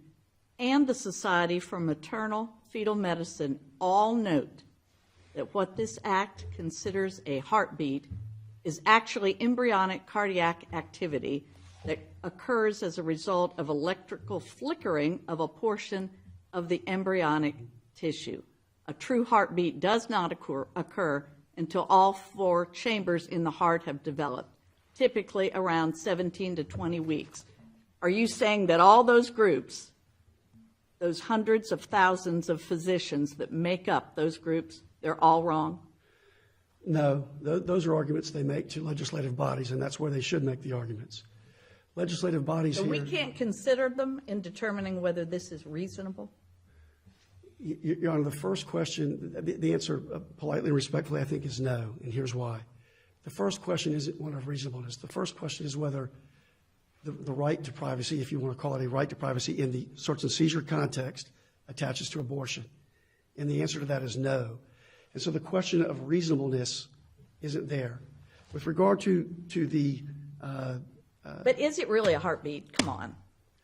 Speaker 3: and the Society for Maternal Fetal Medicine all note that what this act considers a heartbeat is actually embryonic cardiac activity that occurs as a result of electrical flickering of a portion of the embryonic tissue. A true heartbeat does not occur until all 4 chambers in the heart have developed, typically around 17 to 20 weeks. Are you saying that all those groups, those hundreds of thousands of physicians that make up those groups, they're all wrong?
Speaker 7: no, those are arguments they make to legislative bodies, and that's where they should make the arguments. Legislative bodies
Speaker 3: So
Speaker 7: here.
Speaker 3: we can't consider them in determining whether this is reasonable?
Speaker 7: Your Honor, the first question, the answer politely and respectfully, I think, is no, and here's why. The first question isn't one of reasonableness. The first question is whether the right to privacy, if you want to call it a right to privacy in the search and seizure context, attaches to abortion. And the answer to that is no. And so the question of reasonableness isn't there. With regard to the
Speaker 3: But is it really a heartbeat? Come on.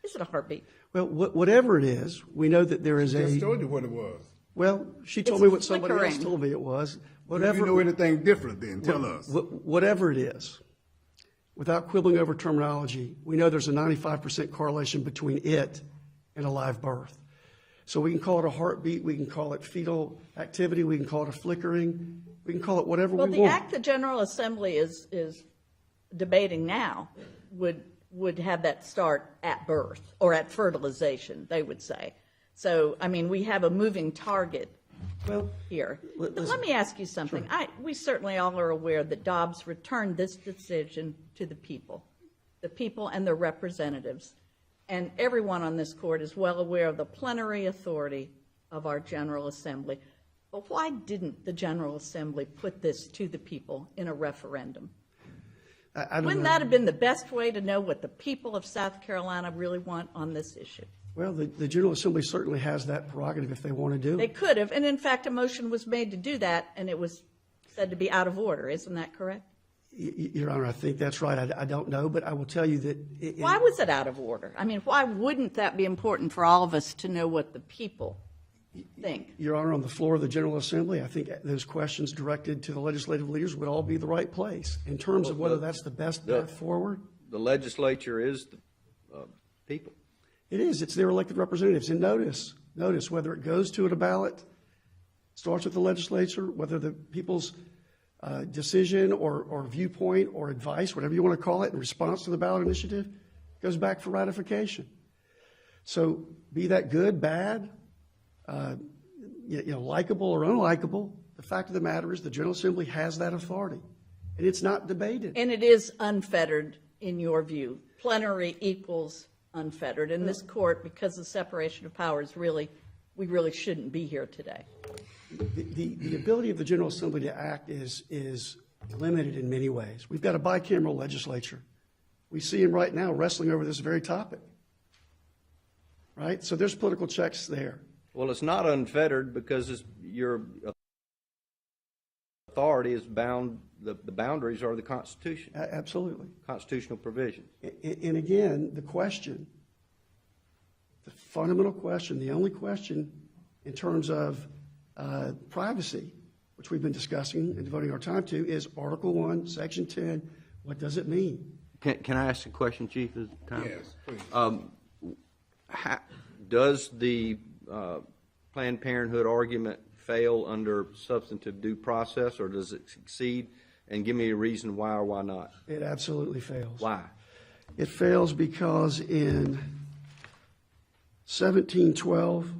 Speaker 3: Is it a heartbeat?
Speaker 7: well, whatever it is, we know that there is
Speaker 1: I just
Speaker 7: a.
Speaker 1: told you what it was.
Speaker 7: Well, she told
Speaker 3: It's
Speaker 7: me what somebody else
Speaker 3: flickering.
Speaker 7: told me it was.
Speaker 1: If
Speaker 7: Whatever.
Speaker 1: you know anything different, then tell us.
Speaker 7: Whatever it is, without quibbling over terminology, we know there's a 95% correlation between it and a live birth. So we can call it a heartbeat, we can call it fetal activity, we can call it a flickering, we can call it whatever
Speaker 3: Well,
Speaker 7: we
Speaker 3: the
Speaker 7: want.
Speaker 3: act the General Assembly is debating now would have that start at birth or at fertilization, they would say. So, I mean, we have a moving target
Speaker 7: Well,
Speaker 3: here. But
Speaker 7: listen.
Speaker 3: let me ask you something. We certainly all are aware that Dobbs returned this decision to the people and their representatives. And everyone on this court is well aware of the plenary authority of our General Assembly. But why didn't the General Assembly put this to the people in a referendum?
Speaker 7: I don't
Speaker 3: Wouldn't
Speaker 7: know.
Speaker 3: that have been the best way to know what the people of South Carolina really want on this issue?
Speaker 7: Well, the General Assembly certainly has that prerogative if they want to do
Speaker 3: They
Speaker 7: it.
Speaker 3: could have, and in fact, a motion was made to do that, and it was said to be out of order. Isn't that correct?
Speaker 7: Your Honor, I think that's right. I don't know, but I will tell you that.
Speaker 3: Why was it out of order? I mean, why wouldn't that be important for all of us to know what the people think?
Speaker 7: Your Honor, on the floor of the General Assembly, I think those questions directed to the legislative leaders would all be the right place. In terms of whether that's the best path forward,
Speaker 6: The legislature is the people.
Speaker 7: it is. It's their elected representatives. And notice whether it goes to a ballot, starts with the legislature, whether the people's decision or viewpoint or advice, whatever you want to call it, in response to the ballot initiative, goes back for ratification. So be that good, bad, likable or unlikable, the fact of the matter is the General Assembly has that authority, and it's not debated.
Speaker 3: And it is unfettered, in your view. Plenary equals unfettered. In this court, because the separation of powers, we really shouldn't be here today.
Speaker 7: The ability of the General Assembly to act is limited in many ways. We've got a bicameral legislature. We see them right now wrestling over this very topic, right? So there's political checks there.
Speaker 6: Well, it's not unfettered because your authority is bound, the boundaries are the Constitution,
Speaker 7: Absolutely.
Speaker 6: constitutional provisions.
Speaker 7: And again, the question, the fundamental question, the only question in terms of privacy, which we've been discussing and devoting our time to, is Article 1, Section 10. What does it mean?
Speaker 6: Can I ask a question, Chief?
Speaker 1: Yes, please.
Speaker 6: Does the Planned Parenthood argument fail under substantive due process, or does it succeed? And give me a reason why or why not.
Speaker 7: It absolutely fails.
Speaker 6: Why?
Speaker 7: It fails because in 1712,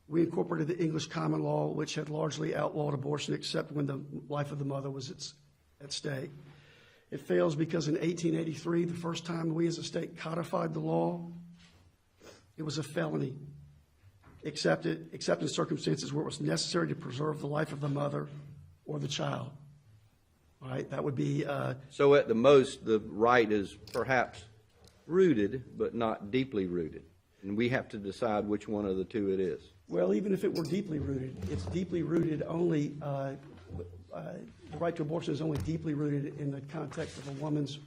Speaker 7: we incorporated the English common law, which had largely outlawed abortion except when the life of the mother was at stake. It fails because in 1883, the first time we as a state codified the law, it was a felony, except in circumstances where it was necessary to preserve the life of the mother or the child. All right, that would be...
Speaker 6: So at the most, the right is perhaps rooted, but not deeply rooted. And we have to decide which one of the two it is.
Speaker 7: Well, even if it were deeply rooted, it's deeply rooted only... the right to abortion is only deeply rooted in the context of a woman's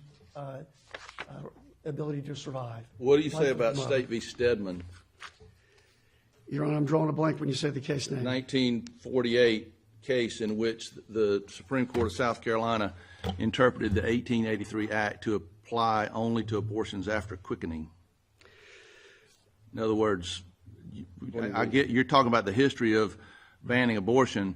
Speaker 7: ability to survive.
Speaker 5: What do you say about State v. Stedman?
Speaker 7: Your Honor, I'm drawing a blank when you say the case name.
Speaker 5: 1948 case in which the Supreme Court of South Carolina interpreted the 1883 Act to apply only to abortions after quickening. In other words, I get you're talking about the history of banning abortion.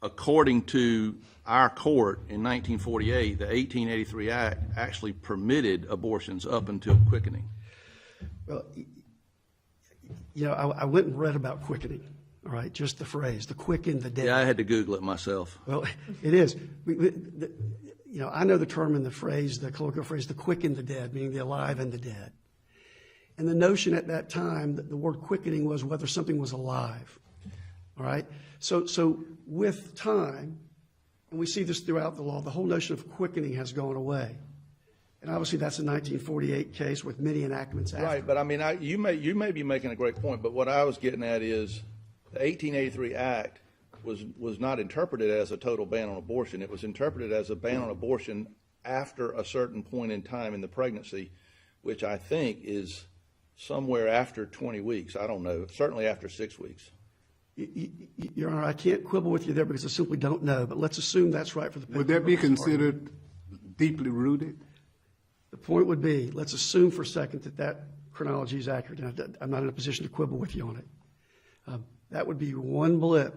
Speaker 5: According to our court in 1948, the 1883 Act actually permitted abortions up until quickening.
Speaker 7: Well, you know, I went and read about quickening, all right, just the phrase, the quicken the dead.
Speaker 5: Yeah, I had to Google it myself.
Speaker 7: Well, it is. You know, I know the term and the phrase, the colloquial phrase, the quicken the dead, meaning the alive and the dead. And the notion at that time that the word quickening was whether something was alive, all right? So with time, and we see this throughout the law, the whole notion of quickening has gone away. And obviously that's a 1948 case with many enactments after.
Speaker 5: Right, but I mean, you may be making a great point, but what I was getting at is the 1883 Act was not interpreted as a total ban on abortion. It was interpreted as a ban on abortion after a certain point in time in the pregnancy, which I think is somewhere after 20 weeks. I don't know, certainly after 6 weeks.
Speaker 7: Your Honor, I can't quibble with you there because I simply don't know, but let's assume that's right for the
Speaker 1: Would that be considered deeply rooted?
Speaker 7: The point would be, let's assume for a second that that chronology is accurate. And I'm not in a position to quibble with you on it. That would be one blip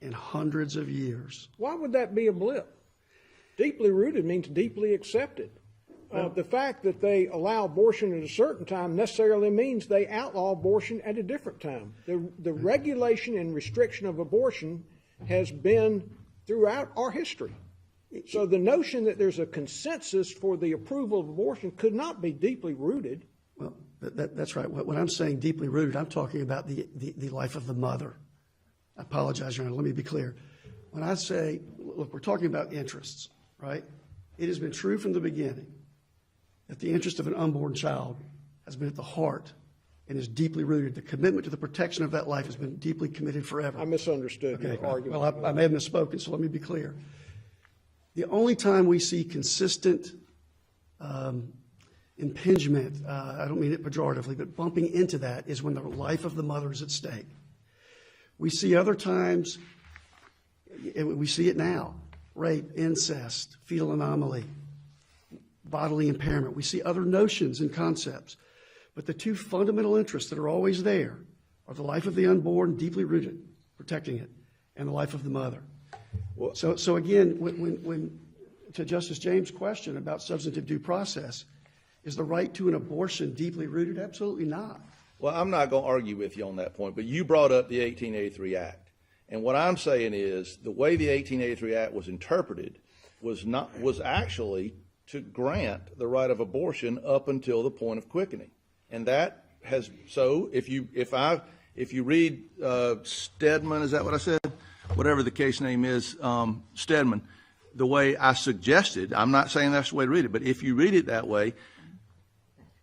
Speaker 7: in hundreds of years.
Speaker 4: Why would that be a blip? Deeply rooted means deeply accepted. The fact that they allow abortion at a certain time necessarily means they outlaw abortion at a different time. The regulation and restriction of abortion has been throughout our history. So the notion that there's a consensus for the approval of abortion could not be deeply rooted.
Speaker 7: Well, that's right. When I'm saying deeply rooted, I'm talking about the life of the mother. I apologize, Your Honor. Let me be clear. When I say, look, we're talking about interests, right? It has been true from the beginning that the interest of an unborn child has been at the heart and is deeply rooted. The commitment to the protection of that life has been deeply committed forever.
Speaker 4: I misunderstood your argument.
Speaker 7: Well, I may have misspoken, so let me be clear. The only time we see consistent impingement, I don't mean it pejoratively, but bumping into that is when the life of the mother is at stake. We see other times, we see it now, rape, incest, fetal anomaly, bodily impairment. We see other notions and concepts. But the two fundamental interests that are always there are the life of the unborn, deeply rooted, protecting it, and the life of the mother. So again, when to Justice James' question about substantive due process, is the right to an abortion deeply rooted? Absolutely not.
Speaker 5: Well, I'm not going to argue with you on that point, but you brought up the 1883 Act. And what I'm saying is the way the 1883 Act was interpreted was actually to grant the right of abortion up until the point of quickening. And that has, so if you read Stedman, is that what I said? Whatever the case name is, Stedman, the way I suggested, I'm not saying that's the way to read it, but if you read it that way,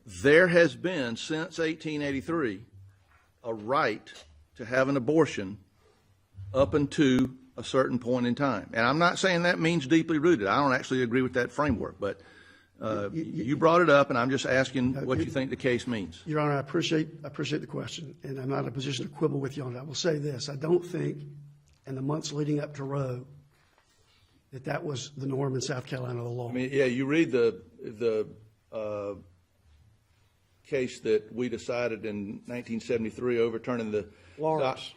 Speaker 5: there has been, since 1883, a right to have an abortion up until a certain point in time. And I'm not saying that means deeply rooted. I don't actually agree with that framework, but you brought it up, and I'm just asking what you think the case means.
Speaker 7: Your Honor, I appreciate the question, and I'm not in a position to quibble with you on that. I will say this. I don't think and the months leading up to Roe, that was the norm in South Carolina, the law.
Speaker 5: I mean, yeah, you read the case that we decided in 1973 overturning the Lawrence.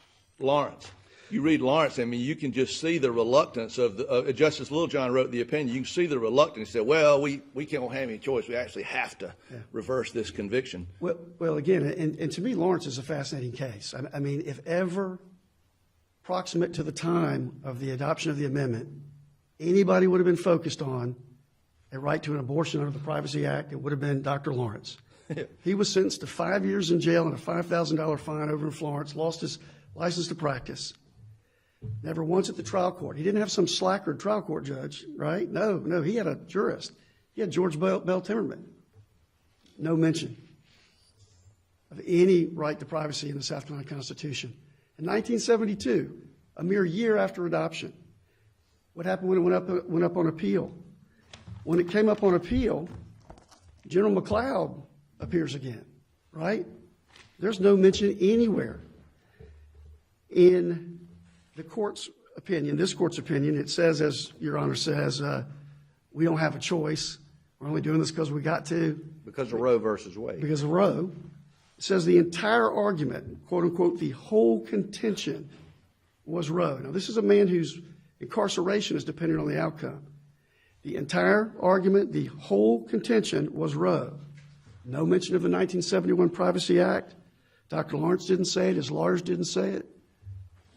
Speaker 5: You read Lawrence, I mean, you can just see the reluctance of Justice Littlejohn wrote the opinion. You can see the reluctance. He said, well, we can't have any choice. We actually have to reverse this conviction.
Speaker 7: Well, again, and to me, Lawrence is a fascinating case. I mean, if ever proximate to the time of the adoption of the amendment, anybody would have been focused on a right to an abortion under the Privacy Act, it would have been Dr. Lawrence. He was sentenced to 5 years in jail and a $5,000 fine over in Florence, lost his license to practice. Never once at the trial court. He didn't have some slacker trial court judge, right? No, he had a jurist. He had George Bell Timmerman. No mention of any right to privacy in the South Carolina Constitution. In 1972, a mere year after adoption, what happened when it went up on appeal? When it came up on appeal, General McLeod appears again, right? There's no mention anywhere in the court's opinion, this court's opinion. It says, as Your Honor says, we don't have a choice. We're only doing this because we got to.
Speaker 6: Because of Roe versus Wade.
Speaker 7: Because of Roe. It says the entire argument, quote unquote, the whole contention was Roe. Now, this is a man whose incarceration is dependent on the outcome. The entire argument, the whole contention was Roe. No mention of the 1971 Privacy Act. Dr. Lawrence didn't say it. His lawyers didn't say it.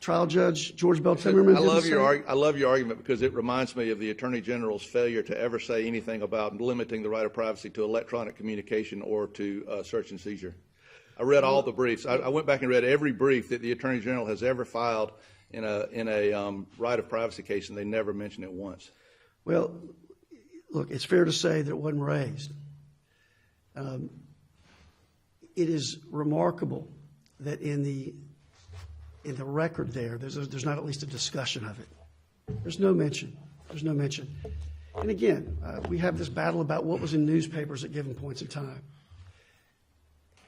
Speaker 7: Trial Judge George Bell Timmerman didn't say it.
Speaker 5: I love your argument because it reminds me of the Attorney General's failure to ever say anything about limiting the right of privacy to electronic communication or to search and seizure. I read all the briefs. I went back and read every brief that the Attorney General has ever filed in a right of privacy case, and they never mention it once.
Speaker 7: Well, look, it's fair to say that it wasn't raised. It is remarkable that in the record there's not at least a discussion of it. There's no mention. There's no mention. And again, we have this battle about what was in newspapers at given points in time.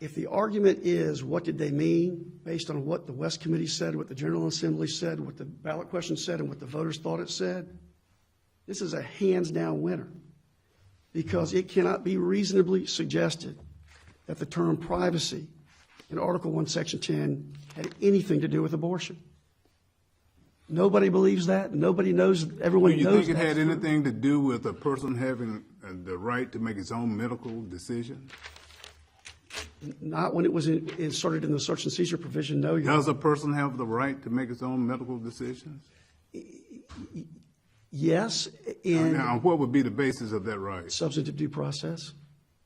Speaker 7: If the argument is what did they mean based on what the West Committee said, what the General Assembly said, what the ballot question said, and what the voters thought it said, this is a hands-down winner because it cannot be reasonably suggested that the term privacy in Article 1, Section 10 had anything to do with abortion. Nobody believes that. Nobody knows. Everyone knows that.
Speaker 1: Do you think it had anything to do with a person having the right to make his own medical decision?
Speaker 7: Not when it was inserted in the search and seizure provision, no.
Speaker 1: Does a person have the right to make his own medical decisions?
Speaker 7: Yes.
Speaker 1: Now, what would be the basis of that right?
Speaker 7: Substantive due process.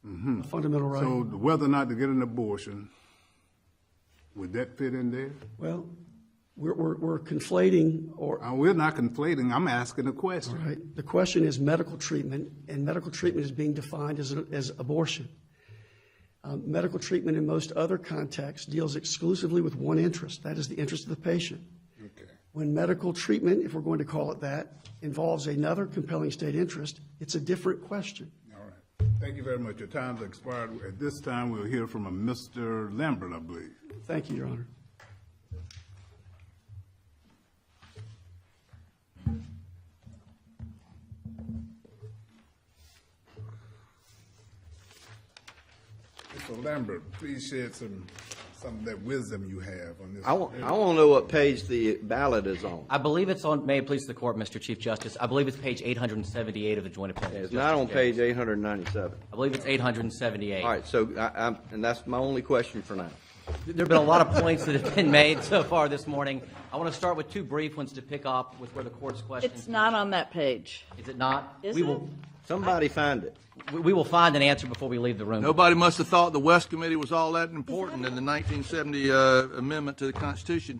Speaker 7: A fundamental right.
Speaker 1: So whether or not to get an abortion, would that fit in there?
Speaker 7: Well, we're conflating or...
Speaker 1: We're not conflating. I'm asking a question.
Speaker 7: All right. The question is medical treatment, and medical treatment is being defined as abortion. Medical treatment in most other contexts deals exclusively with one interest. That is the interest of the patient.
Speaker 1: Okay.
Speaker 7: When medical treatment, if we're going to call it that, involves another compelling state interest, it's a different question.
Speaker 1: All right. Thank you very much. Your time's expired. At this time, we'll hear from a Mr. Lambert, I believe.
Speaker 7: Thank you, Your Honor.
Speaker 1: Mr. Lambert, please shed some of that wisdom you have on this.
Speaker 6: I want to know what page the ballot is on.
Speaker 8: I believe it's on, may it please the court, Mr. Chief Justice, I believe it's page 878 of the Joint Appendix.
Speaker 6: It's not on page 897.
Speaker 8: I believe it's 878.
Speaker 6: All right, so and that's my only question for now.
Speaker 8: There have been a lot of points that have been made so far this morning. I want to start with two brief ones to pick up with where the court's question.
Speaker 3: It's not on that page.
Speaker 8: Is it not?
Speaker 3: Is
Speaker 8: we
Speaker 3: it?
Speaker 8: will.
Speaker 6: Somebody find it.
Speaker 8: We will find an answer before we leave the room.
Speaker 5: Nobody must have thought the West Committee was all that important in the 1970 amendment to the Constitution.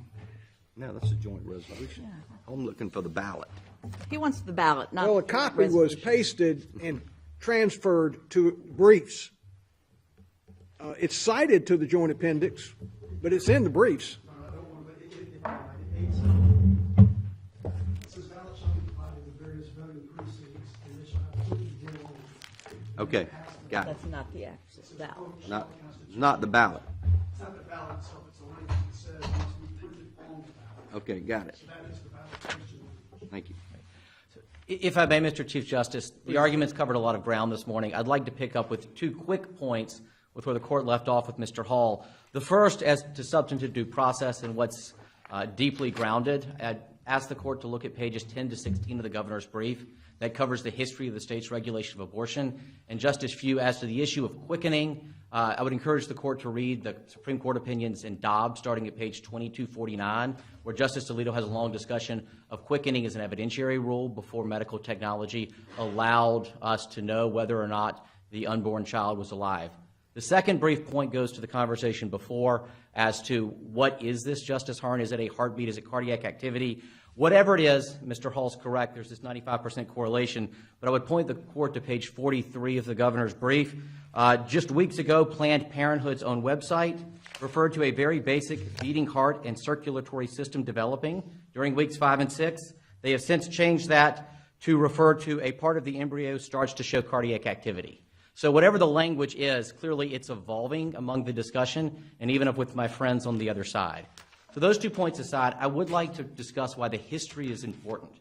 Speaker 6: No, that's a joint resolution. Yeah. I'm looking for the ballot.
Speaker 3: He wants the ballot, not
Speaker 4: Well, a
Speaker 3: the
Speaker 4: copy was
Speaker 3: resolution.
Speaker 4: pasted and transferred to briefs. It's cited to the joint appendix, but it's in the briefs.
Speaker 6: Okay, got it.
Speaker 3: That's not the actual ballot.
Speaker 6: Not the ballot.
Speaker 7: It's not the ballot itself, it's the language that says it must be printed on the
Speaker 6: Okay, got it. Thank you.
Speaker 8: If I may, Mr. Chief Justice, the argument's covered a lot of ground this morning. I'd like to pick up with 2 quick points with where the court left off with Mr. Hall. The first, as to substantive due process and what's deeply grounded, I'd ask the court to look at pages 10 to 16 of the governor's brief. That covers the history of the state's regulation of abortion. And Justice Few, as to the issue of quickening, I would encourage the court to read the Supreme Court opinions in Dobbs, starting at page 2249, where Justice Alito has a long discussion of quickening as an evidentiary rule before medical technology allowed us to know whether or not the unborn child was alive. The second brief point goes to the conversation before as to what is this, Justice Harn? Is it a heartbeat? Is it cardiac activity? Whatever it is, Mr. Hall's correct. There's this 95% correlation. But I would point the court to page 43 of the governor's brief. Just weeks ago, Planned Parenthood's own website referred to a very basic beating heart and circulatory system developing during weeks 5 and 6. They have since changed that to refer to a part of the embryo starts to show cardiac activity. So whatever the language is, clearly it's evolving among the discussion, and even with my friends on the other side. So those 2 points aside, I would like to discuss why the history is important.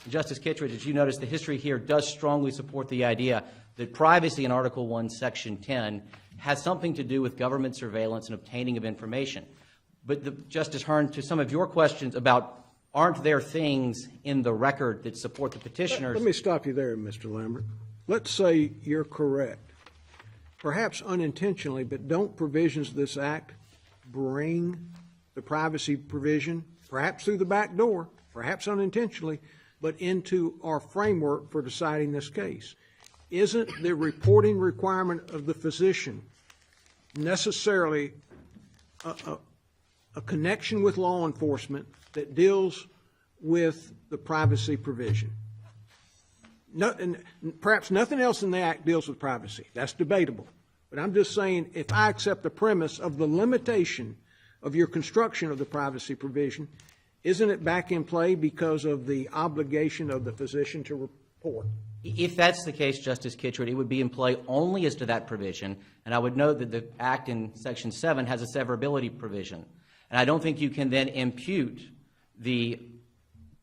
Speaker 8: And Justice Kittredge, as you notice, the history here does strongly support the idea that privacy in Article 1, Section 10 has something to do with government surveillance and obtaining of information. But Justice Hearn, to some of your questions about aren't there things in the record that support the petitioners?
Speaker 4: Let me stop you there, Mr. Lambert. Let's say you're correct, perhaps unintentionally, but don't provisions of this act bring the privacy provision, perhaps through the back door, perhaps unintentionally, but into our framework for deciding this case? Isn't the reporting requirement of the physician necessarily a connection with law enforcement that deals with the privacy provision? No, and perhaps nothing else in the act deals with privacy. That's debatable. But I'm just saying, if I accept the premise of the limitation of your construction of the privacy provision, isn't it back in play because of the obligation of the physician to report?
Speaker 8: If that's the case, Justice Kittredge, it would be in play only as to that provision, and I would note that the Act in Section 7 has a severability provision. And I don't think you can then impute the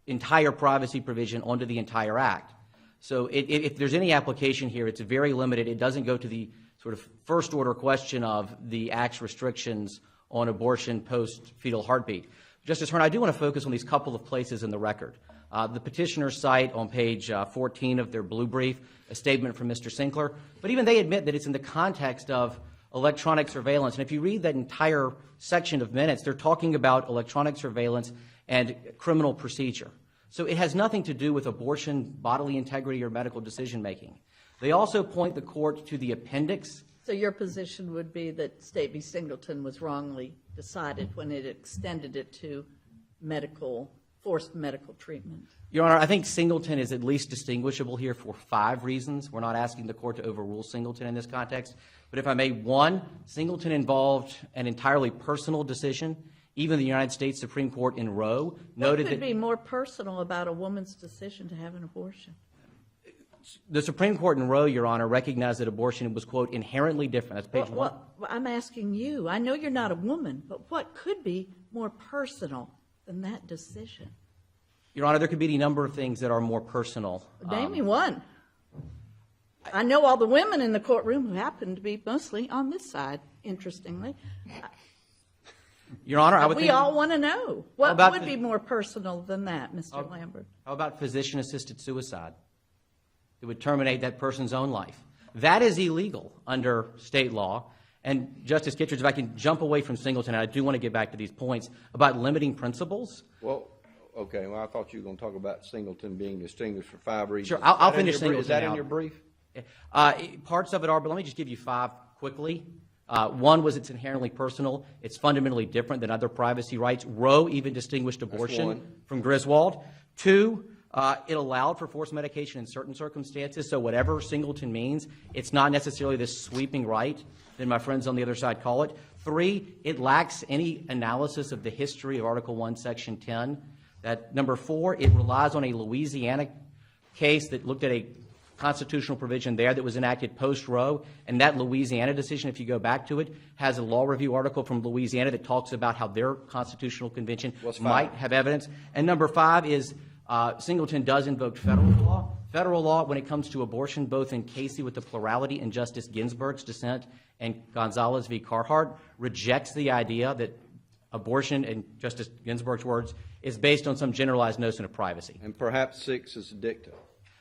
Speaker 8: entire privacy provision onto the entire Act. So if there's any application here, it's very limited. It doesn't go to the sort of first-order question of the Act's restrictions on abortion post-fetal heartbeat. Justice Hearn, I do want to focus on these couple of places in the record. The petitioners cite on page 14 of their blue brief a statement from Mr. Sinkler, but even they admit that it's in the context of electronic surveillance. And if you read that entire section of minutes, they're talking about electronic surveillance and criminal procedure. So it has nothing to do with abortion, bodily integrity, or medical decision-making. They also point the court to the appendix.
Speaker 3: So your position would be that State v. Singleton was wrongly decided when it extended it to forced medical treatment?
Speaker 8: Your Honor, I think Singleton is at least distinguishable here for 5 reasons. We're not asking the court to overrule Singleton in this context. But if I may, 1, Singleton involved an entirely personal decision. Even the United States Supreme Court in Roe noted that—
Speaker 3: What could be more personal about a woman's decision to have an abortion?
Speaker 8: The Supreme Court in Roe, Your Honor, recognized that abortion was, quote, inherently different. That's page 1.
Speaker 3: I'm asking you. I know you're not a woman, but what could be more personal than that decision?
Speaker 8: Your Honor, there could be any number of things that are more personal.
Speaker 3: Name me one. I know all the women in the courtroom who happen to be mostly on this side, interestingly.
Speaker 8: Your Honor, I would think—
Speaker 3: We all want to know. What would be more personal than that, Mr. Lambert?
Speaker 8: How about physician-assisted suicide? It would terminate that person's own life. That is illegal under state law. And, Justice Kittredge, if I can jump away from Singleton, and I do want to get back to these points about limiting principles.
Speaker 6: Well, okay. Well, I thought you were going to talk about Singleton being distinguished for 5 reasons.
Speaker 8: Sure, I'll finish Singleton.
Speaker 6: Is that
Speaker 8: out.
Speaker 6: in your brief?
Speaker 8: Parts of it are, but let me just give you 5 quickly. 1 was it's inherently personal. It's fundamentally different than other privacy rights. Roe even distinguished abortion from Griswold. 2, it allowed for forced medication in certain circumstances, so whatever Singleton means, it's not necessarily this sweeping right that my friends on the other side call it. 3, it lacks any analysis of the history of Article 1, Section 10. Number 4, it relies on a Louisiana case that looked at a constitutional provision there that was enacted post-Roe, and that Louisiana decision, if you go back to it, has a law review article from Louisiana that talks about how their constitutional convention might have evidence. And number 5 is Singleton does invoke federal law. Federal law, when it comes to abortion, both in Casey with the plurality and Justice Ginsburg's dissent and Gonzalez v. Carhart, rejects the idea that abortion, in Justice Ginsburg's words, is based on some generalized notion of privacy.
Speaker 6: And perhaps 6 is dicta.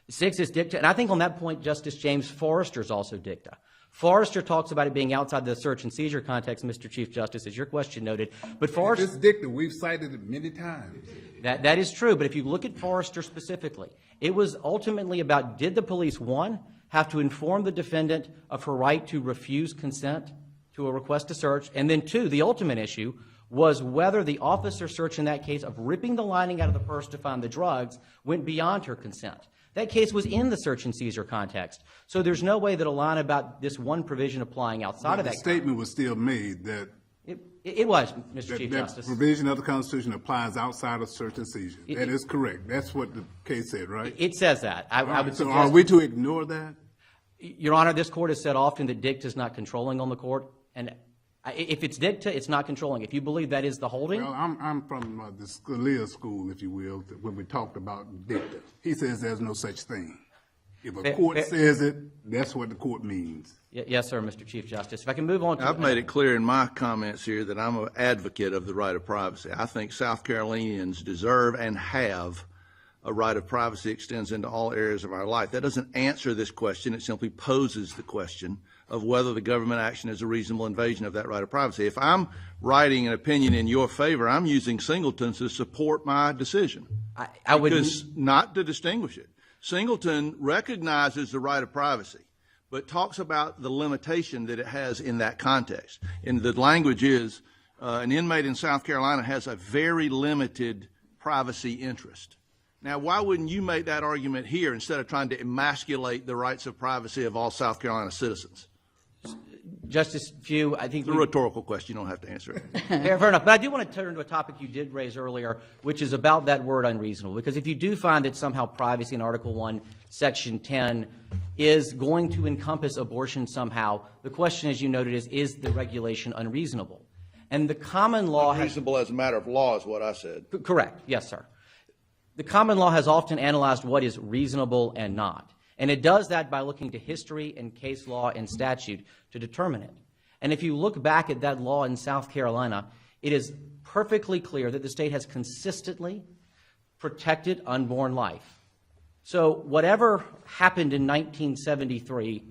Speaker 8: 6 is dicta, and I think on that point, Justice James Forrester is also dicta. Forrester talks about it being outside the search and seizure context, Mr. Chief Justice, as your question noted. But Forrester,
Speaker 1: This dicta, we've cited it many times.
Speaker 8: that is true, but if you look at Forrester specifically, it was ultimately about, did the police, 1, have to inform the defendant of her right to refuse consent to a request to search, and then 2, the ultimate issue was whether the officer search in that case of ripping the lining out of the purse to find the drugs went beyond her consent. That case was in the search and seizure context. So there's no way that a line about this one provision applying outside of that.
Speaker 1: The statement was still made that
Speaker 8: it was, Mr. Chief
Speaker 1: that
Speaker 8: Justice.
Speaker 1: provision of the Constitution applies outside of search and seizure. That is correct. That's what the case said, right?
Speaker 8: It says that. I would
Speaker 1: So
Speaker 8: suggest,
Speaker 1: are we to ignore that?
Speaker 8: Your Honor, this court has said often that dicta is not controlling on the court, and if it's dicta, it's not controlling. If you believe that is the holding.
Speaker 1: Well, I'm from the Scalia school, if you will, when we talked about dicta. He says there's no such thing. If a court says it, that's what the court means.
Speaker 8: Yes, sir, Mr. Chief Justice. If I can move on to...
Speaker 5: I've made it clear in my comments here that I'm an advocate of the right of privacy. I think South Carolinians deserve and have a right of privacy extends into all areas of our life. That doesn't answer this question. It simply poses the question of whether the government action is a reasonable invasion of that right of privacy. If I'm writing an opinion in your favor, I'm using Singleton to support my decision.
Speaker 8: I would...
Speaker 5: Because not to distinguish it. Singleton recognizes the right of privacy, but talks about the limitation that it has in that context. And the language is, an inmate in South Carolina has a very limited privacy interest. Now, why wouldn't you make that argument here instead of trying to emasculate the rights of privacy of all South Carolina citizens?
Speaker 8: Justice Few, I think...
Speaker 5: It's a rhetorical question. You don't have to answer it.
Speaker 8: Fair enough. But I do want to turn to a topic you did raise earlier, which is about that word unreasonable. Because if you do find that somehow privacy in Article 1, Section 10 is going to encompass abortion somehow, the question, as you noted, is the regulation unreasonable? And the common law...
Speaker 5: Unreasonable as a matter of law is what I said.
Speaker 8: Correct. Yes, sir. The common law has often analyzed what is reasonable and not. And it does that by looking to history and case law and statute to determine it. And if you look back at that law in South Carolina, it is perfectly clear that the state has consistently protected unborn life. So whatever happened in 1973,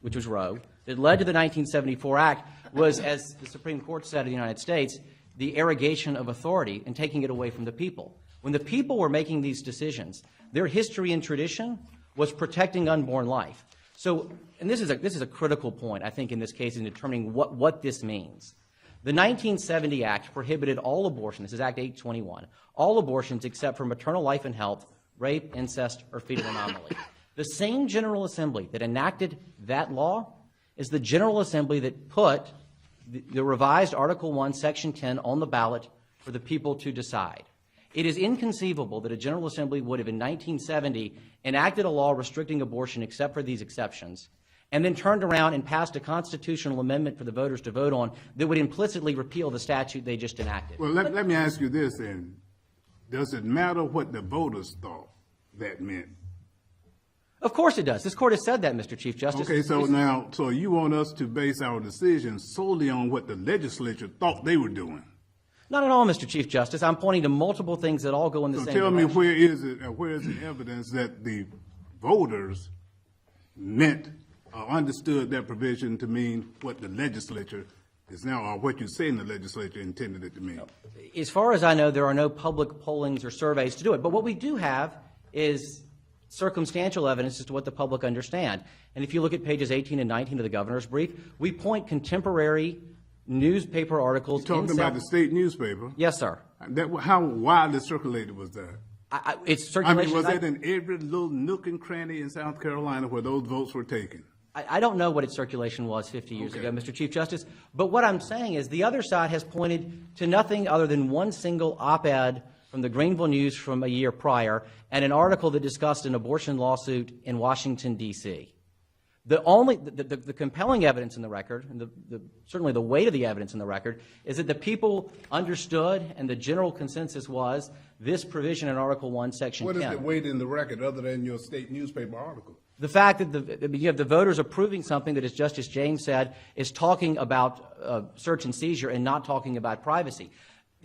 Speaker 8: which was Roe, that led to the 1974 Act was, as the Supreme Court said in the United States, the arrogation of authority and taking it away from the people. When the people were making these decisions, their history and tradition was protecting unborn life. So, and this is a critical point, I think, in this case in determining what this means. The 1970 Act prohibited all abortion, this is Act 821, all abortions except for maternal life and health, rape, incest, or fetal anomaly. The same General Assembly that enacted that law is the General Assembly that put the revised Article 1, Section 10 on the ballot for the people to decide. It is inconceivable that a General Assembly would have, in 1970, enacted a law restricting abortion except for these exceptions, and then turned around and passed a constitutional amendment for the voters to vote on that would implicitly repeal the statute they just enacted.
Speaker 1: Well, let me ask you this then. Does it matter what the voters thought that meant?
Speaker 8: Of course it does. This court has said that, Mr. Chief Justice.
Speaker 1: Okay, so you want us to base our decisions solely on what the legislature thought they were doing?
Speaker 8: Not at all, Mr. Chief Justice. I'm pointing to multiple things that all go in the same
Speaker 1: Tell
Speaker 8: direction.
Speaker 1: me where is the evidence that the voters meant or understood that provision to mean what the legislature is now, or what you say in the legislature intended it to mean?
Speaker 8: As far as I know, there are no public pollings or surveys to do it. But what we do have is circumstantial evidence as to what the public understand. And if you look at pages 18 and 19 of the governor's brief, we point contemporary newspaper articles.
Speaker 1: You're talking about the state newspaper?
Speaker 8: Yes, sir.
Speaker 1: How widely circulated was that?
Speaker 8: It's circulation.
Speaker 1: Was that in every little nook and cranny in South Carolina where those votes were taken?
Speaker 8: I don't know what its circulation was 50 years ago, Mr. Chief Justice. But what I'm saying is the other side has pointed to nothing other than one single op-ed from the Greenville News from a year prior, and an article that discussed an abortion lawsuit in Washington, D.C. The compelling evidence in the record, and certainly the weight of the evidence in the record, is that the people understood, and the general consensus was, this provision in Article 1, Section 10.
Speaker 1: What is the weight in the record other than your state newspaper article?
Speaker 8: The fact that you have the voters approving something that, as Justice James said, is talking about search and seizure and not talking about privacy.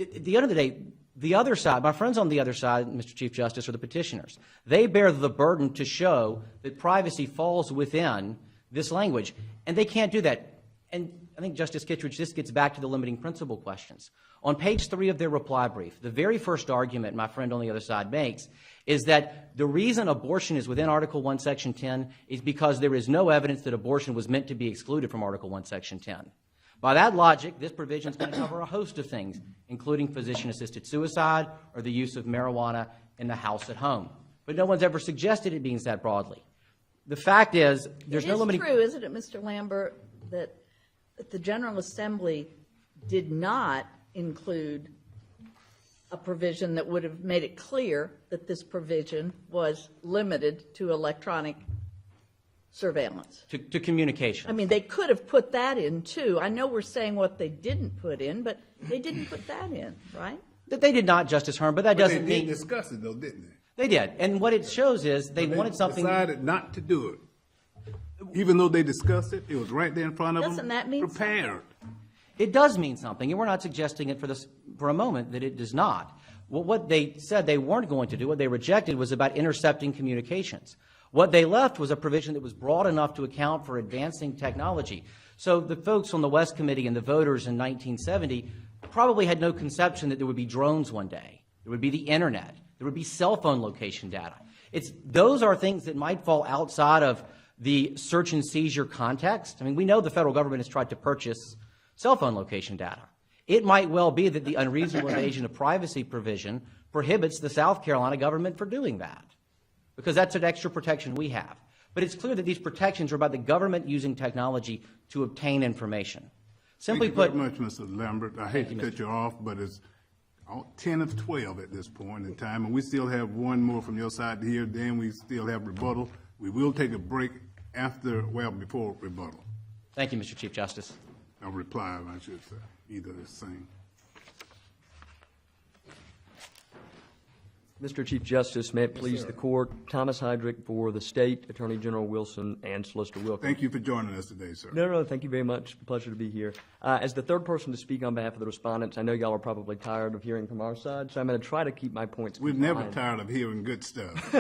Speaker 8: At the end of the day, the other side, my friends on the other side, Mr. Chief Justice, are the petitioners. They bear the burden to show that privacy falls within this language, and they can't do that. And I think, Justice Kittredge, this gets back to the limiting principle questions. On page 3 of their reply brief, the very first argument my friend on the other side makes is that the reason abortion is within Article 1, Section 10 is because there is no evidence that abortion was meant to be excluded from Article 1, Section 10. By that logic, this provision is going to cover a host of things, including physician-assisted suicide or the use of marijuana in the house at home. But no one's ever suggested it means that broadly. The fact is, there's no limiting...
Speaker 3: It is true, isn't it, Mr. Lambert, that the General Assembly did not include a provision that would have made it clear that this provision was limited to electronic surveillance?
Speaker 8: To communication.
Speaker 3: I mean, they could have put that in, too. I know we're saying what they didn't put in, but they didn't put that in, right?
Speaker 8: They did not, Justice Herman, but that doesn't mean...
Speaker 1: They did discuss it, though, didn't they?
Speaker 8: They did. And what it shows is they wanted something...
Speaker 1: They decided not to do it. Even though they discussed it, it was right there in front of them.
Speaker 3: Doesn't that mean
Speaker 1: prepared.
Speaker 8: It does mean something, and we're not suggesting it for a moment that it does not. Well, what they said they weren't going to do, what they rejected, was about intercepting communications. What they left was a provision that was broad enough to account for advancing technology. So the folks on the West Committee and the voters in 1970 probably had no conception that there would be drones one day. There would be the Internet. There would be cell phone location data. Those are things that might fall outside of the search and seizure context. I mean, we know the federal government has tried to purchase cell phone location data. It might well be that the unreasonable invasion of privacy provision prohibits the South Carolina government from doing that, because that's an extra protection we have. But it's clear that these protections are about the government using technology to obtain information. Simply put...
Speaker 1: Thank you very much, Mr. Lambert. I hate to cut you off, but it's 10 of 12 at this point in time, and we still have one more from your side here, then we still have rebuttal. We will take a break before rebuttal.
Speaker 8: Thank you, Mr. Chief Justice.
Speaker 1: A reply, I should say, either the same.
Speaker 9: Mr. Chief Justice, may it please the Court, Thomas Heydrich for the State, Attorney General Wilson, and Solicitor Wilkins.
Speaker 1: Thank you for joining us today, sir.
Speaker 9: No, thank you very much. Pleasure to be here. As the third person to speak on behalf of the respondents, I know y'all are probably tired of hearing from our side, so I'm going to try to keep my points
Speaker 1: We're never tired of hearing good stuff.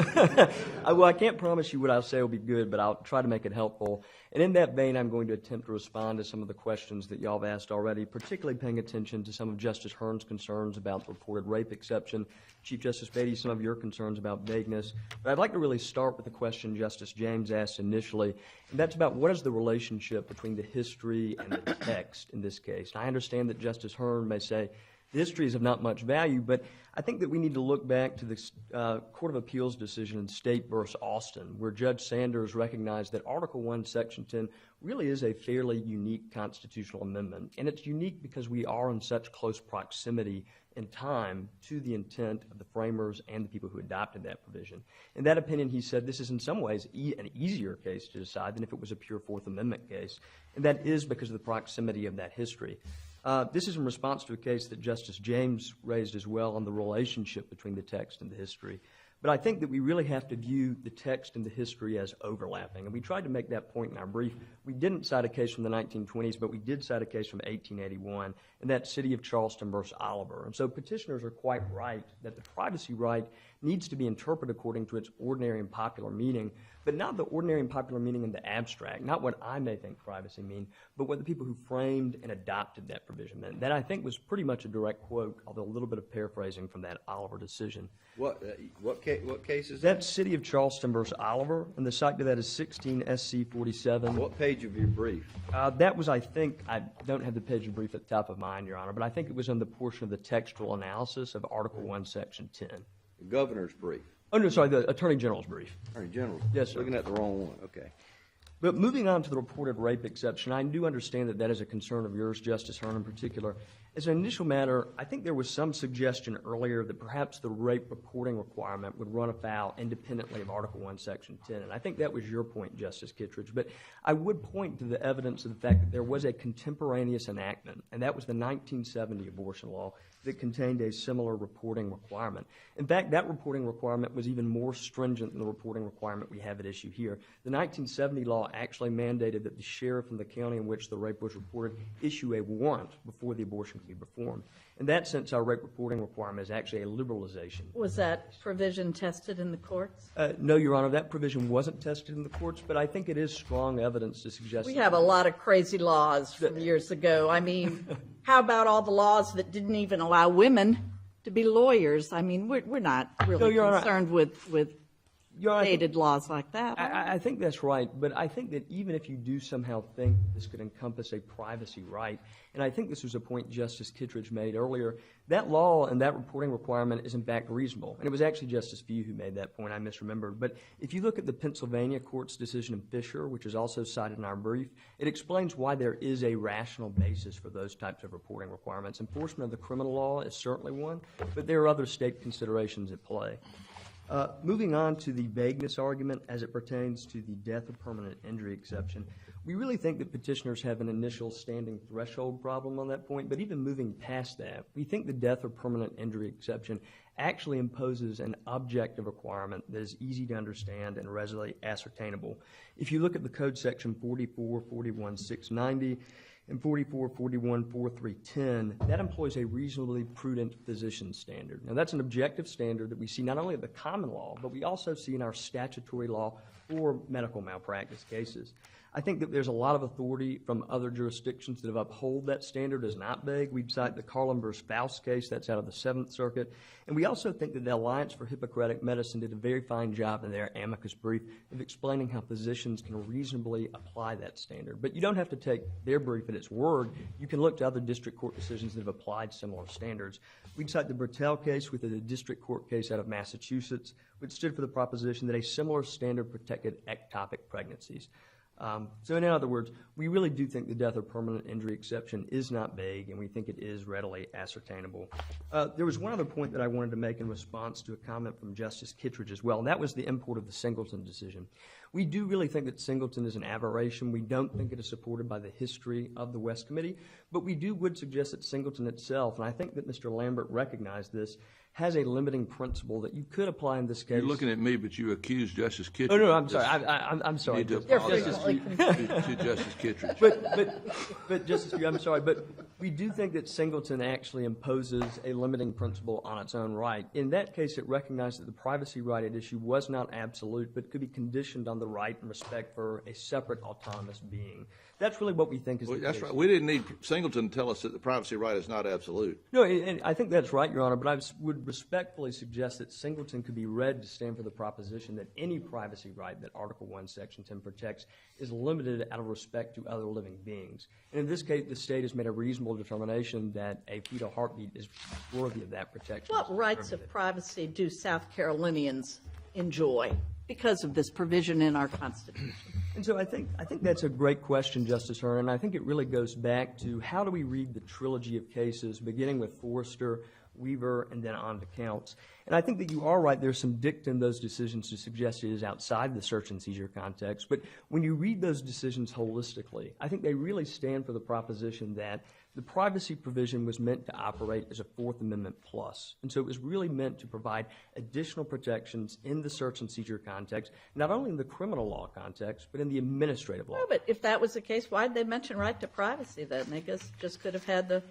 Speaker 9: Well, I can't promise you what I'll say will be good, but I'll try to make it helpful. And in that vein, I'm going to attempt to respond to some of the questions that y'all have asked already, particularly paying attention to some of Justice Hearn's concerns about the reported rape exception, Chief Justice Beatty, some of your concerns about vagueness. But I'd like to really start with the question Justice James asked initially, and that's about what is the relationship between the history and the text in this case. And I understand that Justice Hearn may say the history is of not much value, but I think that we need to look back to the Court of Appeals decision in State v. Austin, where Judge Sanders recognized that Article 1, Section 10 really is a fairly unique constitutional amendment. And it's unique because we are in such close proximity in time to the intent of the framers and the people who adopted that provision. In that opinion, he said this is in some ways an easier case to decide than if it was a pure Fourth Amendment case, and that is because of the proximity of that history. This is in response to a case that Justice James raised as well on the relationship between the text and the history. But I think that we really have to view the text and the history as overlapping, and we tried to make that point in our brief. We didn't cite a case from the 1920s, but we did cite a case from 1881, and that's City of Charleston versus Oliver. And so petitioners are quite right that the privacy right needs to be interpreted according to its ordinary and popular meaning, but not the ordinary and popular meaning in the abstract, not what I may think privacy mean, but what the people who framed and adopted that provision meant. That, I think, was pretty much a direct quote, although a little bit of paraphrasing from that Oliver decision.
Speaker 6: What case is that?
Speaker 9: That's City of Charleston versus Oliver, and the site to that is 16 SC 47.
Speaker 6: What page of your brief?
Speaker 9: That was, I think, I don't have the page of brief at the top of mind, Your Honor, but I think it was in the portion of the textual analysis of Article 1, Section 10.
Speaker 6: The governor's brief.
Speaker 9: Oh, no, sorry, the Attorney General's brief.
Speaker 6: Attorney General.
Speaker 9: Yes, sir.
Speaker 6: Looking at the wrong one. Okay.
Speaker 9: But moving on to the reported rape exception, I do understand that that is a concern of yours, Justice Hearn, in particular. As an initial matter, I think there was some suggestion earlier that perhaps the rape reporting requirement would run afoul independently of Article 1, Section 10, and I think that was your point, Justice Kittredge. But I would point to the evidence of the fact that there was a contemporaneous enactment, and that was the 1970 abortion law that contained a similar reporting requirement. In fact, that reporting requirement was even more stringent than the reporting requirement we have at issue here. The 1970 law actually mandated that the sheriff in the county in which the rape was reported issue a warrant before the abortion could be performed. In that sense, our rape reporting requirement is actually a liberalization.
Speaker 3: Was that provision tested in the courts?
Speaker 9: No, Your Honor, that provision wasn't tested in the courts, but I think it is strong evidence to suggest
Speaker 3: We have a lot of crazy laws from years ago. I mean, how about all the laws that didn't even allow women to be lawyers? I mean, we're not really concerned with dated laws like that.
Speaker 9: I think that's right, but I think that even if you do somehow think this could encompass a privacy right, and I think this was a point Justice Kittredge made earlier, that law and that reporting requirement is in fact reasonable. And it was actually Justice Few who made that point, I misremembered. But if you look at the Pennsylvania court's decision in Fisher, which is also cited in our brief, it explains why there is a rational basis for those types of reporting requirements. Enforcement of the criminal law is certainly one, but there are other state considerations at play. Moving on to the vagueness argument as it pertains to the death or permanent injury exception, we really think that petitioners have an initial standing threshold problem on that point, but even moving past that, we think the death or permanent injury exception actually imposes an objective requirement that is easy to understand and readily ascertainable. If you look at the code section 4441.690 and 4441.4310, that employs a reasonably prudent physician standard. Now, that's an objective standard that we see not only in the common law, but we also see in our statutory law for medical malpractice cases. I think that there's a lot of authority from other jurisdictions that have upheld that standard as not vague. We'd cite the Carlin v. Faust case, that's out of the Seventh Circuit. And we also think that the Alliance for Hippocratic Medicine did a very fine job in their amicus brief of explaining how physicians can reasonably apply that standard. But you don't have to take their brief at its word. You can look to other district court decisions that have applied similar standards. We'd cite the Bertel case with a district court case out of Massachusetts, which stood for the proposition that a similar standard protected ectopic pregnancies. So in other words, we really do think the death or permanent injury exception is not vague, and we think it is readily ascertainable. There was one other point that I wanted to make in response to a comment from Justice Kittredge as well, and that was the import of the Singleton decision. We do really think that Singleton is an aberration. We don't think it is supported by the history of the West Committee, but we would suggest that Singleton itself, and I think that Mr. Lambert recognized this, has a limiting principle that you could apply in this case.
Speaker 5: You're looking at me, but you accused Justice Kittredge.
Speaker 9: Oh, no, I'm sorry. I'm sorry.
Speaker 5: You need to apologize to Justice Kittredge.
Speaker 9: But Justice, I'm sorry, but we do think that Singleton actually imposes a limiting principle on its own right. In that case, it recognized that the privacy right at issue was not absolute, but could be conditioned on the right and respect for a separate autonomous being. That's really what we think is the case.
Speaker 5: That's right. We didn't need Singleton to tell us that the privacy right is not absolute.
Speaker 9: No, and I think that's right, Your Honor, but I would respectfully suggest that Singleton could be read to stand for the proposition that any privacy right that Article 1, Section 10 protects is limited out of respect to other living beings. And in this case, the state has made a reasonable determination that a fetal heartbeat is worthy of that protection.
Speaker 3: What rights of privacy do South Carolinians enjoy because of this provision in our Constitution?
Speaker 9: And so I think that's a great question, Justice Hearn, and I think it really goes back to how do we read the trilogy of cases, beginning with Forrester, Weaver, and then on to Counts. And I think that you are right. There's some dicta in those decisions to suggest it is outside the search and seizure context. But when you read those decisions holistically, I think they really stand for the proposition that the privacy provision was meant to operate as a Fourth Amendment plus. And so it was really meant to provide additional protections in the search and seizure context, not only in the criminal law context, but in the administrative law.
Speaker 3: No, but if that was the case, why did they mention right to privacy then? They just could have had the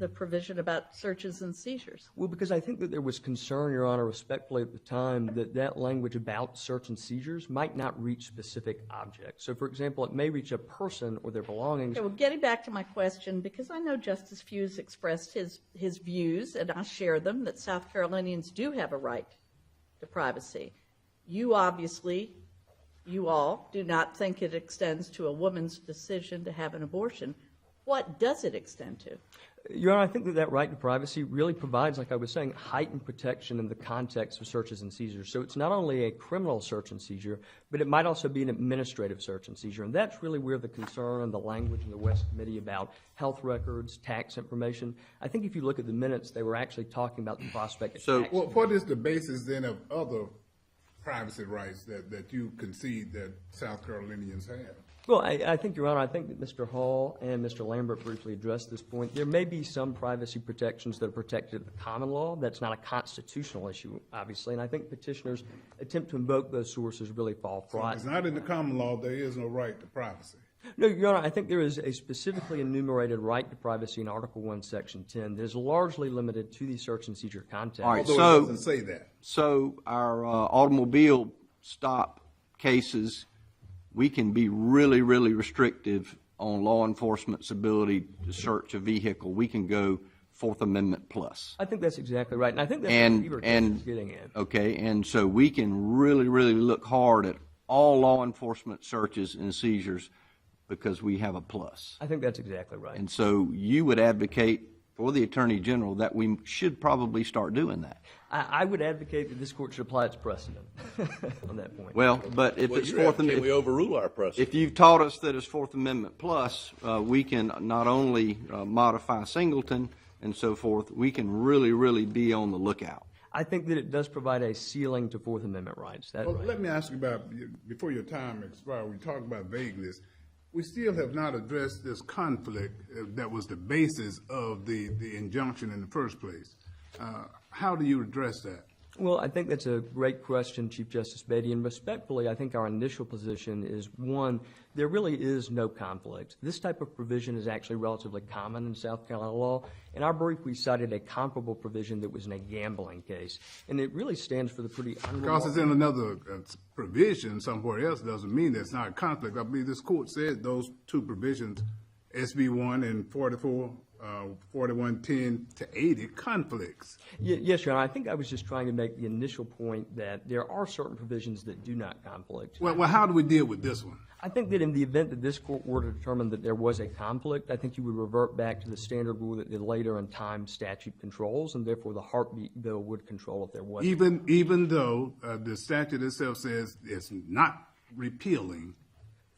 Speaker 3: provision about searches and seizures.
Speaker 9: Well, because I think that there was concern, Your Honor, respectfully at the time, that language about search and seizures might not reach specific objects. So, for example, it may reach a person or their belongings.
Speaker 3: Okay, well, getting back to my question, because I know Justice Few's expressed his views, and I share them, that South Carolinians do have a right to privacy. You obviously, you all, do not think it extends to a woman's decision to have an abortion. What does it extend to?
Speaker 9: Your Honor, I think that right to privacy really provides, like I was saying, heightened protection in the context of searches and seizures. So it's not only a criminal search and seizure, but it might also be an administrative search and seizure. And that's really where the concern and the language in the West Committee about health records, tax information, I think if you look at the minutes, they were actually talking about the prospect of tax.
Speaker 1: Well, what is the basis then of other privacy rights that you concede that South Carolinians have?
Speaker 9: Well, I think, Your Honor, I think that Mr. Hall and Mr. Lambert briefly addressed this point. There may be some privacy protections that are protected in the common law. That's not a constitutional issue, obviously, and I think petitioners' attempt to invoke those sources really fall flat.
Speaker 1: So if it's not in the common law, there is no right to privacy.
Speaker 9: No, Your Honor, I think there is a specifically enumerated right to privacy in Article 1, Section 10 that is largely limited to the search and seizure context.
Speaker 6: All right,
Speaker 1: Although it doesn't say that.
Speaker 6: So our automobile stop cases, we can be really, really restrictive on law enforcement's ability to search a vehicle. We can go Fourth Amendment plus.
Speaker 9: I think that's exactly right, and I think that's what Beaver case is getting at.
Speaker 6: Okay, and so we can really, really look hard at all law enforcement searches and seizures because we have a plus.
Speaker 9: I think that's exactly right.
Speaker 6: And so you would advocate for the Attorney General that we should probably start doing that.
Speaker 9: I would advocate that this court should apply its precedent on that point.
Speaker 6: Well, but if it's Fourth Amendment,
Speaker 5: can we overrule our precedent?
Speaker 6: if you've taught us that it's Fourth Amendment plus, we can not only modify Singleton and so forth, we can really, really be on the lookout.
Speaker 9: I think that it does provide a ceiling to Fourth Amendment rights. That's
Speaker 1: Well,
Speaker 9: right.
Speaker 1: let me ask you about, before your time expires, we talked about vagueness. We still have not addressed this conflict that was the basis of the injunction in the first place. How do you address that?
Speaker 9: Well, I think that's a great question, Chief Justice Beatty, and respectfully, I think our initial position is, one, there really is no conflict. This type of provision is actually relatively common in South Carolina law. In our brief, we cited a comparable provision that was in a gambling case, and it really stands for the pretty
Speaker 1: Because it's in another provision somewhere else doesn't mean there's not a conflict. I believe this court said those two provisions, SB 1 and 44, 4110 to 80, conflicts.
Speaker 9: Yes, Your Honor. I think I was just trying to make the initial point that there are certain provisions that do not conflict.
Speaker 1: Well, how do we deal with this one?
Speaker 9: I think that in the event that this court were to determine that there was a conflict, I think you would revert back to the standard rule that the later in time statute controls, and therefore the heartbeat bill would control if there was.
Speaker 1: Even though the statute itself says it's not repealing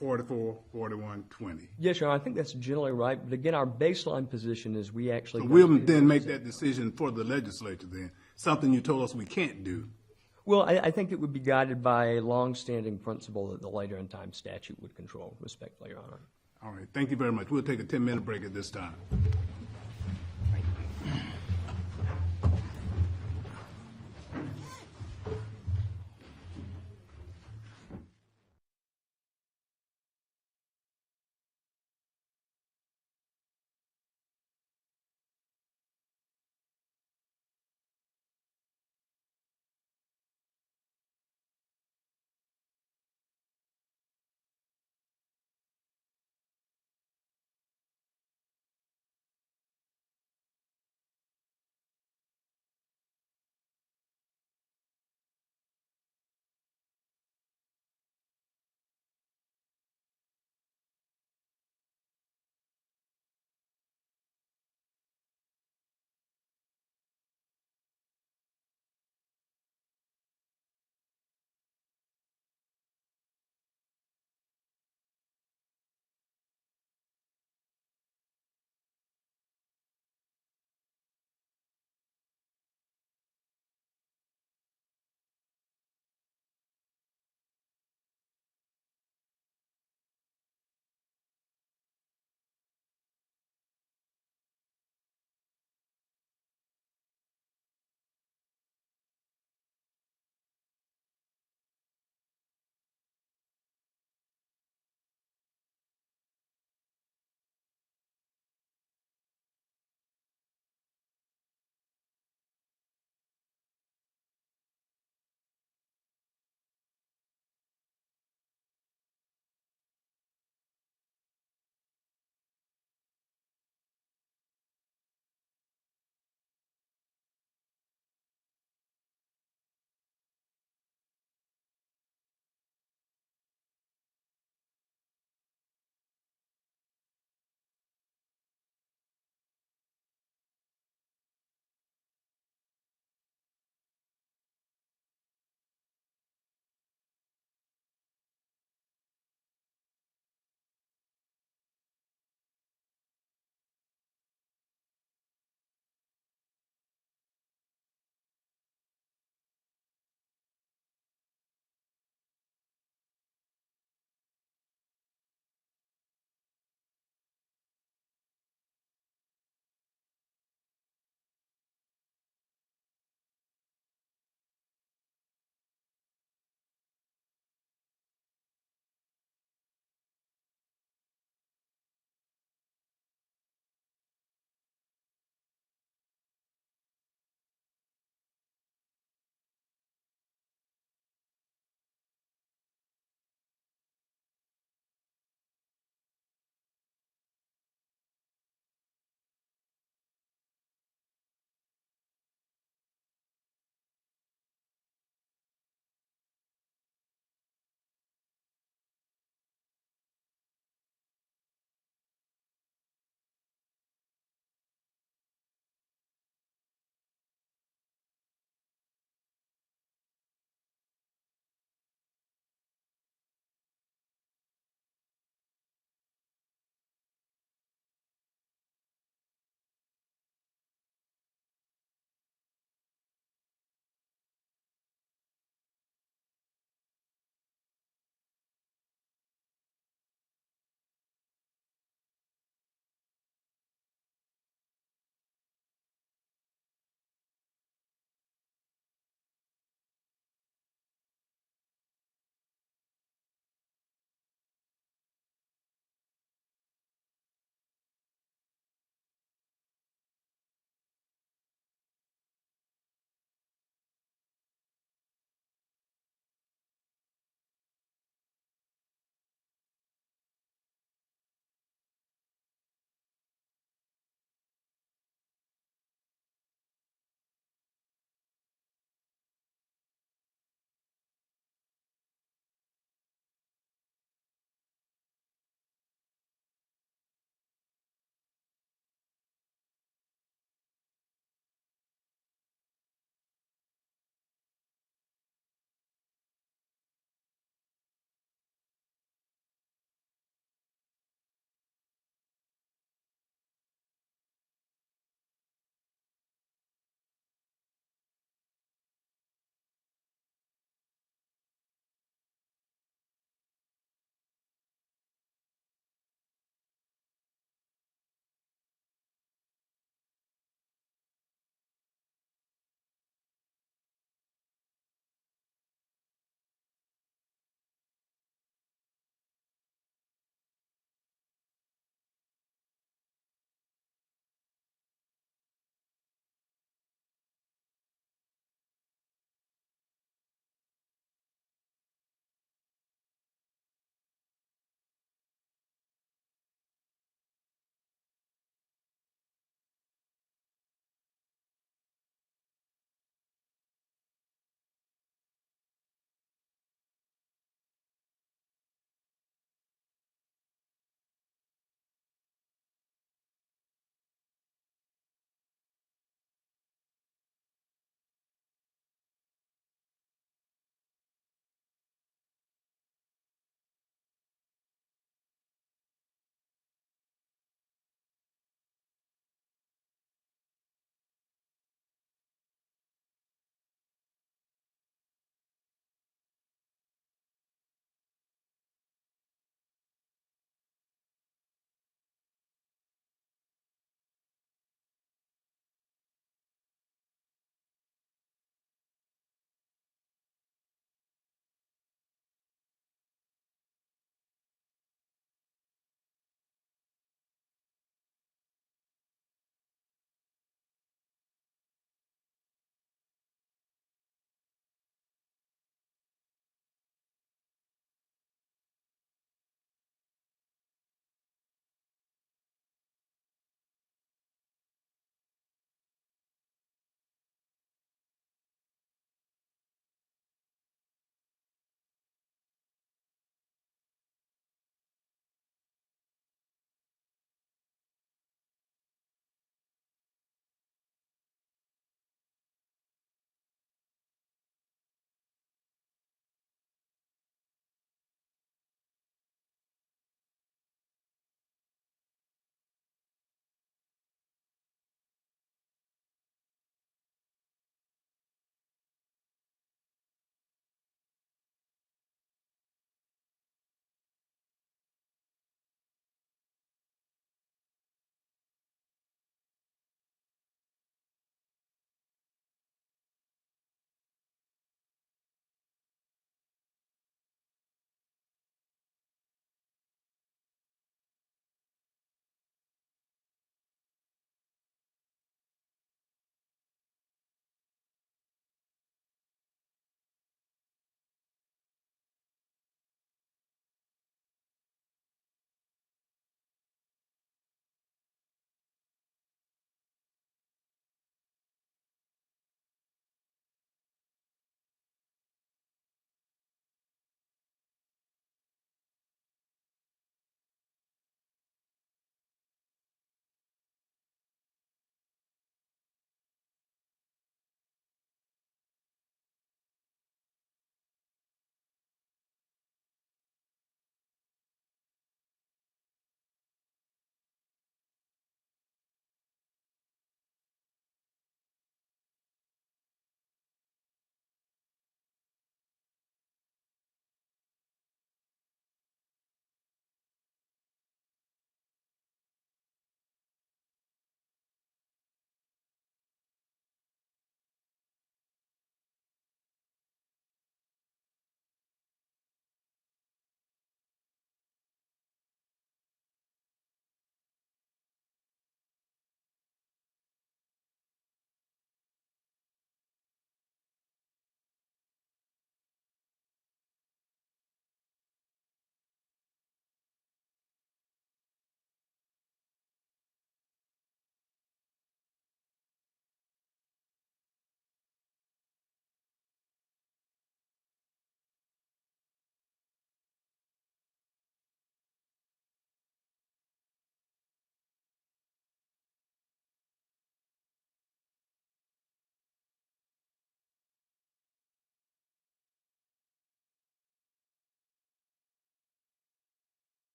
Speaker 1: 44, 41, 20.
Speaker 9: Yes, Your Honor, I think that's generally right. But again, our baseline position is we actually.
Speaker 1: So we'll then make that decision for the legislature then, something you told us we can't do.
Speaker 9: Well, I think it would be guided by a longstanding principle that the later in time statute would control, respectfully, Your Honor.
Speaker 1: All right. Thank you very much. We'll take a 10-minute break at this time.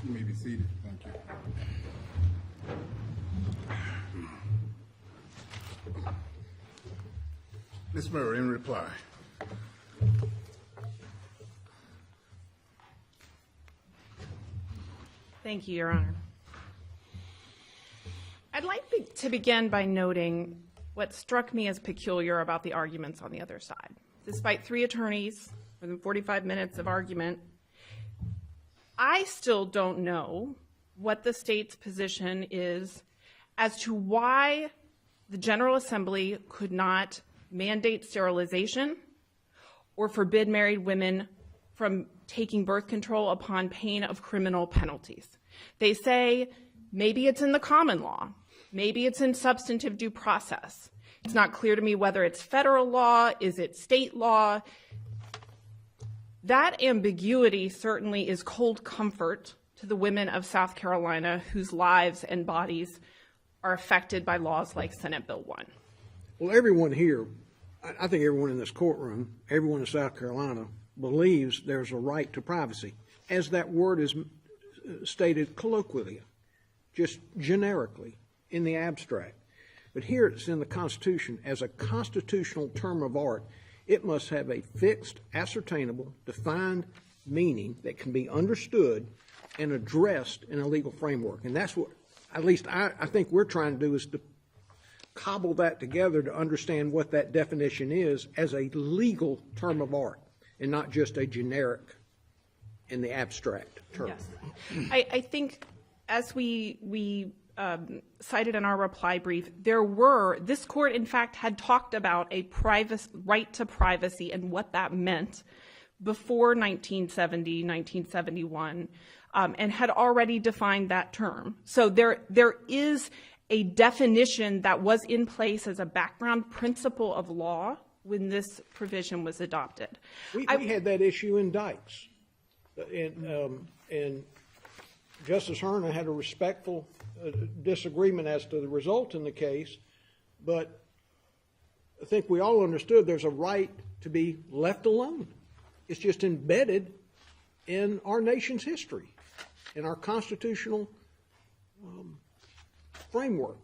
Speaker 1: You may be seated. Thank you. Ms. Murray, in reply.
Speaker 2: Thank you, Your Honor. I'd like to begin by noting what struck me as peculiar about the arguments on the other side. Despite 3 attorneys, more than 45 minutes of argument, I still don't know what the state's position is as to why the General Assembly could not mandate sterilization or forbid married women from taking birth control upon pain of criminal penalties. They say maybe it's in the common law, maybe it's in substantive due process. It's not clear to me whether it's federal law, is it state law. That ambiguity certainly is cold comfort to the women of South Carolina whose lives and bodies are affected by laws like Senate Bill 1.
Speaker 4: Well, everyone here, I think everyone in this courtroom, everyone in South Carolina, believes there's a right to privacy, as that word is stated colloquially, just generically, in the abstract. But here it's in the Constitution as a constitutional term of art. It must have a fixed, ascertainable, defined meaning that can be understood and addressed in a legal framework. And that's what, at least I think we're trying to do, is to cobble that together to understand what that definition is as a legal term of art and not just a generic in the abstract term.
Speaker 2: Yes. I think as we cited in our reply brief, this court in fact had talked about a right to privacy and what that meant before 1970, 1971, and had already defined that term. So there is a definition that was in place as a background principle of law when this provision was adopted.
Speaker 4: We had that issue in Dykes. And Justice Herna had a respectful disagreement as to the result in the case, but I think we all understood there's a right to be left alone. It's just embedded in our nation's history, in our constitutional framework.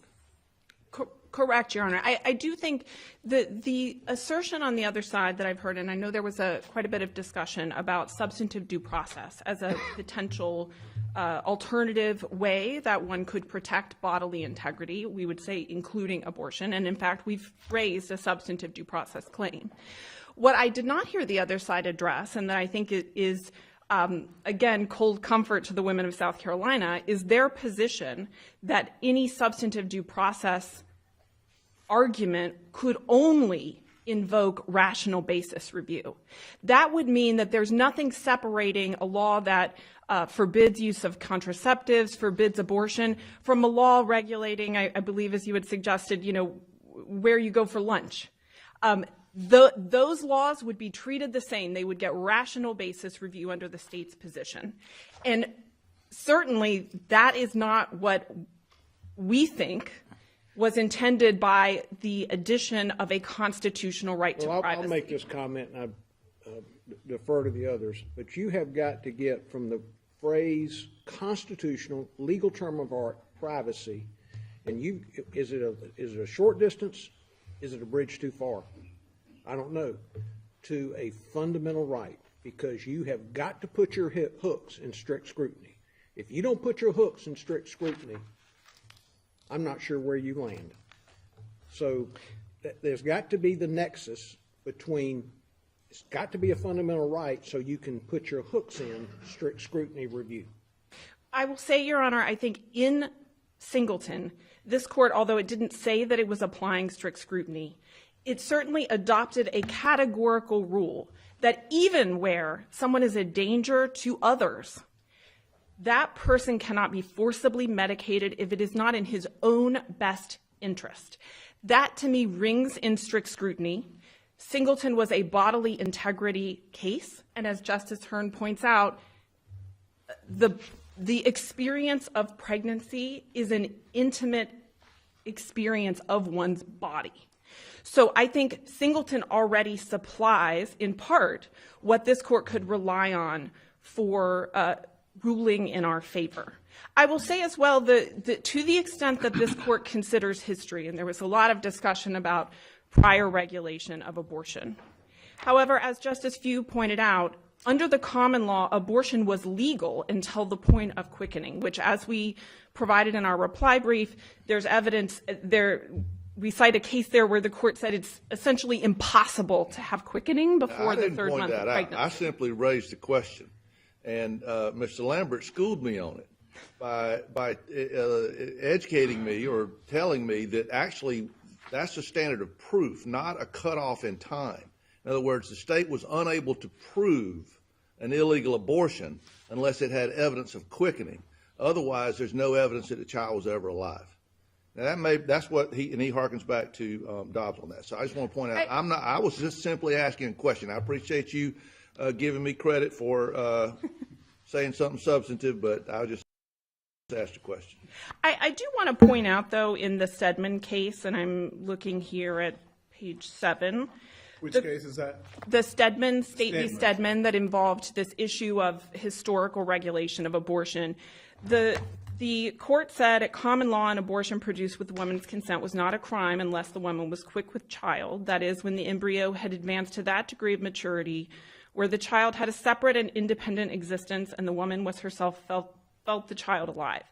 Speaker 2: Correct, Your Honor. I do think the assertion on the other side that I've heard, and I know there was quite a bit of discussion about substantive due process as a potential alternative way that one could protect bodily integrity, we would say including abortion, and in fact we've raised a substantive due process claim. What I did not hear the other side address, and that I think is again, cold comfort to the women of South Carolina, is their position that any substantive due process argument could only invoke rational basis review. That would mean that there's nothing separating a law that forbids use of contraceptives, forbids abortion, from a law regulating, I believe as you had suggested, where you go for lunch. Those laws would be treated the same. They would get rational basis review under the state's position. And certainly that is not what we think was intended by the addition of a constitutional right to privacy.
Speaker 4: I'll make this comment, and I defer to the others, but you have got to get from the phrase constitutional, legal term of art, privacy, and is it a short distance? Is it a bridge too far? I don't know, to a fundamental right, because you have got to put your hooks in strict scrutiny. If you don't put your hooks in strict scrutiny, I'm not sure where you land. So there's got to be the nexus between, it's got to be a fundamental right so you can put your hooks in strict scrutiny review.
Speaker 2: I will say, Your Honor, I think in Singleton, this court, although it didn't say that it was applying strict scrutiny, it certainly adopted a categorical rule that even where someone is a danger to others, that person cannot be forcibly medicated if it is not in his own best interest. That, to me, rings in strict scrutiny. Singleton was a bodily integrity case, and as Justice Hearn points out, the experience of pregnancy is an intimate experience of one's body. So I think Singleton already supplies, in part, what this court could rely on for ruling in our favor. I will say as well that to the extent that this court considers history, and there was a lot of discussion about prior regulation of abortion. However, as Justice Few pointed out, under the common law, abortion was legal until the point of quickening, which, as we provided in our reply brief, there's evidence there. We cite a case there where the court said it's essentially impossible to have quickening before the third month of pregnancy.
Speaker 5: I simply raised the question, and Mr. Lambert schooled me on it by educating me or telling me that actually that's a standard of proof, not a cutoff in time. In other words, the state was unable to prove an illegal abortion unless it had evidence of quickening. Otherwise, there's no evidence that the child was ever alive. Now that's what he harkens back to Dobbs on that. So I just want to point out, I was just simply asking a question. I appreciate you giving me credit for saying something substantive, but I just asked a question.
Speaker 2: I do want to point out, though, in the Stedman case, and I'm looking here at page 7.
Speaker 1: Which case is that?
Speaker 2: The Stedman, State v. Stedman, that involved this issue of historical regulation of abortion. The court said at common law, an abortion produced with the woman's consent was not a crime unless the woman was quick with child. That is, when the embryo had advanced to that degree of maturity where the child had a separate and independent existence and the woman was herself felt the child alive.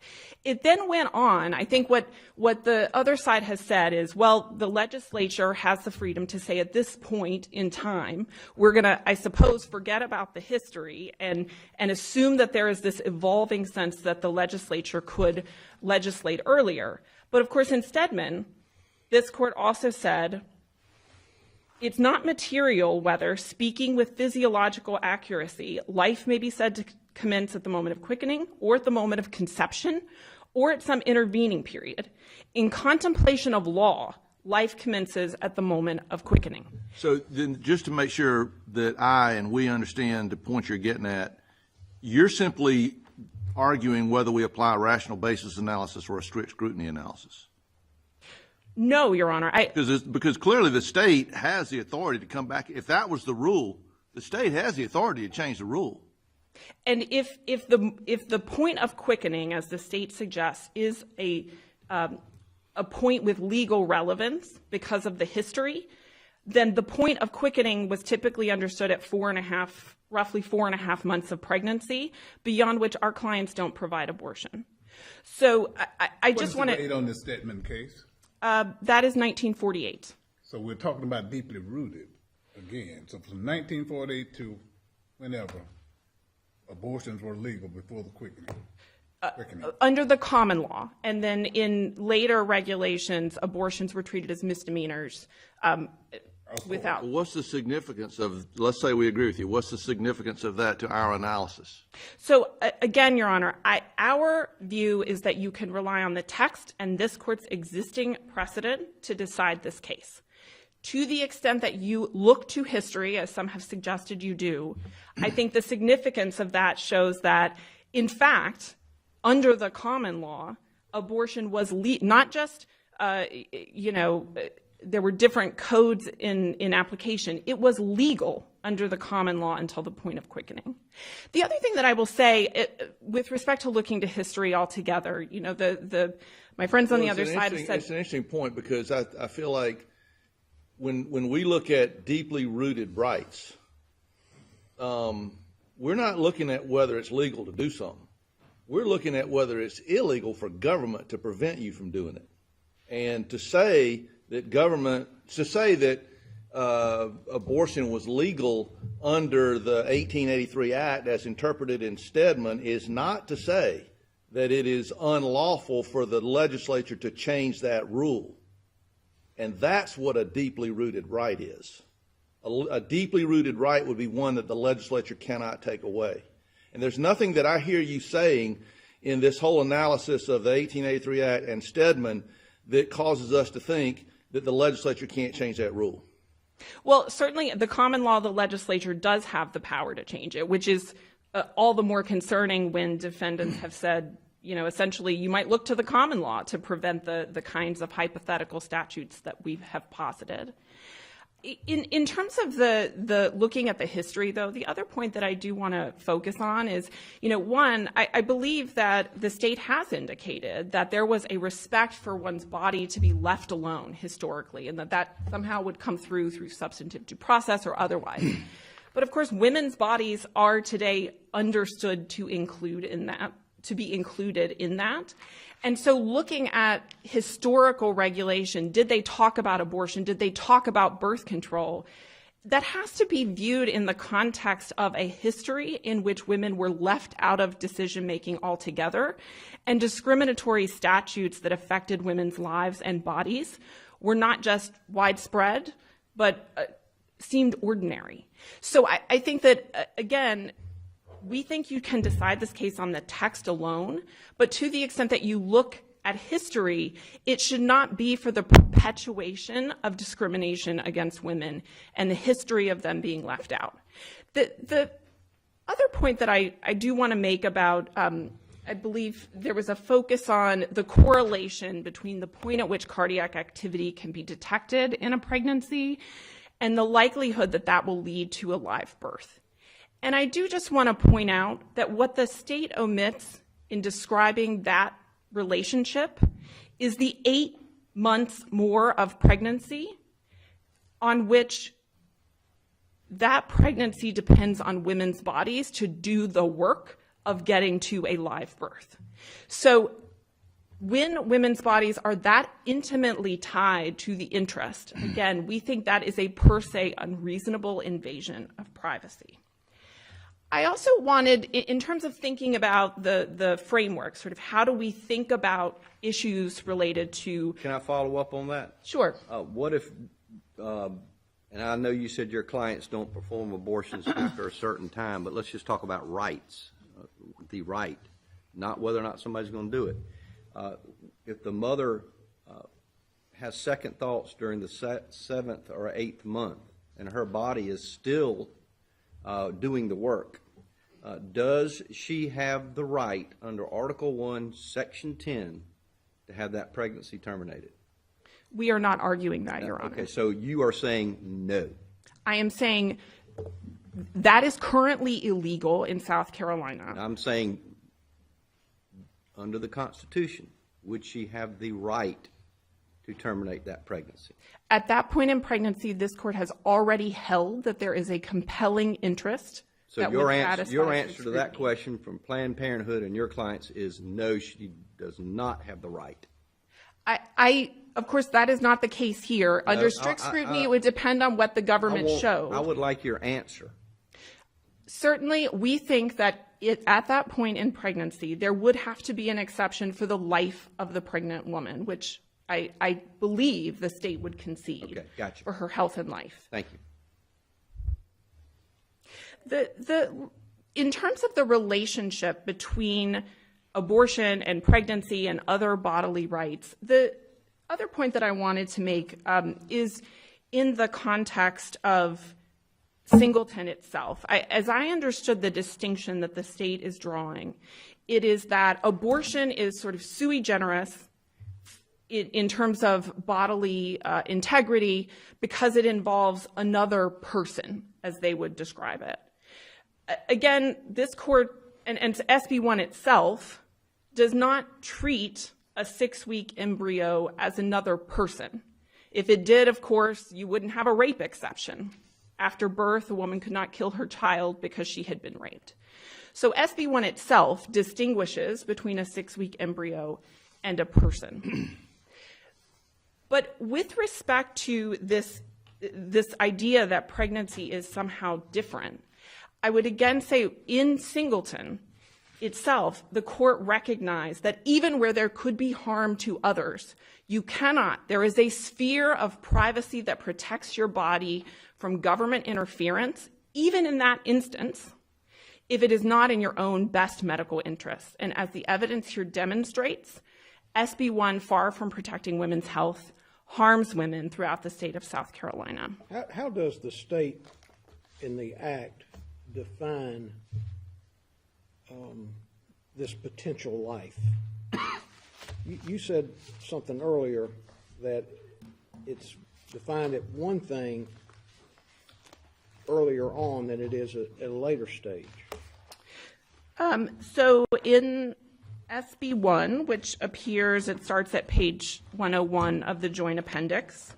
Speaker 2: It then went on. I think what the other side has said is, well, the legislature has the freedom to say at this point in time, we're going to, I suppose, forget about the history and assume that there is this evolving sense that the legislature could legislate earlier. But of course, in Stedman, this court also said, it's not material whether, speaking with physiological accuracy, life may be said to commence at the moment of quickening or at the moment of conception or at some intervening period. In contemplation of law, life commences at the moment of quickening.
Speaker 5: So then just to make sure that I and we understand the point you're getting at, you're simply arguing whether we apply a rational basis analysis or a strict scrutiny analysis.
Speaker 2: No, Your Honor.
Speaker 5: Because clearly the state has the authority to come back. If that was the rule, the state has the authority to change the rule.
Speaker 2: And if the point of quickening, as the state suggests, is a point with legal relevance because of the history, then the point of quickening was typically understood at roughly 4.5 months of pregnancy, beyond which our clients don't provide abortion. So I just want to.
Speaker 1: What is the date on the Stedman case?
Speaker 2: That is 1948.
Speaker 1: So we're talking about deeply rooted again. So from 1948 to whenever, abortions were legal before the quickening.
Speaker 2: Under the common law. And then in later regulations, abortions were treated as misdemeanors without.
Speaker 5: What's the significance of, let's say we agree with you, what's the significance of that to our analysis?
Speaker 2: So again, Your Honor, our view is that you can rely on the text and this court's existing precedent to decide this case. To the extent that you look to history, as some have suggested you do, I think the significance of that shows that, in fact, under the common law, abortion was not just, there were different codes in application. It was legal under the common law until the point of quickening. The other thing that I will say, with respect to looking to history altogether, my friends on the other side have said.
Speaker 5: It's an interesting point because I feel like when we look at deeply rooted rights, we're not looking at whether it's legal to do something. We're looking at whether it's illegal for government to prevent you from doing it. And to say that abortion was legal under the 1883 Act as interpreted in Stedman is not to say that it is unlawful for the legislature to change that rule. And that's what a deeply rooted right is. A deeply rooted right would be one that the legislature cannot take away. And there's nothing that I hear you saying in this whole analysis of the 1883 Act and Stedman that causes us to think that the legislature can't change that rule.
Speaker 2: Well, certainly the common law, the legislature does have the power to change it, which is all the more concerning when defendants have said, essentially you might look to the common law to prevent the kinds of hypothetical statutes that we have posited. In terms of the looking at the history, though, the other point that I do want to focus on is, one, I believe that the state has indicated that there was a respect for one's body to be left alone historically, and that somehow would come through substantive due process or otherwise. But of course, women's bodies are today understood to include in that, to be included in that. And so looking at historical regulation, did they talk about abortion? Did they talk about birth control? That has to be viewed in the context of a history in which women were left out of decision-making altogether, and discriminatory statutes that affected women's lives and bodies were not just widespread, but seemed ordinary. So I think that, again, we think you can decide this case on the text alone, but to the extent that you look at history, it should not be for the perpetuation of discrimination against women and the history of them being left out. The other point that I do want to make about, I believe there was a focus on the correlation between the point at which cardiac activity can be detected in a pregnancy and the likelihood that that will lead to a live birth. And I do just want to point out that what the state omits in describing that relationship is the 8 months more of pregnancy on which that pregnancy depends on women's bodies to do the work of getting to a live birth. So when women's bodies are that intimately tied to the interest, again, we think that is a per se unreasonable invasion of privacy. I also wanted, in terms of thinking about the framework, sort of how do we think about issues related to...
Speaker 6: Can I follow up on that?
Speaker 2: Sure.
Speaker 6: What if, and I know you said your clients don't perform abortions after a certain time, but let's just talk about rights, the right, not whether or not somebody's going to do it. If the mother has second thoughts during the 7th or 8th month and her body is still doing the work, does she have the right under Article 1, Section 10 to have that pregnancy terminated?
Speaker 2: We are not arguing that, Your Honor.
Speaker 6: Okay, so you are saying no.
Speaker 2: I am saying that is currently illegal in South Carolina.
Speaker 6: I'm saying under the Constitution, would she have the right to terminate that pregnancy?
Speaker 2: At that point in pregnancy, this court has already held that there is a compelling interest.
Speaker 6: So your answer to that question from Planned Parenthood and your clients is no, she does not have the right.
Speaker 2: Of course, that is not the case here. Under strict scrutiny, it would depend on what the government showed.
Speaker 6: I would like your answer.
Speaker 2: Certainly, we think that at that point in pregnancy, there would have to be an exception for the life of the pregnant woman, which I believe the state would concede.
Speaker 6: Okay, gotcha.
Speaker 2: For her health and life.
Speaker 6: Thank you.
Speaker 2: In terms of the relationship between abortion and pregnancy and other bodily rights, the other point that I wanted to make is in the context of Singleton itself. As I understood the distinction that the state is drawing, it is that abortion is sort of sui generis in terms of bodily integrity because it involves another person, as they would describe it. Again, this court and SB1 itself does not treat a 6-week embryo as another person. If it did, of course, you wouldn't have a rape exception. After birth, a woman could not kill her child because she had been raped. So SB1 itself distinguishes between a 6-week embryo and a person. But with respect to this idea that pregnancy is somehow different, I would again say in Singleton itself, the court recognized that even where there could be harm to others, there is a sphere of privacy that protects your body from government interference, even in that instance, if it is not in your own best medical interest. And as the evidence here demonstrates, SB1, far from protecting women's health, harms women throughout the state of South Carolina.
Speaker 4: How does the state in the act define this potential life? You said something earlier that it's defined at one thing earlier on than it is at a later stage?
Speaker 2: So in SB 1, which appears, it starts at page 101 of the joint appendix.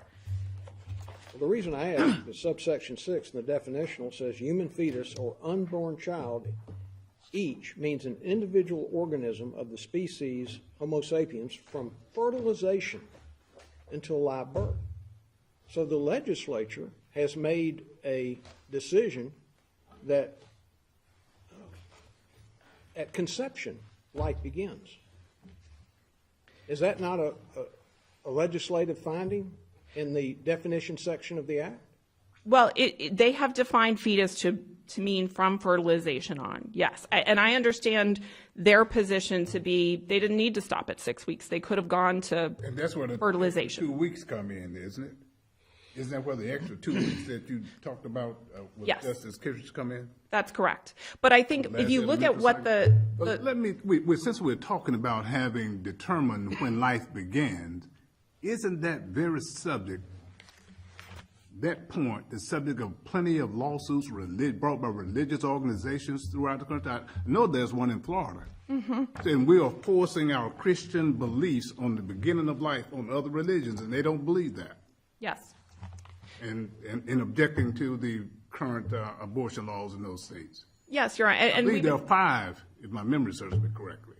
Speaker 4: Well, the reason I ask is subsection 6 in the definitional says human fetus or unborn child each means an individual organism of the species Homo sapiens from fertilization until live birth. So the legislature has made a decision that at conception, life begins. Is that not a legislative finding in the definition section of the Act?
Speaker 2: Well, they have defined fetus to mean from fertilization on, yes. And I understand their position to be they didn't need to stop at 6 weeks. They could have gone to
Speaker 1: And that's where the
Speaker 2: fertilization.
Speaker 1: 2 weeks come in, isn't it? Isn't that where the extra 2 weeks that you talked about with
Speaker 2: Yes.
Speaker 1: Justice Kittredge come in?
Speaker 2: That's correct. But I think if you look at what the
Speaker 1: Since we're talking about having determined when life begins, isn't that very subject, that point, the subject of plenty of lawsuits brought by religious organizations throughout the country? I know there's one in Florida. And we are forcing our Christian beliefs on the beginning of life on other religions, and they don't believe that.
Speaker 2: yes.
Speaker 1: And objecting to the current abortion laws in those states.
Speaker 2: Yes, you're right.
Speaker 1: I
Speaker 2: And
Speaker 1: believe there are 5, if my memory serves me correctly.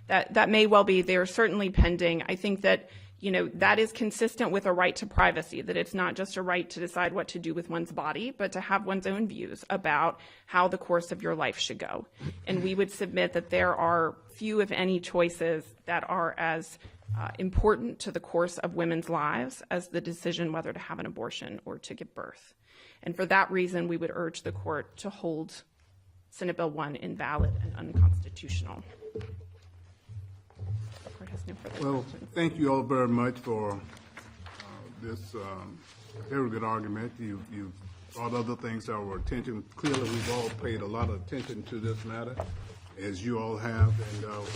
Speaker 2: that may well be. They're certainly pending. I think that, that is consistent with a right to privacy, that it's not just a right to decide what to do with one's body, but to have one's own views about how the course of your life should go. And we would submit that there are few, if any, choices that are as important to the course of women's lives as the decision whether to have an abortion or to give birth. And for that reason, we would urge the court to hold Senate Bill 1 invalid and unconstitutional. The court has no further
Speaker 1: Well,
Speaker 2: questions.
Speaker 1: thank you all very much for this very good argument. You've brought other things to our attention. Clearly, we've all paid a lot of attention to this matter, as you all have.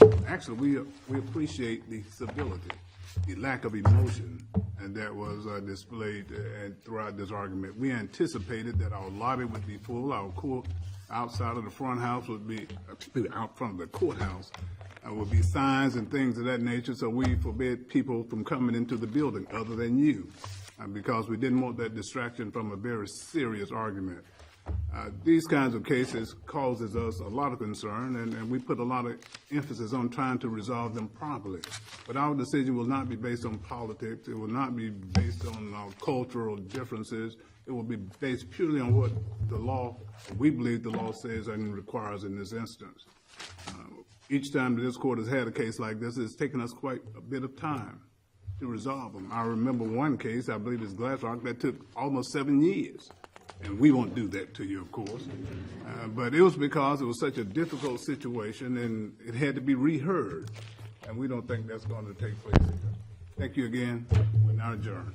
Speaker 1: And actually, we appreciate the civility, the lack of emotion, and that was displayed throughout this argument. We anticipated that our lobby would be full, our court outside of the front house would be, out front of the courthouse, would be signs and things of that nature, so we forbid people from coming into the building other than you, because we didn't want that distraction from a very serious argument. These kinds of cases causes us a lot of concern, and we put a lot of emphasis on trying to resolve them properly. But our decision will not be based on politics. It will not be based on cultural differences. It will be based purely on what the law, we believe the law says and requires in this instance. Each time that this court has had a case like this, it's taken us quite a bit of time to resolve them. I remember one case, I believe it's Glassrock, that took almost 7 years. And we won't do that to you, of course. But it was because it was such a difficult situation and it had to be reheard. And we don't think that's going to take place. Thank you again. We're now adjourned.